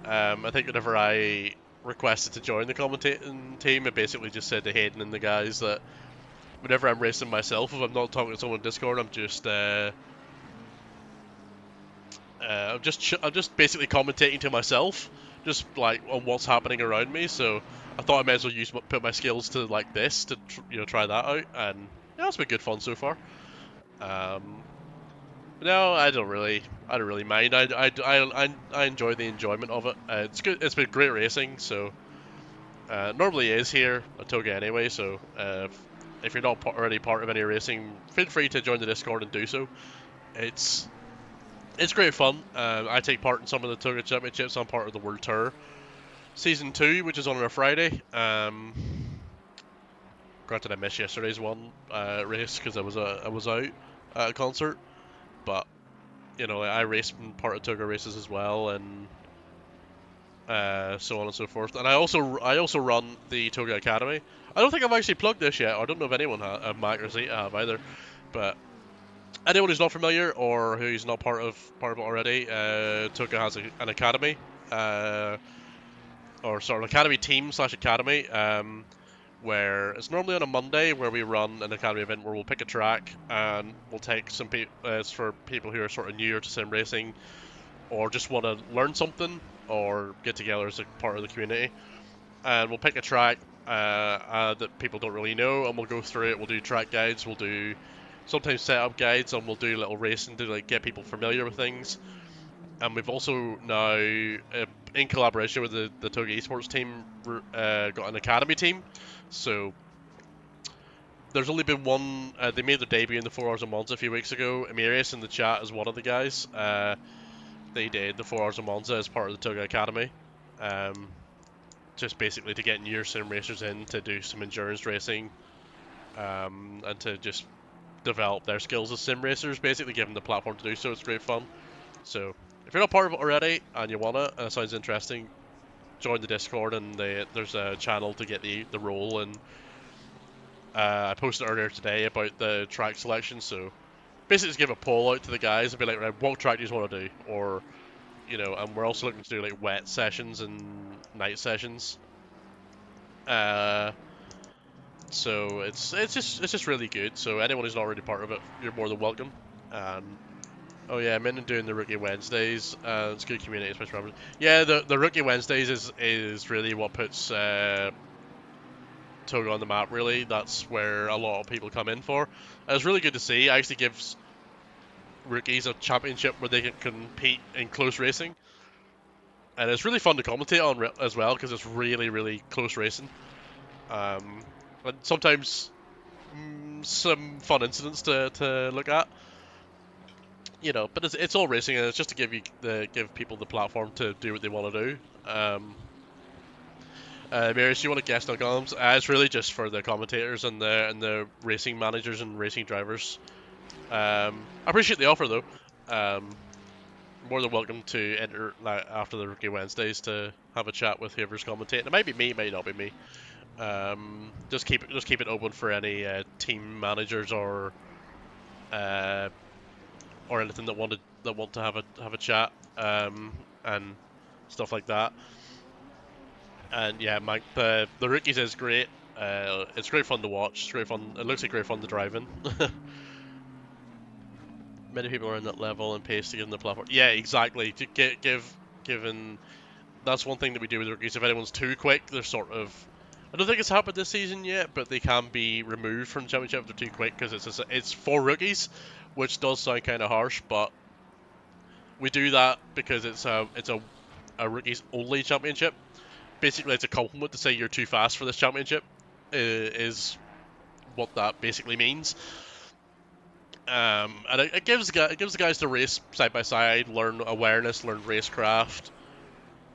I think whenever I requested to join the commentating team, it basically just said to Hayden and the guys that whenever I'm racing myself, if I'm not talking to someone on Discord, I'm just basically commentating to myself, just like on what's happening around me. So I thought I might as well put my skills to like this to try that out, and yeah, it's been good fun so far. No, I don't really mind. I enjoy the enjoyment of it. It's good. It's been great racing. So normally is here at TOGA anyway. So if you're not already part of any racing, feel free to join the Discord and do so. It's great fun. I take part in some of the TOGA championships. I'm part of the World Tour Season 2, which is on a Friday. Granted, I missed yesterday's one race because I was out at a concert. But you know, I race in part of TOGA races as well, and so on and so forth. And I also run the TOGA Academy. I don't think I've actually plugged this yet. I don't know if anyone Mac or Zeta have either. But anyone who's not familiar or who's not part of it already, TOGA has an academy, or sort of academy team / academy, where it's normally on a Monday where we run an academy event where we'll pick a track and we'll take some it's for people who are sort of newer to sim racing or just want to learn something or get together as a part of the community. And we'll pick a track that people don't really know, and we'll go through it. We'll do track guides, we'll do sometimes setup guides, and we'll do little racing to like get people familiar with things. And we've also now, in collaboration with the TOGA Esports team, got an academy team. So there's only been one. They made their debut in the 4 Hours of Monza a few weeks ago. Emirius in the chat is one of the guys. They did the 4 Hours of Monza as part of the TOGA Academy. Just basically to get newer sim racers in to do some endurance racing, and to just develop their skills as sim racers, basically give them the platform to do so. It's great fun. So if you're not part of it already and you want it and it sounds interesting, join the Discord, and there's a channel to get the role. And I posted earlier today about the track selection, so basically just give a poll out to the guys and be like, right, what track do you want to do? Or, you know, and we're also looking to do like wet sessions and night sessions. So it's just really good. So anyone who's not already part of it, you're more than welcome. Oh yeah, I'm in and doing the Rookie Wednesdays. It's good community, especially. Yeah, the Rookie Wednesdays is really what puts TOGA on the map. Really, that's where a lot of people come in for. And it's really good to see. It actually gives rookies a championship where they can compete in close racing, and it's really fun to commentate on as well because it's really close racing. And sometimes some fun incidents to look at. You know, but it's all racing, and it's just to give people the platform to do what they want to do. Marius, you want to guest on columns? It's really just for the commentators and the racing managers and racing drivers. I appreciate the offer though. More than welcome to enter after the Rookie Wednesdays to have a chat with whoever's commentating. It might be me, it might not be me. Just keep it open for any team managers or anything that want to have a chat, and stuff like that. And yeah, the rookies is great. It's great fun to watch. It's great fun. It looks like great fun to drive in. Many people are in that level and pace to give them the platform. Yeah, exactly. To given that's one thing that we do with rookies. If anyone's too quick, they're sort of. I don't think it's happened this season yet, but they can be removed from the championship if they're too quick because it's for rookies, which does sound kind of harsh, but we do that because it's a rookies only championship. Basically, it's a compliment to say you're too fast for this championship. Is what that basically means. And it gives the guys to race side by side, learn awareness, learn racecraft,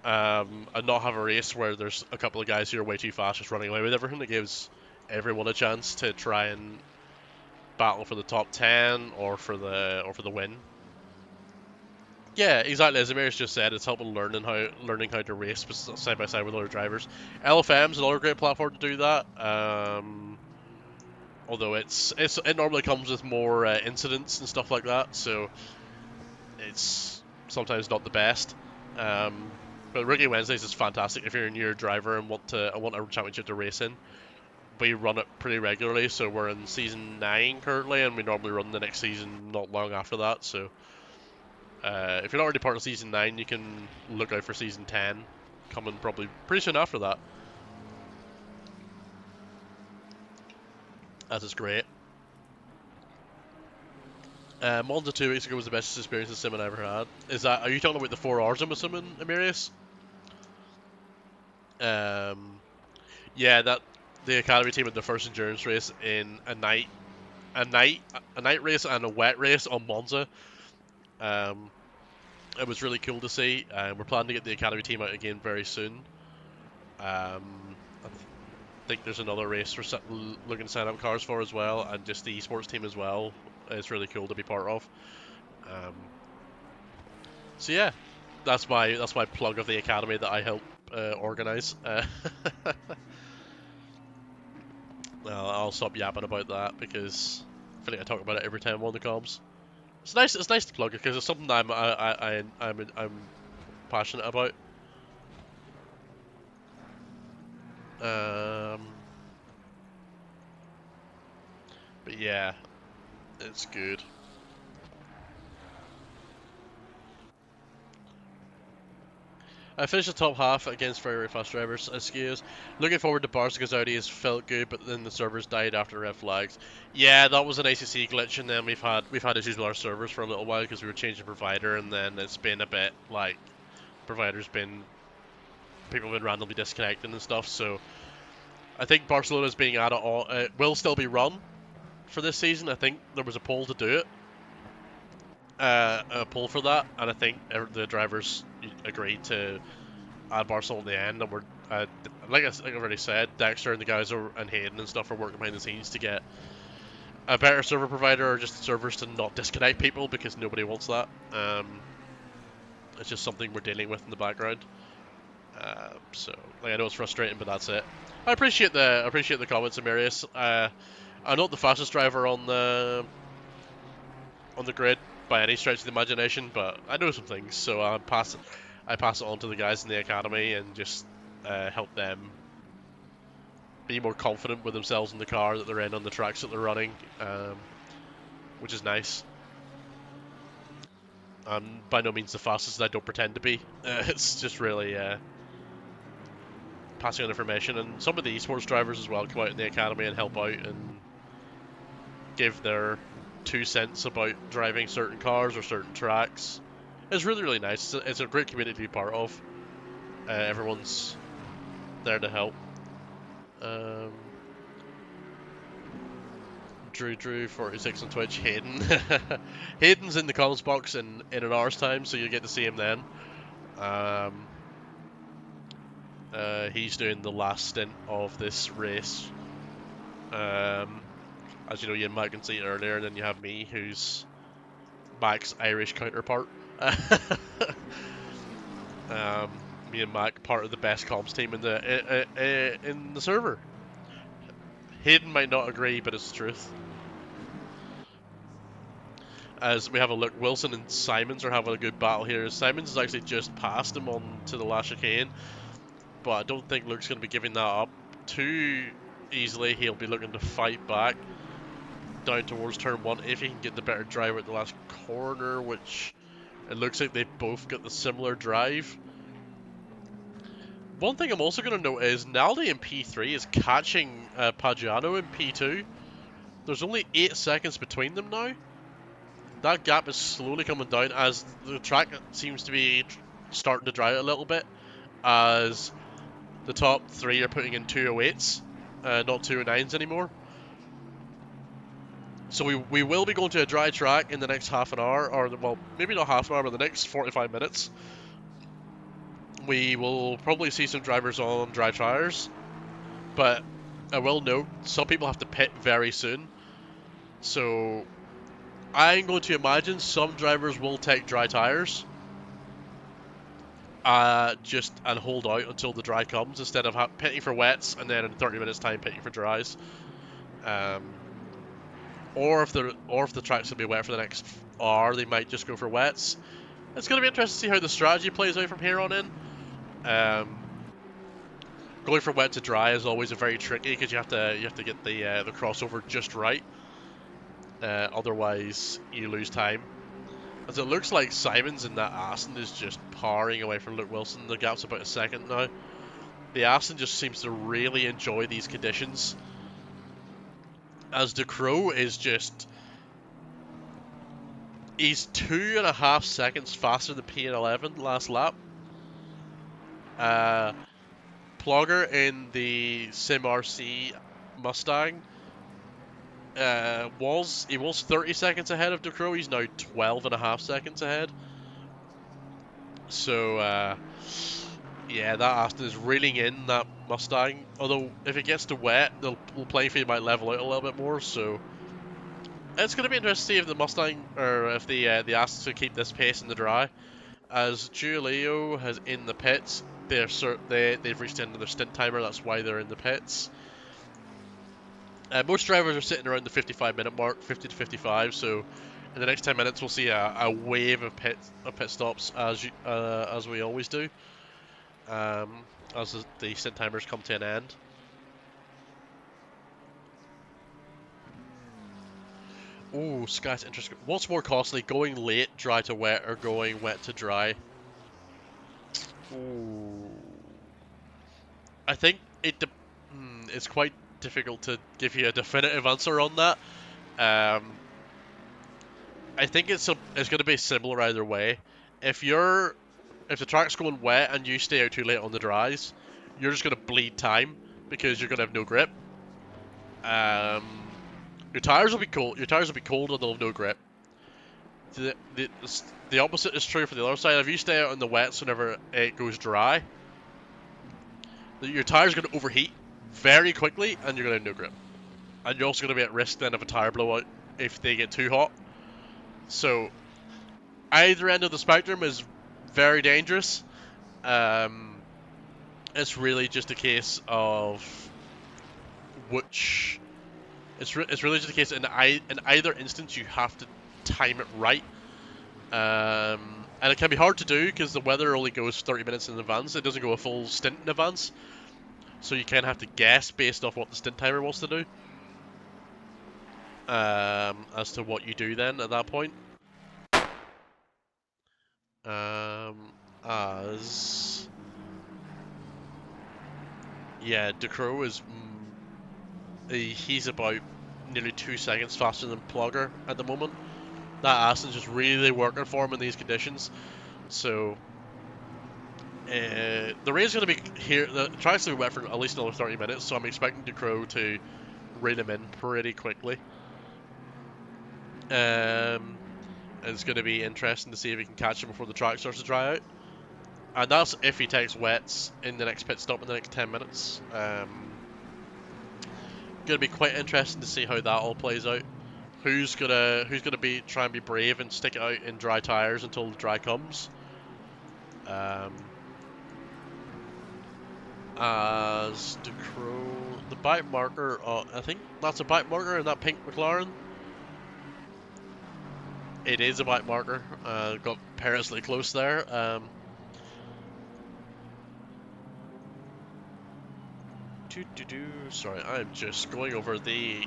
and not have a race where there's a couple of guys who are way too fast just running away with everything. It gives everyone a chance to try and battle for the top 10 or for the win. Yeah, exactly. As Amiris just said, it's helping learning how to race side by side with other drivers. LFM is another great platform to do that. Although it normally comes with more incidents and stuff like that, so it's sometimes not the best. But Rookie Wednesdays is fantastic if you're a newer driver and want a championship to race in. We run it pretty regularly, so we're in season 9 currently, and we normally run the next season not long after that. So if you're not already part of season 9, you can look out for season 10 coming probably pretty soon after that. That is great. Monza 2 weeks ago was the best experience in sim I ever had. Are you talking about the 4 hours, I'm assuming, Emirius? Yeah, that the academy team had their first endurance race in a night race and a wet race on Monza. It was really cool to see. We're planning to get the academy team out again very soon. I think there's another race we're looking to sign up cars for as well, and just the esports team as well. It's really cool to be part of. So yeah, that's my plug of the academy that I help organize. I'll stop yapping about that because I feel like I talk about it every time I'm on the comms. It's nice to plug it because it's something that I'm passionate about. But yeah, it's good. I finished the top half against very, very fast drivers. Excuse. Looking forward to Barca because Audi has felt good, but then the servers died after red flags. Yeah, that was an ACC glitch, and then we've had issues with our servers for a little while because we were changing provider, and then it's been a bit like people have been randomly disconnecting and stuff. So I think Barcelona's being added all. It will still be run for this season. I think there was a poll to do it. A poll for that, and I think the drivers agreed to add Barcelona in the end, and we're like I've already said, Dexter and the guys and Hayden and stuff are working behind the scenes to get a better server provider or just servers to not disconnect people because nobody wants that. It's just something we're dealing with in the background. So like I know it's frustrating, but that's it. I appreciate the comments, Amarius. I'm not the fastest driver on the grid by any stretch of the imagination, but I know some things, so I pass it on to the guys in the academy and just help them be more confident with themselves in the car that they're in on the tracks that they're running, which is nice. I'm by no means the fastest, I don't pretend to be. It's just really passing on information, and some of the esports drivers as well come out in the academy and help out and give their 2 cents about driving certain cars or certain tracks. It's really, really nice. It's a great community to be part of. Everyone's there to help. Drew 46 on Twitch. Hayden. Hayden's in the comments box in an hour's time, so you'll get to see him then. He's doing the last stint of this race. As you know, you and Mike can see it earlier, and then you have me, who's Mac's Irish counterpart. Me and Mac, part of the best comms team in the server. Hayden might not agree, but it's the truth. As we have a look, Wilson and Simons are having a good battle here. Simons has actually just passed him on to the last chicane, but I don't think Luke's going to be giving that up too easily. He'll be looking to fight back down towards turn 1 if he can get the better driver at the last corner, which it looks like they both got the similar drive. One thing I'm also going to note is Naldi in P3 is catching Pagiano in P2. There's only 8 seconds between them now. That gap is slowly coming down as the track seems to be starting to dry out a little bit, as the top 3 are putting in 208s, not 209s anymore. So we will be going to a dry track in the next half an hour, or well, maybe not half an hour, but the next 45 minutes. We will probably see some drivers on dry tires, but I will note some people have to pit very soon. So I'm going to imagine some drivers will take dry tires, and hold out until the dry comes instead of pitting for wets and then in 30 minutes time pitting for dries. Or if the track's gonna be wet for the next hour, they might just go for wets. It's gonna be interesting to see how the strategy plays out from here on in. Going from wet to dry is always a very tricky because you have to get the crossover just right. Otherwise, you lose time. As it looks like Simons in that Aston is just powering away from Luke Wilson. The gap's about a second now. The Aston just seems to really enjoy these conditions. As De Croo is just... He's 2.5 seconds faster than P11 last lap. Plogger in the Sim RC Mustang was 30 seconds ahead of De Croo. He's now 12.5 seconds ahead. So yeah, that Aston is reeling in that Mustang. Although if it gets to wet, the playing field might level out a little bit more. So it's going to be interesting to see if the Mustang or if the Astons will keep this pace in the dry. As Giulio has in the pits, they've reached the end of their stint timer. That's why they're in the pits. Most drivers are sitting around the 55-minute mark, 50 to 55. So in the next 10 minutes, we'll see a wave of pit stops as we always do. As the stint timers come to an end. Oh, Sky's interesting. What's more costly, going late, dry to wet, or going wet to dry? Ooh. I think it's quite difficult to give you a definitive answer on that. I think it's going to be similar either way. If the track's going wet and you stay out too late on the dries, you're just going to bleed time because you're going to have no grip. Your tires will be cold. Your tires will be cold and they'll have no grip. The opposite is true for the other side. If you stay out in the wets whenever it goes dry, your tires are going to overheat very quickly and you're going to have no grip. And you're also going to be at risk then of a tire blowout if they get too hot. So either end of the spectrum is very dangerous. It's really just a case of which. It's really just a case in either instance you have to time it right. And it can be hard to do because the weather only goes 30 minutes in advance. It doesn't go a full stint in advance. So you kind of have to guess based off what the stint timer wants to do. As to what you do then at that point. Yeah, DeCrow is he's about nearly 2 seconds faster than Plugger at the moment. That Aston's just really working for him in these conditions. So the rain's going to be here. The track's going to be wet for at least another 30 minutes. So I'm expecting DeCrow to reel him in pretty quickly. And it's going to be interesting to see if he can catch him before the track starts to dry out. And that's if he takes wets in the next pit stop in the next 10 minutes. Going to be quite interesting to see how that all plays out. Who's gonna try and be brave and stick it out in dry tires until the dry comes. As DeCrow, the bite marker, I think that's a bite marker in that pink McLaren. It is a bite marker. Got perilously close there. Sorry, I'm just going over the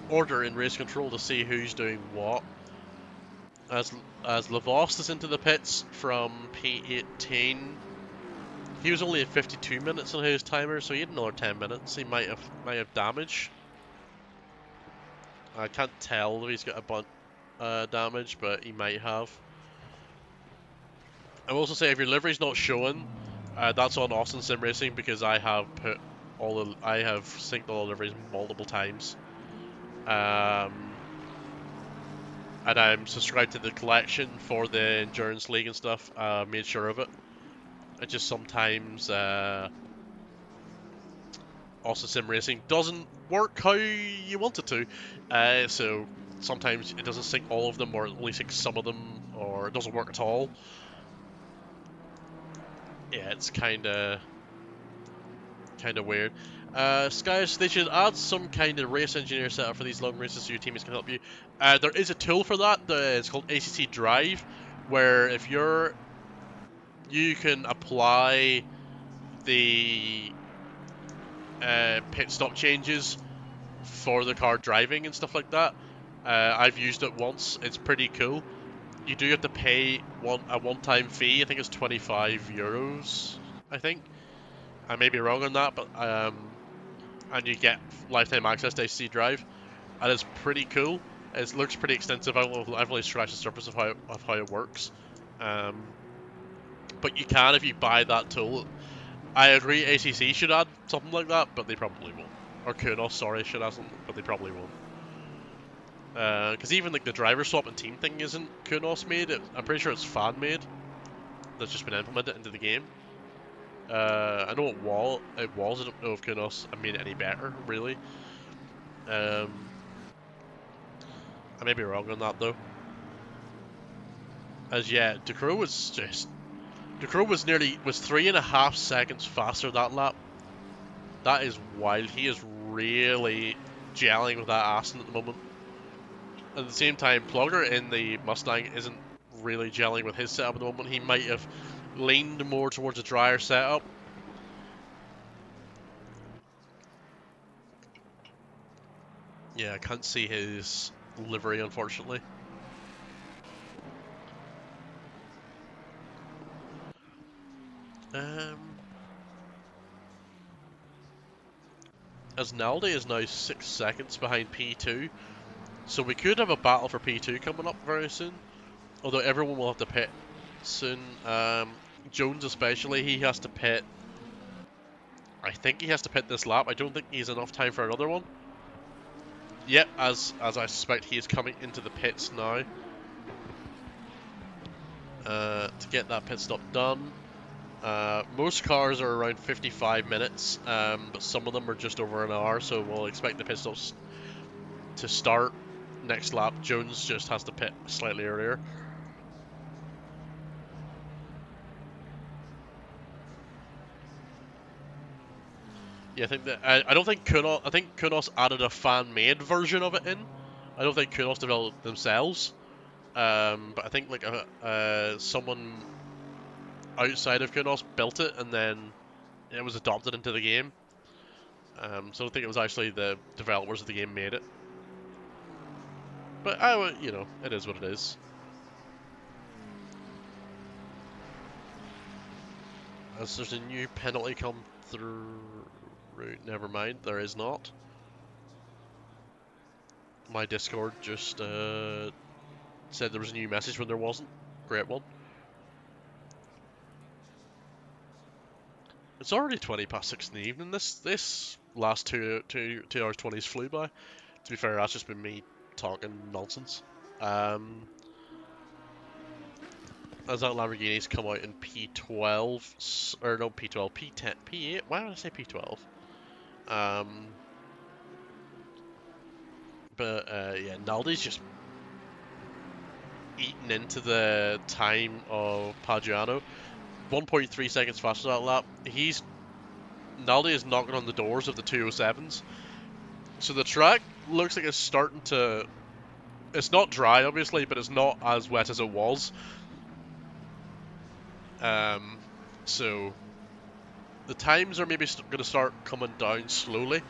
order in race control to see who's doing what. As Lavost is into the pits from P18, he was only at 52 minutes on his timer, so he had another 10 minutes. He might have damage. I can't tell if he's got a bunch damage, but he might have. I will also say if your livery's not showing, that's on Austin Sim Racing because I have synced all the liveries multiple times. And I'm subscribed to the collection for the Endurance League and stuff. Made sure of it. It just sometimes Austin Sim Racing doesn't work how you want it to. So sometimes it doesn't sync all of them, or only syncs some of them, or it doesn't work at all. Yeah, it's kind of weird. Skies, they should add some kind of race engineer setup for these long races so your teammates can help you. There is a tool for that. It's called ACC Drive, where if you can apply the pit stop changes for the car driving and stuff like that. I've used it once. It's pretty cool. You do have to pay a one-time fee. I think it's 25 euros. I think. I may be wrong on that, but and you get lifetime access to ACC Drive, and it's pretty cool. It looks pretty extensive. I've only scratched the surface of how it works, but you can if you buy that tool. I agree, ACC should add something like that, but they probably won't. Or Kunos, sorry, should add something, but they probably won't. Because even like the driver swap and team thing isn't Kunos made. I'm pretty sure it's fan made. That's just been implemented into the game. I know it was. I don't know if Kunos made it any better, really. I may be wrong on that though. As yeah, DeCrow was 3.5 seconds faster that lap. That is wild. He is really gelling with that Aston at the moment. At the same time, Plugger in the Mustang isn't really gelling with his setup at the moment. He might have leaned more towards a drier setup. Yeah, I can't see his livery, unfortunately. As Naldi is now 6 seconds behind P2, so we could have a battle for P2 coming up very soon. Although everyone will have to pit soon. Jones especially, he has to pit. I think he has to pit this lap. I don't think he has enough time for another one. Yep, as I suspect, he is coming into the pits now. To get that pit stop done. Most cars are around 55 minutes, but some of them are just over an hour, so we'll expect the pit stops to start next lap. Jones just has to pit slightly earlier. Yeah, I think that I don't think Kunos. I think Kunos added a fan-made version of it in. I don't think Kunos developed themselves. But I think like someone outside of Kunos built it, and then it was adopted into the game. So I don't think it was actually the developers of the game made it. But you know, it is what it is. As there's a new penalty come through. Never mind, there is not. My Discord just said there was a new message when there wasn't. Great one. It's already 6:20 in the evening. This last two hours 20s flew by. To be fair, that's just been me talking nonsense. As that Lamborghini's come out in P12, or no P12, P10, P8. Why did I say P12? Yeah, Naldi's just eaten into the time of Pagiano. 1.3 seconds faster that lap. Naldi is knocking on the doors of the 207s. So the track looks like it's starting to... It's not dry, obviously, but it's not as wet as it was. So the times are maybe going to start coming down slowly.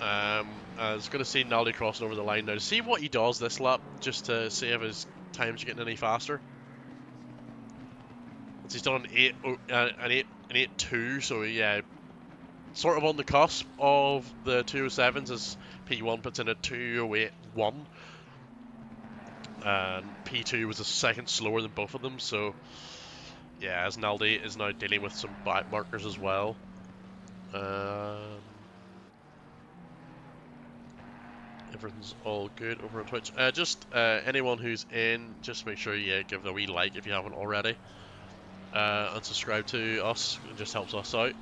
I was going to see Naldi crossing over the line now to see what he does this lap, just to see if his times are getting any faster. He's done an 8.2, so yeah, sort of on the cusp of the 207s as P1 puts in a 2.08.1. And P2 was a second slower than both of them, so yeah, as Naldi is now dealing with some back markers as well. Everything's all good over on Twitch. Anyone who's in, just make sure you give it a wee like if you haven't already. And subscribe to us, it just helps us out.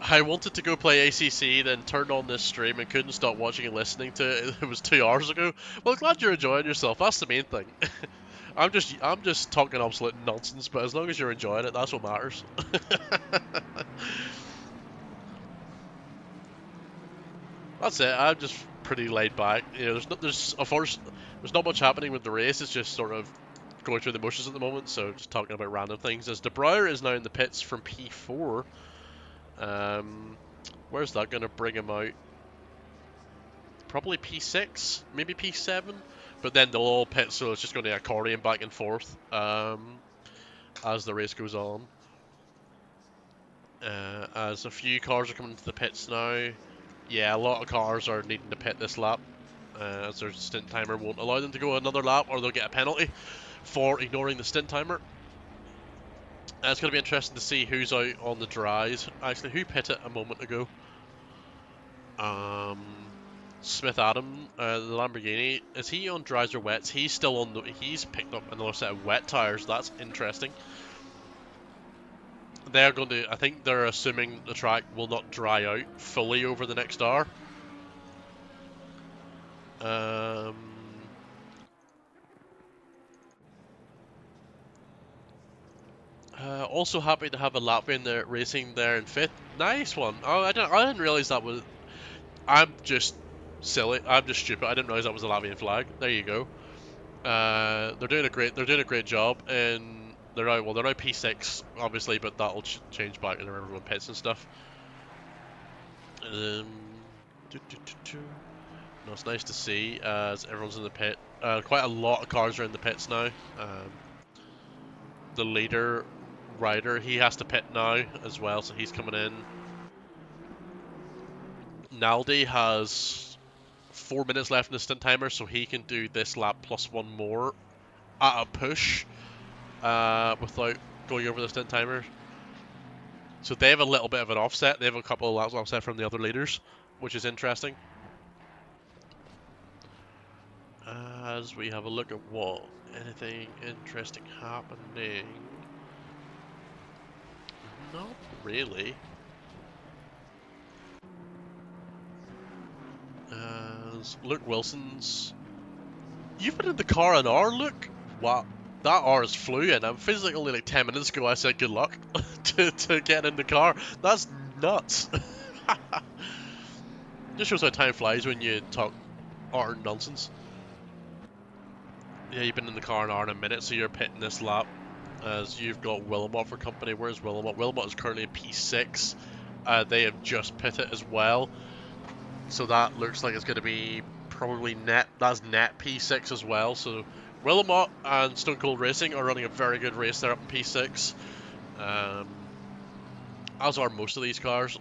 I wanted to go play ACC, then turned on this stream and couldn't stop watching and listening to it. It was 2 hours ago. Well, glad you're enjoying yourself. That's the main thing. I'm just talking absolute nonsense, but as long as you're enjoying it, that's what matters. That's it. I'm just pretty laid back. You know, there's not much happening with the race. It's just sort of going through the motions at the moment. So just talking about random things. As De Bruyne is now in the pits from P4. Where's that going to bring him out? Probably P6, maybe P7. But then they'll all pit, so it's just going to accordion back and forth as the race goes on. As a few cars are coming into the pits now. Yeah, a lot of cars are needing to pit this lap, as their stint timer won't allow them to go another lap, or they'll get a penalty for ignoring the stint timer. It's going to be interesting to see who's out on the dries. Actually, who pitted a moment ago? Smith Adam, the Lamborghini. Is he on dries or wets? He's still on the... He's picked up another set of wet tires. That's interesting. They're going to... I think they're assuming the track will not dry out fully over the next hour. Also happy to have a Latvian there racing there in 5th. Nice one. Oh, I didn't realize that was... I'm just silly. I'm just stupid. I didn't realize that was a Latvian flag. There you go. They're doing a great job, and they're now P6 obviously, but that'll change back in everyone pits and stuff. Um, no, it's nice to see as everyone's in the pit. Quite a lot of cars are in the pits now. The leader rider, he has to pit now as well, so he's coming in. Naldi has 4 minutes left in the stint timer, so he can do this lap plus one more at a push without going over the stint timer. So they have a little bit of an offset. They have a couple of laps offset from the other leaders, which is interesting. As we have a look at what anything interesting happening. Not really. As Luke Wilson's. You've been in the car an hour, Luke? Wow. That hour has flew in. It feels like only like 10 minutes ago I said good luck to get in the car. That's nuts. Just shows how time flies when you talk utter nonsense. Yeah, you've been in the car an hour and a minute, so you're pitting this lap. As you've got Willamot for company. Where's Willamot? Willamot is currently in P6. They have just pitted as well. So that looks like it's going to be probably net. That's net P6 as well. So Willamot and Stone Cold Racing are running a very good race there up in P6. As are most of these cars.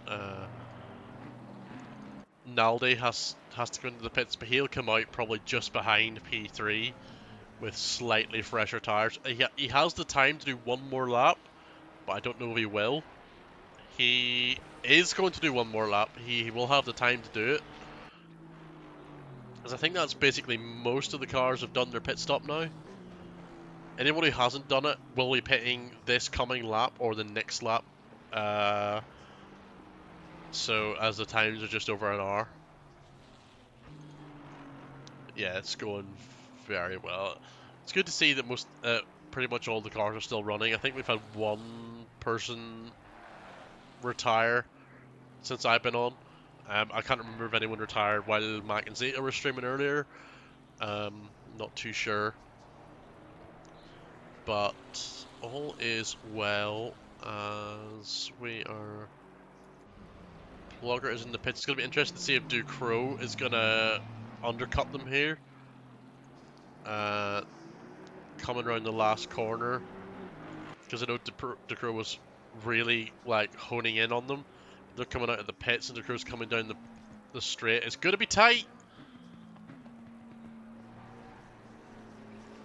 Naldi has to go into the pits, but he'll come out probably just behind P3 with slightly fresher tyres. He has the time to do one more lap, but I don't know if he will. He is going to do one more lap. He will have the time to do it. As I think that's basically most of the cars have done their pit stop now. Anyone who hasn't done it will be pitting this coming lap or the next lap. So as the times are just over an hour. Yeah, it's going very well. It's good to see that pretty much all the cars are still running. I think we've had one person retire since I've been on. I can't remember if anyone retired while Mac and Zeta were streaming earlier. Not too sure. But all is well as we are... Plugger is in the pits. It's going to be interesting to see if Ducro is going to undercut them here. Coming around the last corner. Because I know Ducro was really like honing in on them. They're coming out of the pits and Ducro's coming down the straight. It's going to be tight.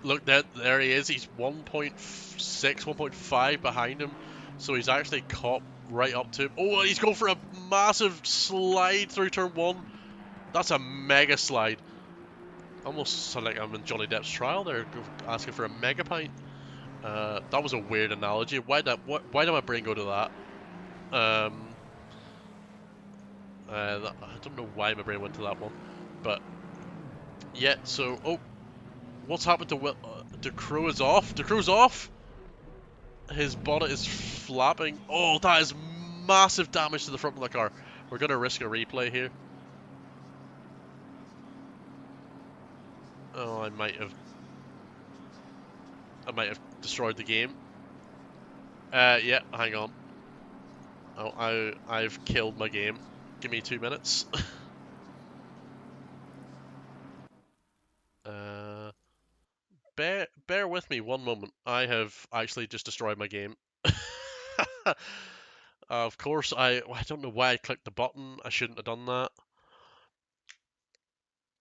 Look, there he is. He's 1.6, 1.5 behind him. So he's actually caught right up to him. Oh, he's going for a massive slide through turn one. That's a mega slide. Almost sound like I'm in Johnny Depp's trial there, asking for a mega pint. That was a weird analogy. Why did my brain go to that? I don't know why my brain went to that one. But, yeah, so... Oh, what's happened to Ducro is off. Ducro's off. His bonnet is flapping. Oh, that is massive damage to the front of the car. We're going to risk a replay here. Oh, I might have destroyed the game. Yeah, hang on. Oh, I've killed my game. Give me 2 minutes. Bear with me one moment. I have actually just destroyed my game. Of course, I don't know why I clicked the button. I shouldn't have done that.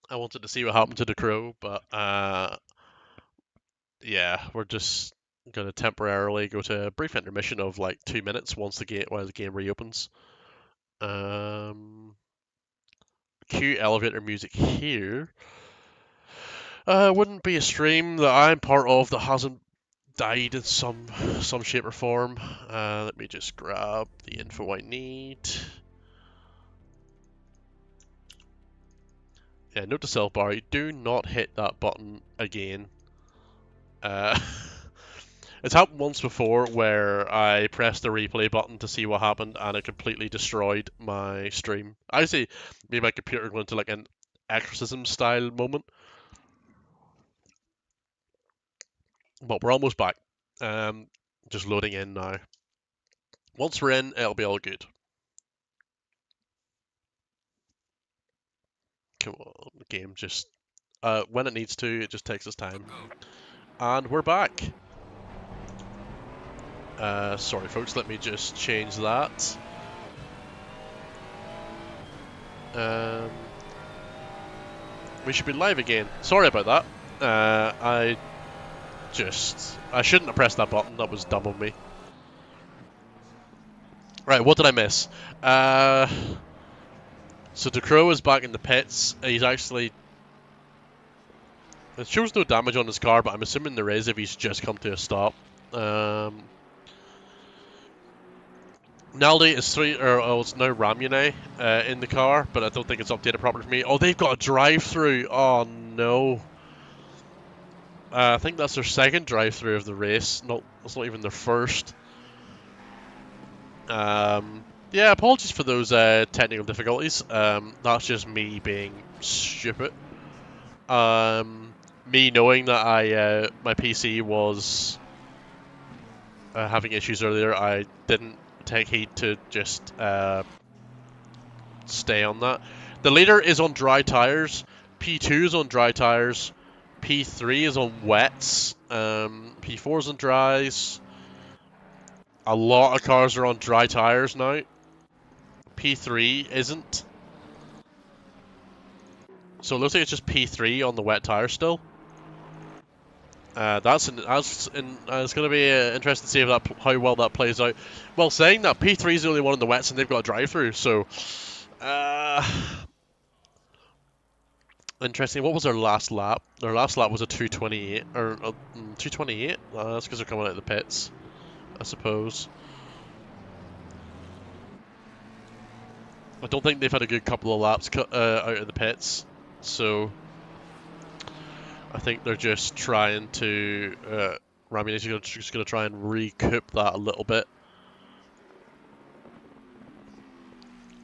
I wanted to see what happened to the crow, but yeah, we're just gonna temporarily go to a brief intermission of like 2 minutes while the game reopens. Cue elevator music here. Wouldn't be a stream that I'm part of that hasn't died in some shape or form. Let me just grab the info I need. Yeah, note to self, Barry, do not hit that button again. It's happened once before where I pressed the replay button to see what happened and it completely destroyed my stream. I see me and my computer going into like an exorcism style moment. But we're almost back. Just loading in now. Once we're in, it'll be all good. Come on, the game just when it needs to, it just takes its time. And we're back. Sorry, folks. Let me just change that. We should be live again. Sorry about that. I shouldn't have pressed that button. That was dumb of me. Right, what did I miss? So DeCrow is back in the pits. He's actually... It shows no damage on his car, but I'm assuming there is if he's just come to a stop. Naldi is it's now Ramune in the car, but I don't think it's updated properly for me. Oh, they've got a drive-through. Oh no. I think that's their second drive-through of the race. It's not even their first. Yeah, apologies for those technical difficulties. That's just me being stupid. Me knowing that my PC was having issues earlier, I didn't take heed to just stay on that. The leader is on dry tires. P2 is on dry tires. P3 is on wets. P4 is on dries. A lot of cars are on dry tires now. P3 isn't. So it looks like it's just P3 on the wet tires still. It's going to be interesting to see if how well that plays out. Well, saying that, P3 is the only one in the wets and they've got a drive-through, so... Interesting. What was their last lap? Their last lap was a 2:28 or 2:28. That's because they're coming out of the pits, I suppose. I don't think they've had a good couple of laps out of the pits, so I think they're just trying to. Ramirez is just going to try and recoup that a little bit.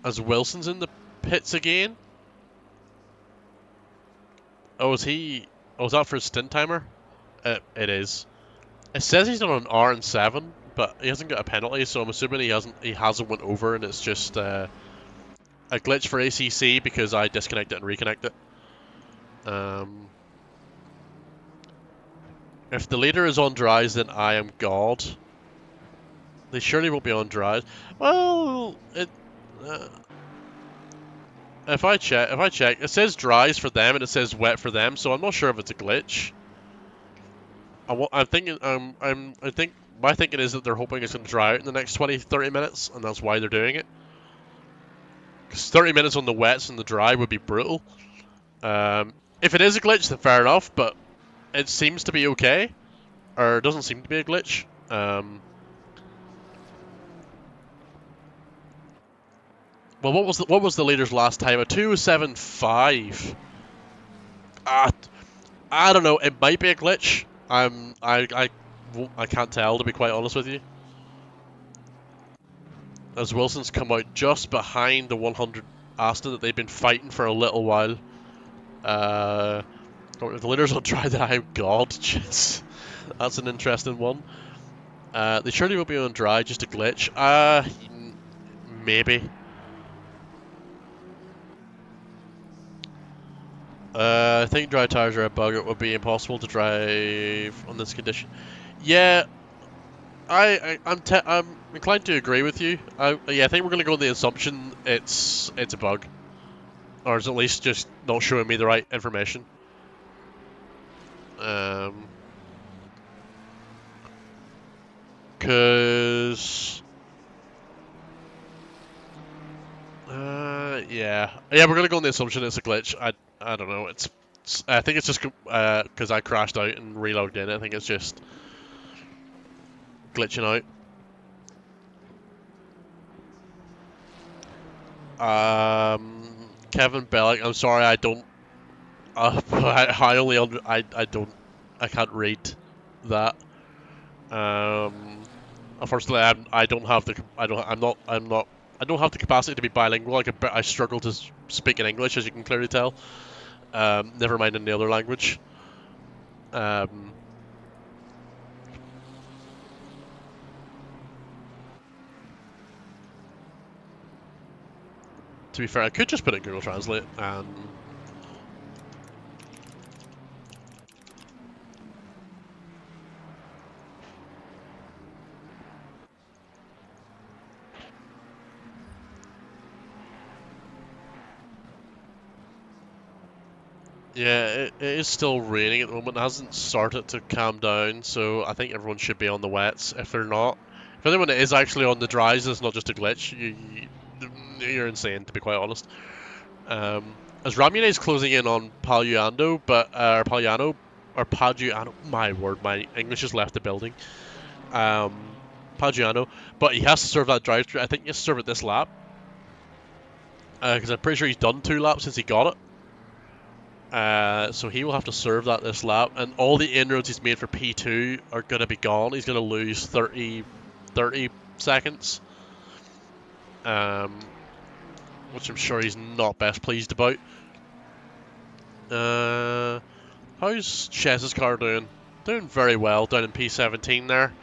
As Wilson's in the pits again. Oh, is he? Oh, is that for his stint timer? It is. It says he's on an R7, but he hasn't got a penalty, so I'm assuming he hasn't went over, and it's just a glitch for ACC because I disconnect it and reconnect it. If the leader is on dries, then I am God. They surely won't be on dries. Well, if I check, it says dries for them and it says wet for them, so I'm not sure if it's a glitch. I'm thinking, I think my thinking is that they're hoping it's going to dry out in the next 20-30 minutes, and that's why they're doing it. Because 30 minutes on the wets and the dry would be brutal. If it is a glitch, then fair enough, but it seems to be okay, or it doesn't seem to be a glitch. Well, what was the leader's last time? A 2:07.5. I don't know. It might be a glitch. I can't tell, to be quite honest with you. As Wilson's come out just behind the 100 Aston that they've been fighting for a little while. If the leaders will try that, I'm God. Jeez. That's an interesting one. They surely will be on dry, just a glitch. Maybe. I think dry tires are a bug. It would be impossible to drive on this condition. Yeah, I'm inclined to agree with you. Yeah, I think we're going to go with the assumption it's a bug, or is at least just not showing me the right information. Cause yeah, we're gonna go on the assumption it's a glitch. I don't know. I think it's just because I crashed out and relogged in. I think it's just glitching out. Kevin Bellick, I'm sorry, I don't. I only I can't read that. Unfortunately, I don't have the capacity to be bilingual. I struggle to speak in English, as you can clearly tell. Never mind in the other language. To be fair, I could just put it in Google Translate and Yeah, it is still raining at the moment. It hasn't started to calm down, so I think everyone should be on the wets. If they're not, if anyone is actually on the dries, it's not just a glitch. You're insane, to be quite honest. As Ramune is closing in on Pagliano, or Pagliano. My word, my English has left the building. Pagliano, but he has to serve that drive-through. I think he has to serve it this lap, because I'm pretty sure he's done 2 laps since he got it. So he will have to serve that this lap, and all the inroads he's made for P2 are going to be gone. He's going to lose 30 seconds, which I'm sure he's not best pleased about. How's Chez's car doing? Doing very well down in P17 there.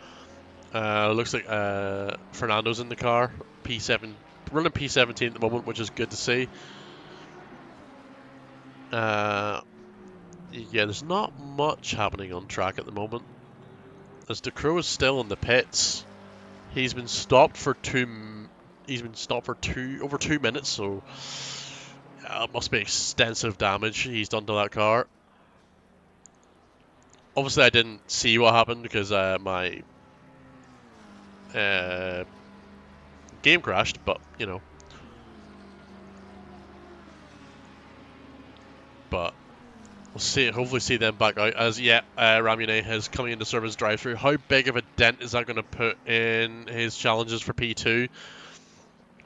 Looks like Fernando's in the car. Running P17 at the moment, which is good to see. Yeah, there's not much happening on track at the moment. As the Crow is still in the pits, he's been stopped for over 2 minutes, so it must be extensive damage he's done to that car. Obviously, I didn't see what happened because my game crashed, but you know. But we'll hopefully see them back out as Ramune is coming into service drive-through. How big of a dent is that going to put in his challenges for P2?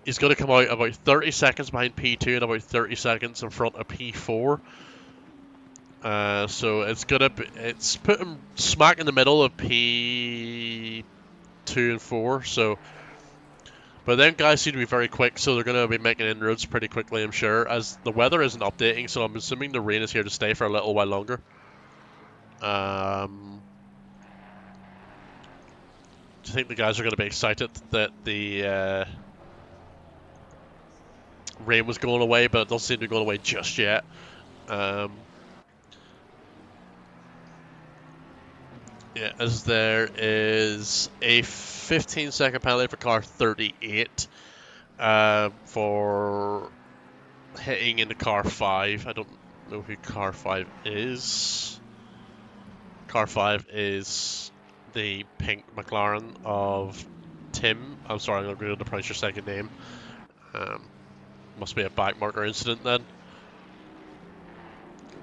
He's going to come out about 30 seconds behind P2 and about 30 seconds in front of P4. So it's put him smack in the middle of P2 and 4. So, but then guys seem to be very quick, so they're going to be making inroads pretty quickly, I'm sure, as the weather isn't updating, so I'm assuming the rain is here to stay for a little while longer. Do you think the guys are going to be excited that the rain was going away, but it doesn't seem to be going away just yet? Yeah, as there is a 15-second penalty for car 38 for hitting into car 5. I don't know who car 5 is. Car 5 is the pink McLaren of Tim. I'm sorry, I'm going to pronounce your second name. Must be a backmarker incident then.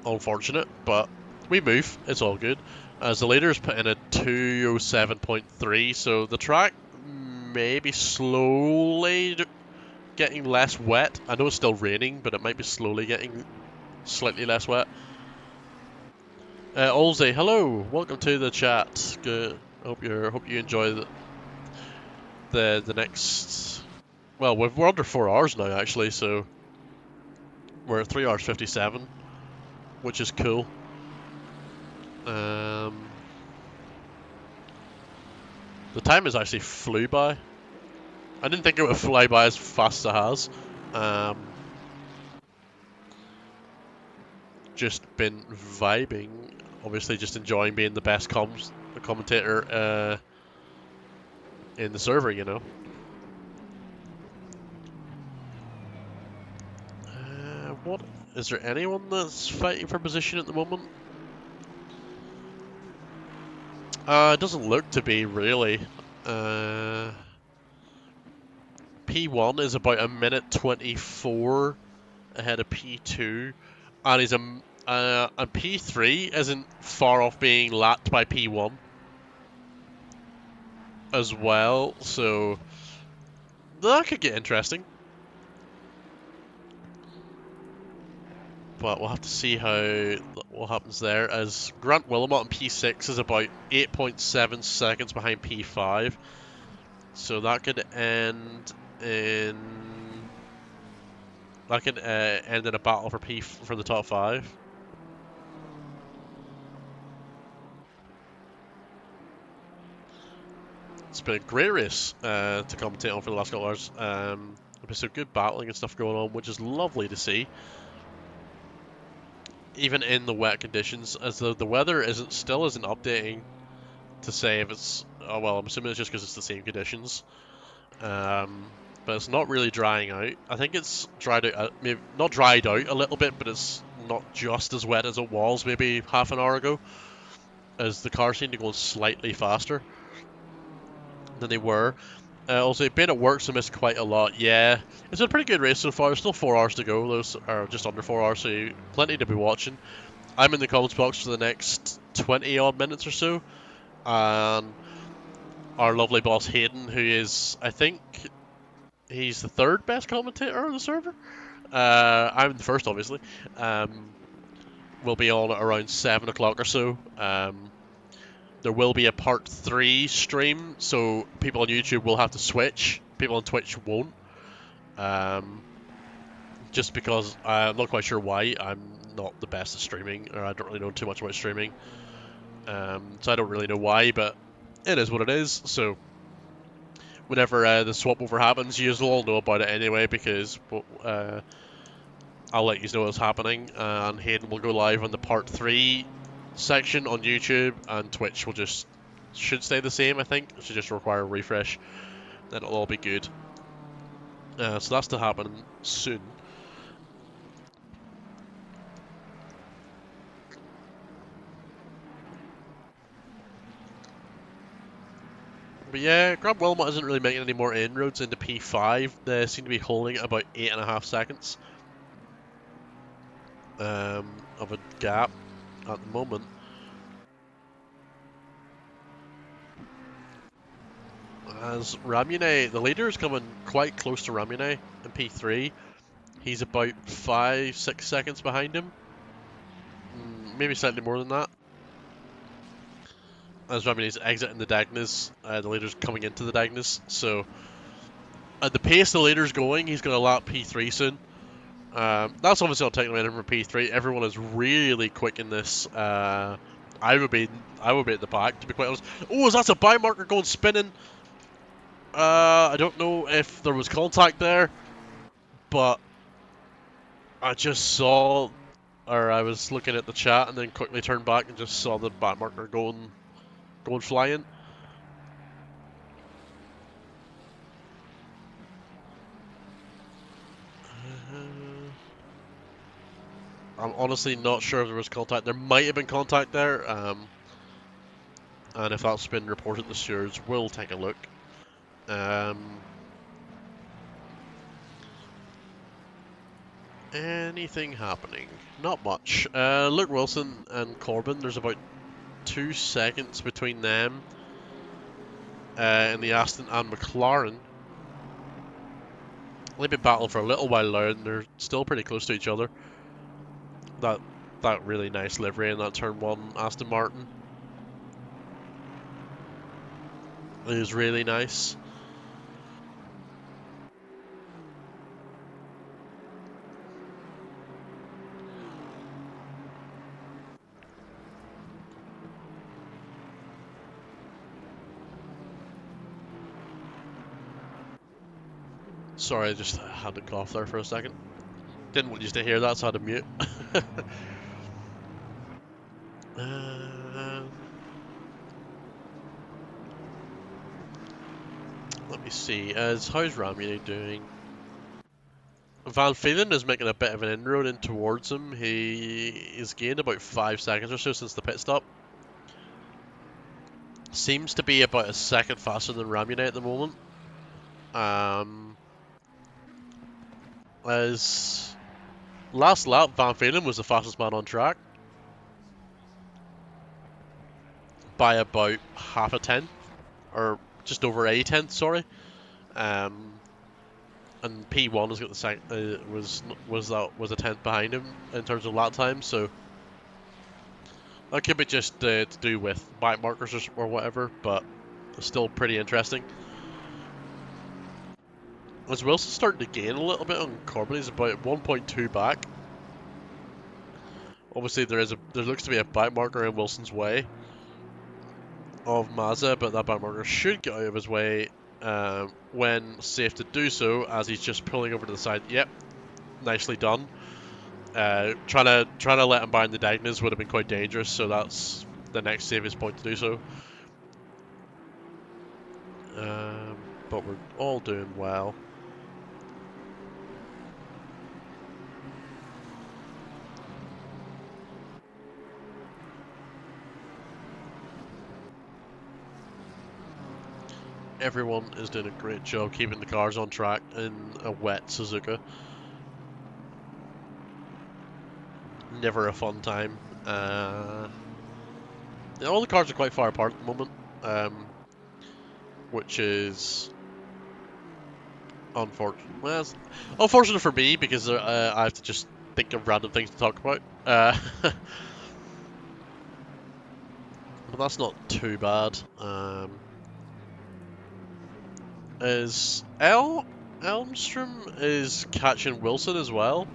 Unfortunate, but we move. It's all good. As the leader is put in a 207.3, so the track may be slowly getting less wet. I know it's still raining, but it might be slowly getting slightly less wet. Olsey, hello, welcome to the chat. Good. Hope you enjoy the next. Well, we're under 4 hours now actually, so we're at 3 hours 57, which is cool. The time has actually flew by. I didn't think it would fly by as fast as it has. Just been vibing, obviously just enjoying being the best commentator in the server, you know. What is there anyone that's fighting for position at the moment? It doesn't look to be, really. P1 is about a minute 24 ahead of P2, and and P3 isn't far off being lapped by P1 as well, so that could get interesting. But we'll have to see what happens there, as Grant Willamot in P6 is about 8.7 seconds behind P5. So that could end in a battle for the top 5. It's been a great race to commentate on for the last couple hours. There's been some good battling and stuff going on, which is lovely to see. Even in the wet conditions, as though the weather still isn't updating to say if it's. Oh well, I'm assuming it's just because it's the same conditions. But it's not really drying out. I think it's dried out, maybe not dried out a little bit, but it's not just as wet as it was maybe half an hour ago, as the cars seem to go slightly faster than they were. Also, being at work, so missed quite a lot. Yeah, it's a pretty good race so far. There's still 4 hours to go. Those are just under 4 hours, so plenty to be watching. I'm in the comments box for the next 20 odd minutes or so, and our lovely boss Hayden, who is, I think, he's the 3rd best commentator on the server. I'm the first, obviously. We'll be on at around 7 o'clock or so. There will be a part 3 stream, so people on YouTube will have to switch. People on Twitch won't. Just because I'm not quite sure why. I'm not the best at streaming, or I don't really know too much about streaming. So I don't really know why, but it is what it is. So whenever the swap over happens, you will all know about it anyway, because I'll let you know what's happening, and Hayden will go live on the part 3 section on YouTube, and Twitch will should stay the same, I think. It should just require a refresh, then it'll all be good. So that's to happen soon. But yeah, Grab Wilmot isn't really making any more inroads into P5. They seem to be holding at about 8.5 seconds of a gap at the moment. As Ramune, the leader, is coming quite close to Ramune in P3. He's about 5-6 seconds behind him. Maybe slightly more than that. As Ramune's exiting the Dagnas, the leader's coming into the Dagnas. So, at the pace the leader's going, he's going to lap P3 soon. That's obviously not taking away from P3. Everyone is really quick in this. I would be at the back, to be quite honest. Oh, that's a bye marker going spinning. I don't know if there was contact there, but I just saw, or I was looking at the chat and then quickly turned back and just saw the back marker going flying. I'm honestly not sure if there was contact. There might have been contact there, and if that's been reported to stewards, we'll take a look. Anything happening? Not much. Luke Wilson and Corbin, there's about 2 seconds between them in the Aston and McLaren. They've been battling for a little while now, and they're still pretty close to each other. That really nice livery in that turn 1 Aston Martin is really nice. Sorry, I just had to cough there for a second. Didn't want you to hear that, so I had to mute. Let me see. How's Ramune doing? Van Phelan is making a bit of an inroad in towards him. He has gained about 5 seconds or so since the pit stop. Seems to be about a second faster than Ramune at the moment. As last lap, Van Phelan was the fastest man on track by about half a tenth, or just over a tenth, sorry. And P1 has got the second, was a tenth behind him in terms of lap time, so that could be just to do with bike markers or whatever, but it's still pretty interesting. As Wilson's starting to gain a little bit on Corbin, he's about 1.2 back. Obviously, there looks to be a bike marker in Wilson's way of Mazda, but that bike marker should get out of his way when safe to do so, as he's just pulling over to the side. Yep, nicely done. Trying to let him bind the Dagnas would have been quite dangerous, so that's the next safest point to do so. But we're all doing well. Everyone is doing a great job keeping the cars on track in a wet Suzuka. Never a fun time. All the cars are quite far apart at the moment, which is unfortunate. Well, it's unfortunate for me because I have to just think of random things to talk about. But that's not too bad. Is Elmstrom is catching Wilson as well.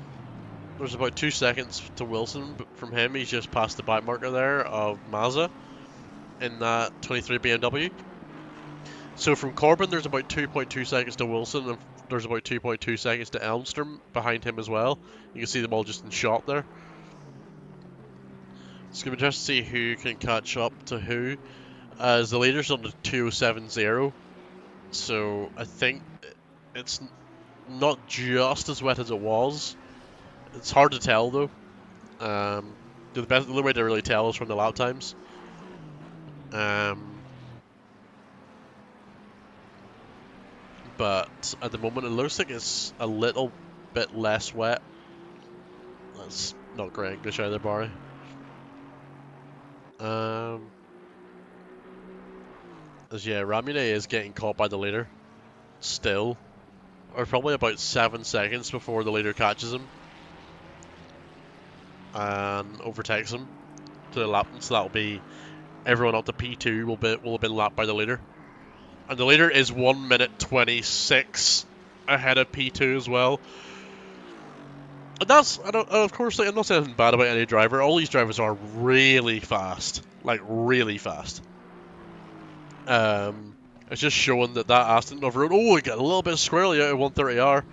There's about 2 seconds to Wilson, but from him he's just past the back marker there of Mazza in that 23 BMW. So from Corbin there's about 2.2 seconds to Wilson, and there's about 2.2 seconds to Elmstrom behind him as well. You can see them all just in shot there. It's going to be interesting to see who can catch up to who, as the leader's on the 207.0. So I think it's not just as wet as it was. It's hard to tell though. The only way to really tell is from the lap times. But at the moment it looks like it's a little bit less wet. That's not great English either, Barry. As yeah, Ramune is getting caught by the leader. Still. Or probably about 7 seconds before the leader catches him. And overtakes him to the lap. So that'll be everyone up to P2 will have been lapped by the leader. And the leader is 1 minute 26 ahead of P2 as well. And that's, of course, like, I'm not saying anything bad about any driver. All these drivers are really fast. Like, really fast. It's just showing that Aston off-road, oh, we got a little bit squirrely out of 130R,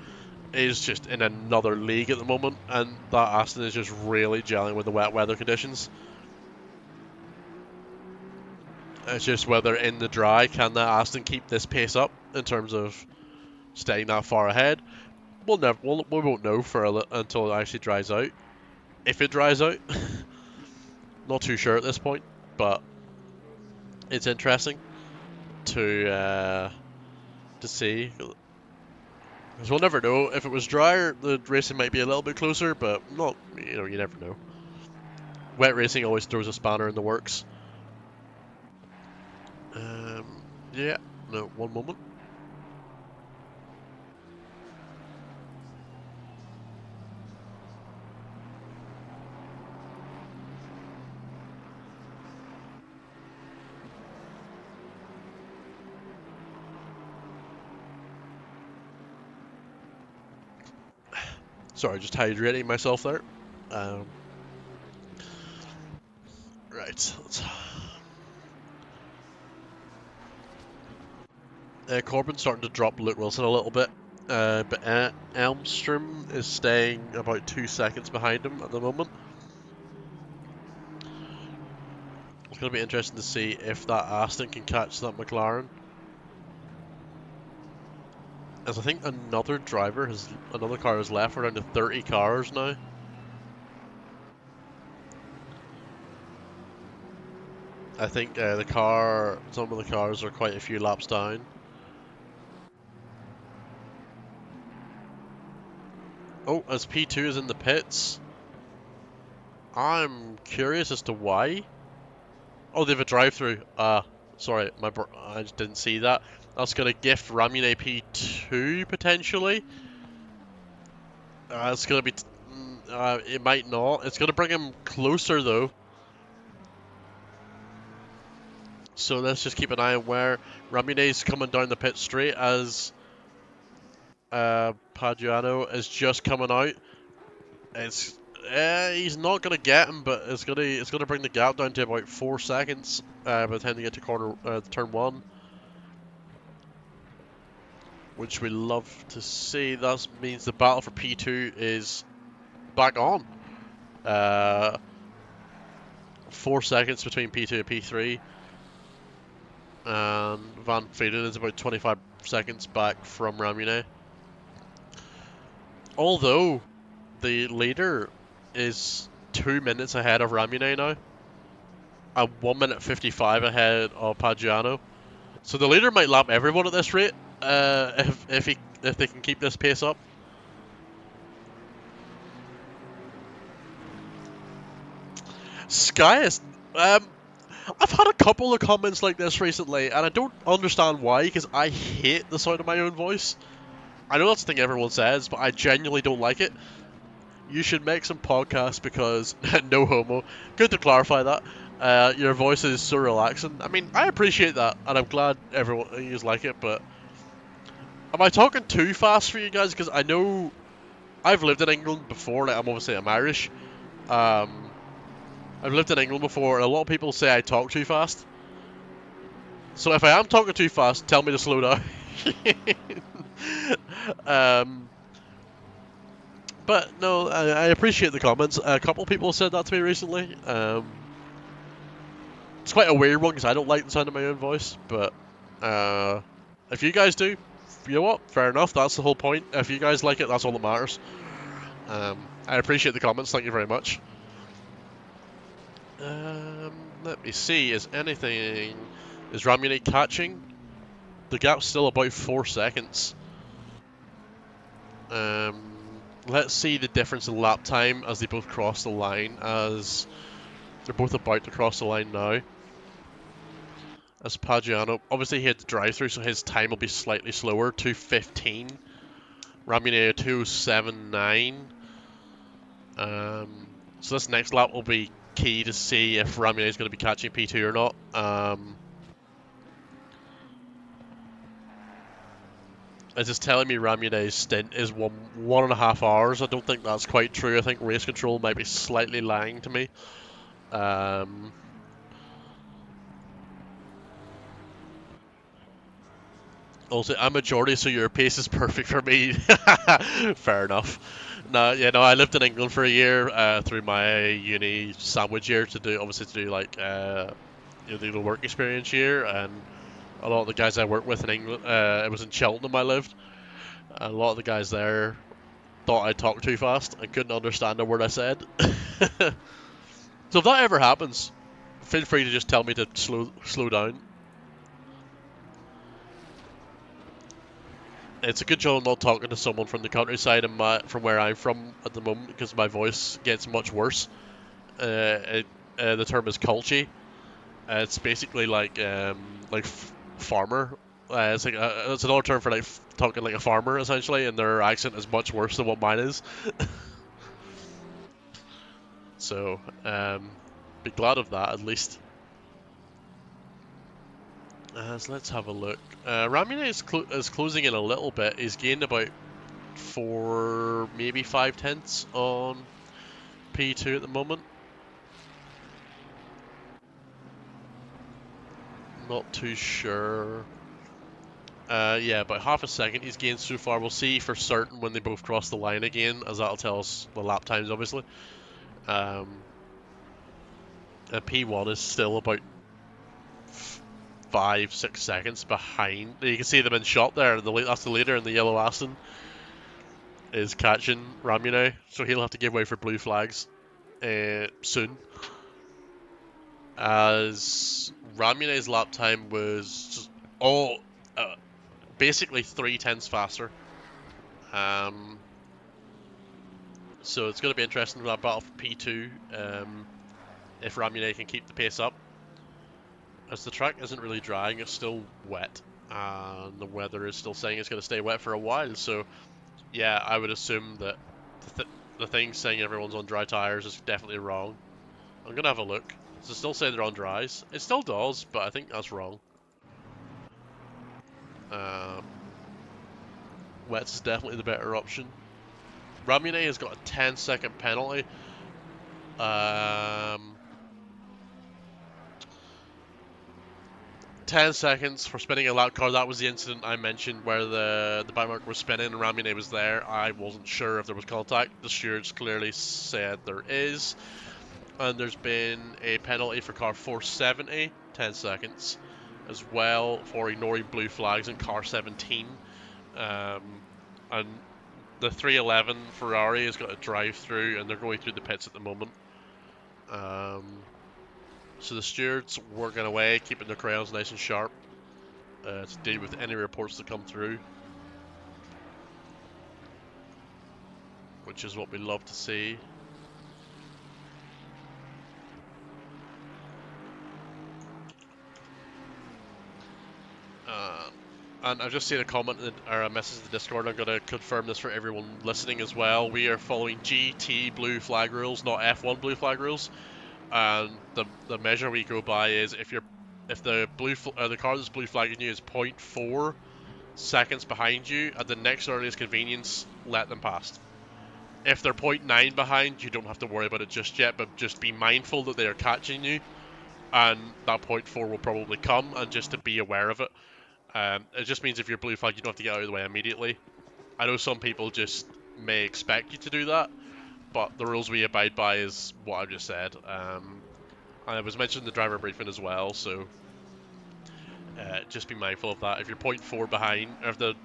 is just in another league at the moment. And that Aston is just really gelling with the wet weather conditions. It's just whether in the dry can that Aston keep this pace up in terms of staying that far ahead. We won't know until it actually dries out. If it dries out, not too sure at this point, but it's interesting to see. Because we'll never know. If it was drier, the racing might be a little bit closer, but not. You never know. Wet racing always throws a spanner in the works. Yeah, no, one moment. Sorry, just hydrating myself there. Right, Corbin's starting to drop Luke Wilson a little bit, but Elmstrom is staying about 2 seconds behind him at the moment. It's going to be interesting to see if that Aston can catch that McLaren. As I think another car has left. We're down to 30 cars now. I think some of the cars are quite a few laps down. Oh, as P2 is in the pits. I'm curious as to why. Oh, they have a drive-through. Sorry, I just didn't see that. That's going to gift Ramune P2 potentially. It's going to be. It might not. It's going to bring him closer though. So let's just keep an eye on where Ramune's coming down the pit straight as Paduano is just coming out. He's not going to get him, but it's going to bring the gap down to about 4 seconds by the time they get to turn 1. Which we love to see. That means the battle for P2 is back on. 4 seconds between P2 and P3. And Van Vlieten is about 25 seconds back from Ramune. Although the leader is 2 minutes ahead of Ramune now. And 1 minute 55 ahead of Pagiano. So the leader might lap everyone at this rate, if they can keep this pace up. Sky is, I've had a couple of comments like this recently, and I don't understand why, because I hate the sound of my own voice. I know that's the thing everyone says, but I genuinely don't like it. You should make some podcasts because, no homo, good to clarify that, your voice is so relaxing. I mean, I appreciate that, and I'm glad everyone you like it, but am I talking too fast for you guys? Because I know I've lived in England before, like I'm Irish. I've lived in England before, and a lot of people say I talk too fast. So if I am talking too fast, tell me to slow down. But no, I appreciate the comments. A couple people said that to me recently. It's quite a weird one because I don't like the sound of my own voice. But if you guys do, you know what? Fair enough. That's the whole point. If you guys like it, that's all that matters. I appreciate the comments. Thank you very much. Let me see. Is Ramune catching? The gap's still about 4 seconds. Let's see the difference in lap time as they both cross the line, as they're both about to cross the line now. As Pagiano, obviously he had the drive-through, so his time will be slightly slower, 2:15. Ramune 2:79. So this next lap will be key to see if Ramune is going to be catching P2 or not. It's just telling me Ramune's stint is 1.5 hours. I don't think that's quite true. I think race control might be slightly lying to me. Also, I'm majority, so your pace is perfect for me. Fair enough. No, yeah, no. I lived in England for a year through my uni sandwich year to do like the work experience year, and a lot of the guys I worked with in England, it was in Cheltenham I lived, and a lot of the guys there thought I talked too fast and couldn't understand a word I said. So if that ever happens, feel free to just tell me to slow down. It's a good job I'm not talking to someone from the countryside and from where I'm from at the moment, because my voice gets much worse. The term is culchy. It's basically like farmer. It's another term for like talking like a farmer essentially, and their accent is much worse than what mine is. So be glad of that at least. So let's have a look. Ramune is closing in a little bit. He's gained about 4, maybe 5 tenths on P2 at the moment. Not too sure. Yeah, about half a second he's gained so far. We'll see for certain when they both cross the line again, as that'll tell us the lap times, obviously. And P1 is still about 5-6 seconds behind. You can see them in shot there. That's the leader, and the yellow Aston is catching Ramune, so he'll have to give way for blue flags soon. As Ramune's lap time was just basically 3 tenths faster. So it's going to be interesting for that battle for P2 if Ramune can keep the pace up. As the track isn't really drying, it's still wet, and the weather is still saying it's going to stay wet for a while, so yeah, I would assume that the thing saying everyone's on dry tyres is definitely wrong. I'm going to have a look. Does it still say they're on dries? It still does, but I think that's wrong. Wets is definitely the better option. Ramune has got a 10-second penalty. 10 seconds for spinning a lap car. That was the incident I mentioned where the bike marker was spinning and Ramune was there. I wasn't sure if there was contact. The stewards clearly said there is. And there's been a penalty for car 470, 10 seconds, as well for ignoring blue flags in car 17. And the 311 Ferrari has got a drive through and they're going through the pits at the moment. So the stewards working away, keeping their crayons nice and sharp. to deal with any reports that come through, which is what we love to see. And I've just seen a comment or a message in the Discord. I'm going to confirm this for everyone listening as well. We are following GT blue flag rules, not F1 blue flag rules. And the measure we go by is if the car that's blue flagging you is 0.4 seconds behind you at the next earliest convenience, let them past. If they're 0.9 behind, you don't have to worry about it just yet, but just be mindful that they are catching you, and that 0.4 will probably come, and just to be aware of it. It just means if you're blue flag, you don't have to get out of the way immediately. I know some people just may expect you to do that, but the rules we abide by is what I've just said. And it was mentioned in the driver briefing as well, so just be mindful of that. If you're 0.4 behind, or if the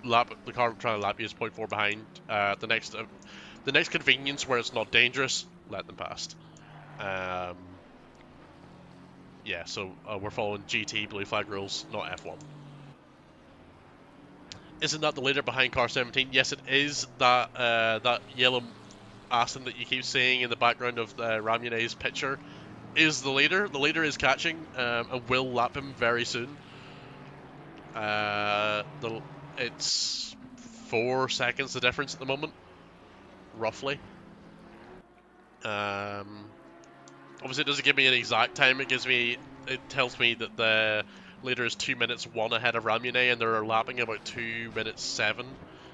car trying to lap you is 0.4 behind, the next convenience where it's not dangerous, let them past. Yeah, so we're following GT blue flag rules, not F1. Isn't that the leader behind car 17? Yes, it is. That yellow Aston that you keep seeing in the background of Ramune's picture is the leader. The leader is catching and will lap him very soon. It's 4 seconds the difference at the moment, roughly. Obviously, it doesn't give me an exact time. It tells me that the leader is 2 minutes 1 ahead of Ramune, and they're lapping about 2 minutes 7.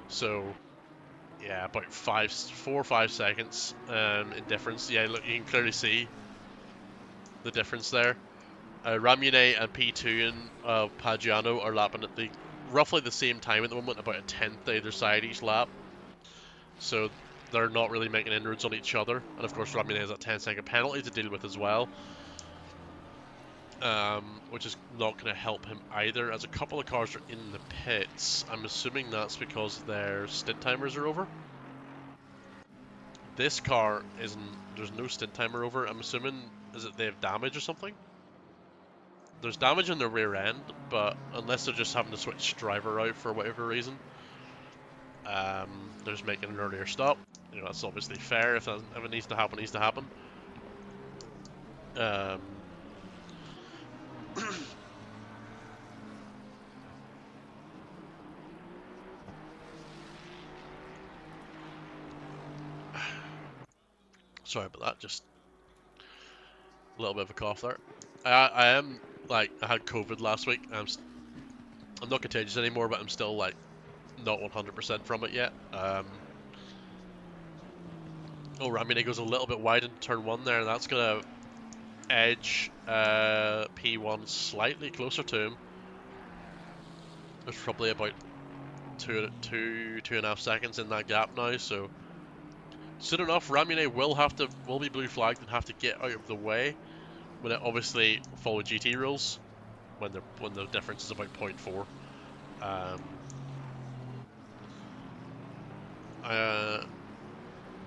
So, yeah, about 4 or 5 seconds in difference. Yeah, look, you can clearly see the difference there. Ramune and P2 and Paggiano are lapping at roughly the same time at the moment, about a 10th either side each lap. So they're not really making inroads on each other. And of course, Ramune has a 10-second penalty to deal with as well. Which is not going to help him either, as a couple of cars are in the pits. I'm assuming that's because their stint timers are over. This car there's no stint timer over. I'm assuming, is it they have damage or something? There's damage in the rear end, but unless they're just having to switch driver out for whatever reason, they're just making an earlier stop. You know, that's obviously fair. If it needs to happen, it needs to happen. Sorry about that, just a little bit of a cough there. I am, I had COVID last week. I'm not contagious anymore, but I'm still, not 100% from it yet. Ramune goes a little bit wide into turn 1 there, and that's going to edge P1 slightly closer to him. There's probably about two and a half seconds in that gap now, so soon enough, Ramune will be blue flagged and have to get out of the way. When it obviously follow GT rules, when the difference is about 0.4.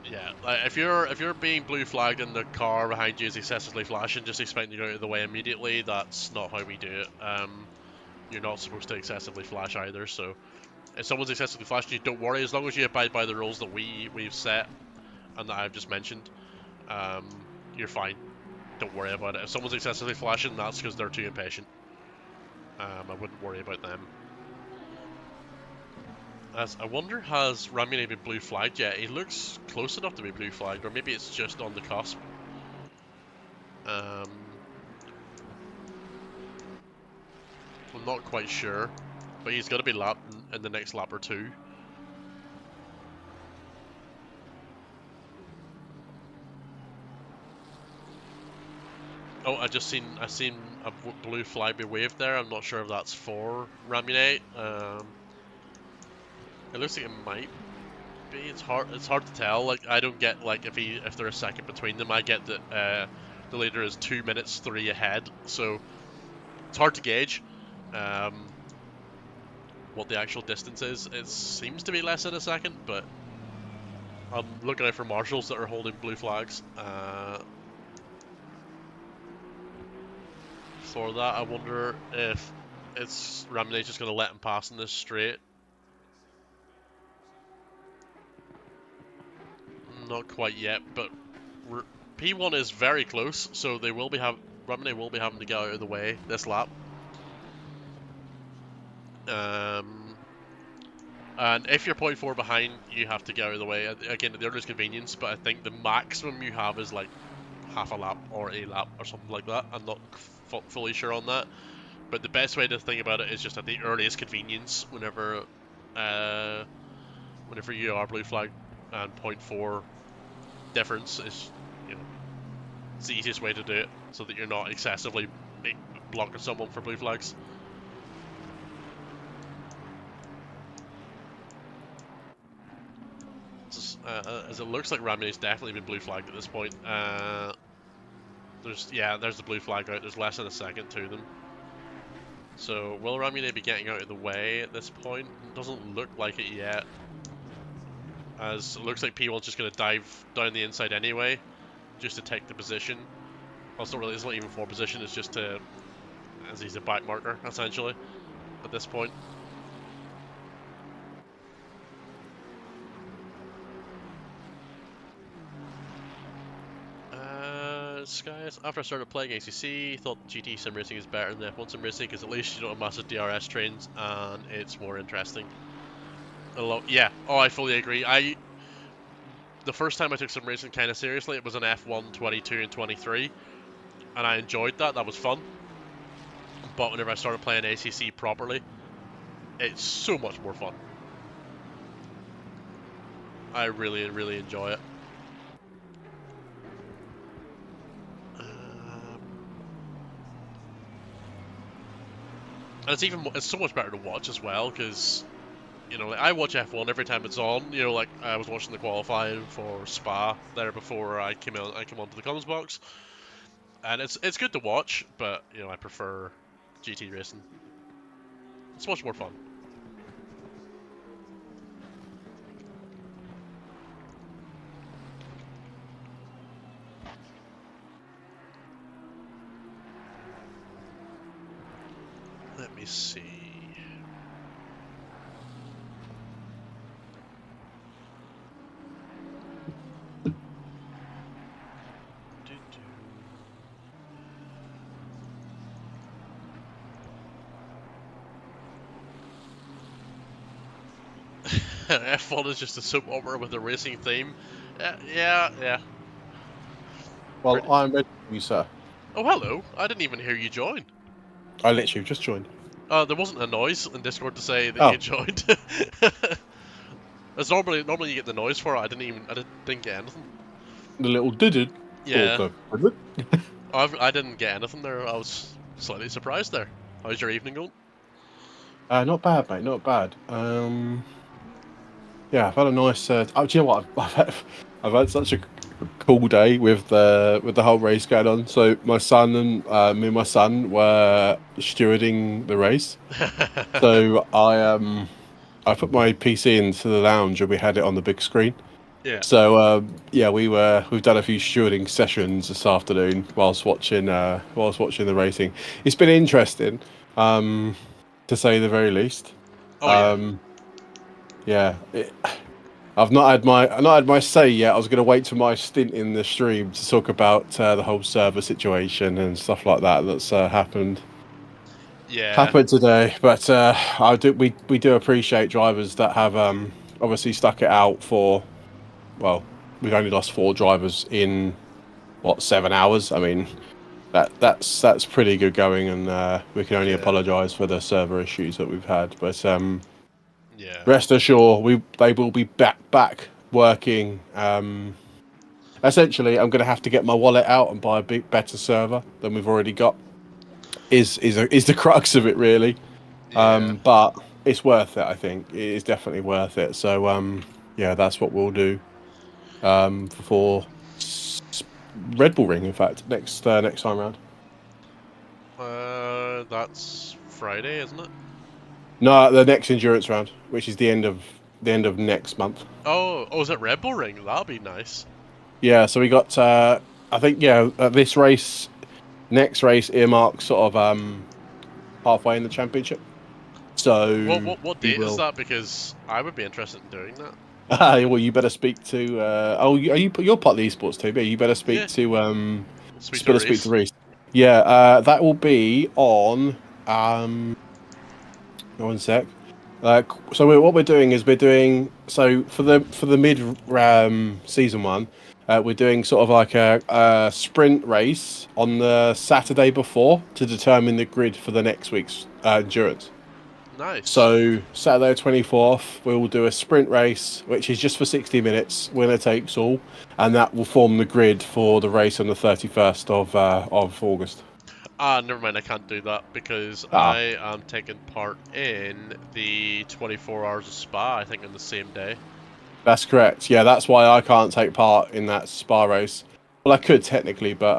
Yeah, if you're being blue flagged and the car behind you is excessively flashing, just expect you to go out of the way immediately. That's not how we do it. You're not supposed to excessively flash either. So if someone's excessively flashing you, don't worry. As long as you abide by the rules that we've set and that I've just mentioned, you're fine. Don't worry about it. If someone's excessively flashing, that's because they're too impatient. I wouldn't worry about them. I wonder, has Ramune been blue flagged yet? He looks close enough to be blue flagged, or maybe it's just on the cusp. I'm not quite sure, but he's got to be lapped in the next lap or two. Oh, I seen a blue flag be waved there. I'm not sure if that's for Ramune. It looks like it might be. It's hard to tell. I don't get if they're a second between them. I get that the leader is 2 minutes 3 ahead, so it's hard to gauge what the actual distance is. It seems to be less than a second, but I'm looking out for marshals that are holding blue flags. For that, I wonder if it's Ramney's just going to let him pass in this straight. Not quite yet, but P1 is very close, so they will be Ramney will be having to get out of the way this lap. And if you're 0.4 behind, you have to get out of the way. Again, at the earliest convenience, but I think the maximum you have is like half a lap or a lap or something like that. I'm not fully sure on that. But the best way to think about it is just at the earliest convenience, whenever you are blue flag, and 0.4 difference is, it's the easiest way to do it, so that you're not excessively blocking someone for blue flags. As it looks like Ramney's definitely been blue flagged at this point. There's the blue flag out. There's less than a second to them. So will Ramney be getting out of the way at this point? It doesn't look like it yet. As it looks like P1's just going to dive down the inside anyway, just to take the position. Well, it's not even for position. It's just as he's a back marker essentially at this point. Guys, after I started playing ACC, thought GT sim racing is better than F1 sim racing because at least you don't have massive DRS trains and it's more interesting. Yeah, I fully agree. The first time I took sim racing kind of seriously, it was in F1 22 and 23, and I enjoyed that. That was fun. But whenever I started playing ACC properly, it's so much more fun. I really, really enjoy it. And it's so much better to watch as well, because, like I watch F1 every time it's on. Like I was watching the qualifying for Spa there before I came onto the comments box, and it's good to watch, but I prefer GT racing. It's much more fun. Let me see. F1 is just a soap opera with a racing theme. Yeah. Well, I'm ready for you, sir. Oh, hello. I didn't even hear you join. I literally just joined. There wasn't a noise in Discord to say that you joined. It's normally you get the noise for it. I didn't get anything. The little did. Yeah. I didn't get anything there. I was slightly surprised there. How's your evening going? Not bad, mate. Not bad. Yeah, I've had a nice. Do you know what? I've had such a cool day with the whole race going on. So my son and me and my son were stewarding the race. So I put my PC into the lounge and we had it on the big screen. Yeah. So we've done a few stewarding sessions this afternoon whilst watching the racing. It's been interesting, to say the very least. I've not had my say yet. I was going to wait till my stint in the stream to talk about the whole server situation and stuff like that that's happened. Yeah. Happened today, but we do appreciate drivers that have obviously stuck it out for. Well, we've only lost 4 drivers in 7 hours. I mean, that's pretty good going, and we can only apologise for the server issues that we've had. But rest assured, they will be back working. Essentially, I'm going to have to get my wallet out and buy a better server than we've already got. Is the crux of it, really. But it's worth it. I think it is definitely worth it. So that's what we'll do for Red Bull Ring. In fact, next time round. That's Friday, isn't it? No, the next endurance round, which is the end of next month. Oh, is it Red Bull Ring? That'll be nice. Yeah, so we got I think this race, next race earmarked sort of halfway in the championship. So What date is that? Because I would be interested in doing that. Well, you better speak to. You're part of the esports team. Yeah, you better speak to. Speak Speak to Reese. Yeah, that will be on. One sec. So what we're doing is for the mid season one, we're doing sort of like a sprint race on the Saturday before to determine the grid for the next week's endurance. Nice. So Saturday 24th, we will do a sprint race, which is just for 60 minutes, winner takes all, and that will form the grid for the race on the 31st of August. Never mind, I can't do that because I am taking part in the 24 Hours of Spa, I think, on the same day. That's correct. Yeah, that's why I can't take part in that Spa race. Well, I could technically, but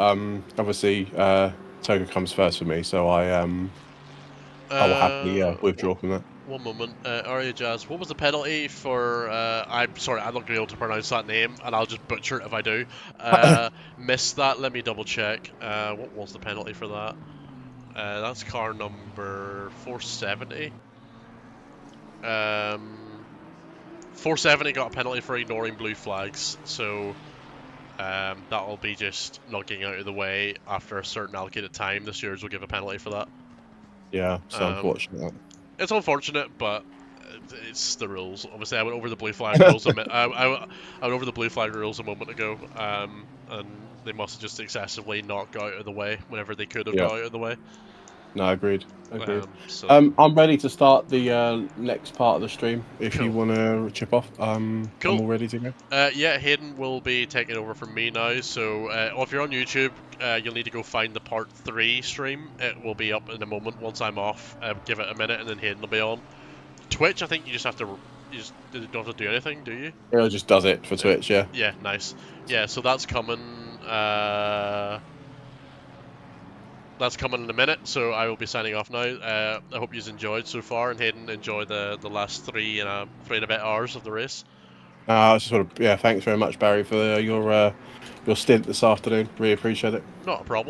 obviously TOGA comes first for me, so I will happily withdraw from that. One moment, Aria Jazz, what was the penalty for? I'm sorry, I'm not going to be able to pronounce that name, and I'll just butcher it if I do. Missed that. Let me double check. What was the penalty for that? That's car number 470. 470 got a penalty for ignoring blue flags, so that'll be just not getting out of the way after a certain allocated time. The stewards will give a penalty for that. Yeah, so unfortunate. It's unfortunate, but it's the rules. Obviously, I went over the blue flag rules. I went over the blue flag rules a moment ago, and they must have just excessively not got out of the way whenever they could have got out of the way. No, agreed. I'm ready to start the next part of the stream if you want to chip off. I'm all ready to go. Yeah, Hayden will be taking over from me now. So if you're on YouTube, you'll need to go find the part 3 stream. It will be up in a moment once I'm off. Give it a minute and then Hayden will be on. Twitch, I think you just have to. You don't have to do anything, do you? Yeah, it just does it for Twitch, yeah. Yeah, nice. Yeah, so that's coming. That's coming in a minute, so I will be signing off now. I hope you've enjoyed so far, and Hayden, enjoy the last 3 and a bit hours of the race. Thanks very much, Barry, for your stint this afternoon. Really appreciate it. Not a problem.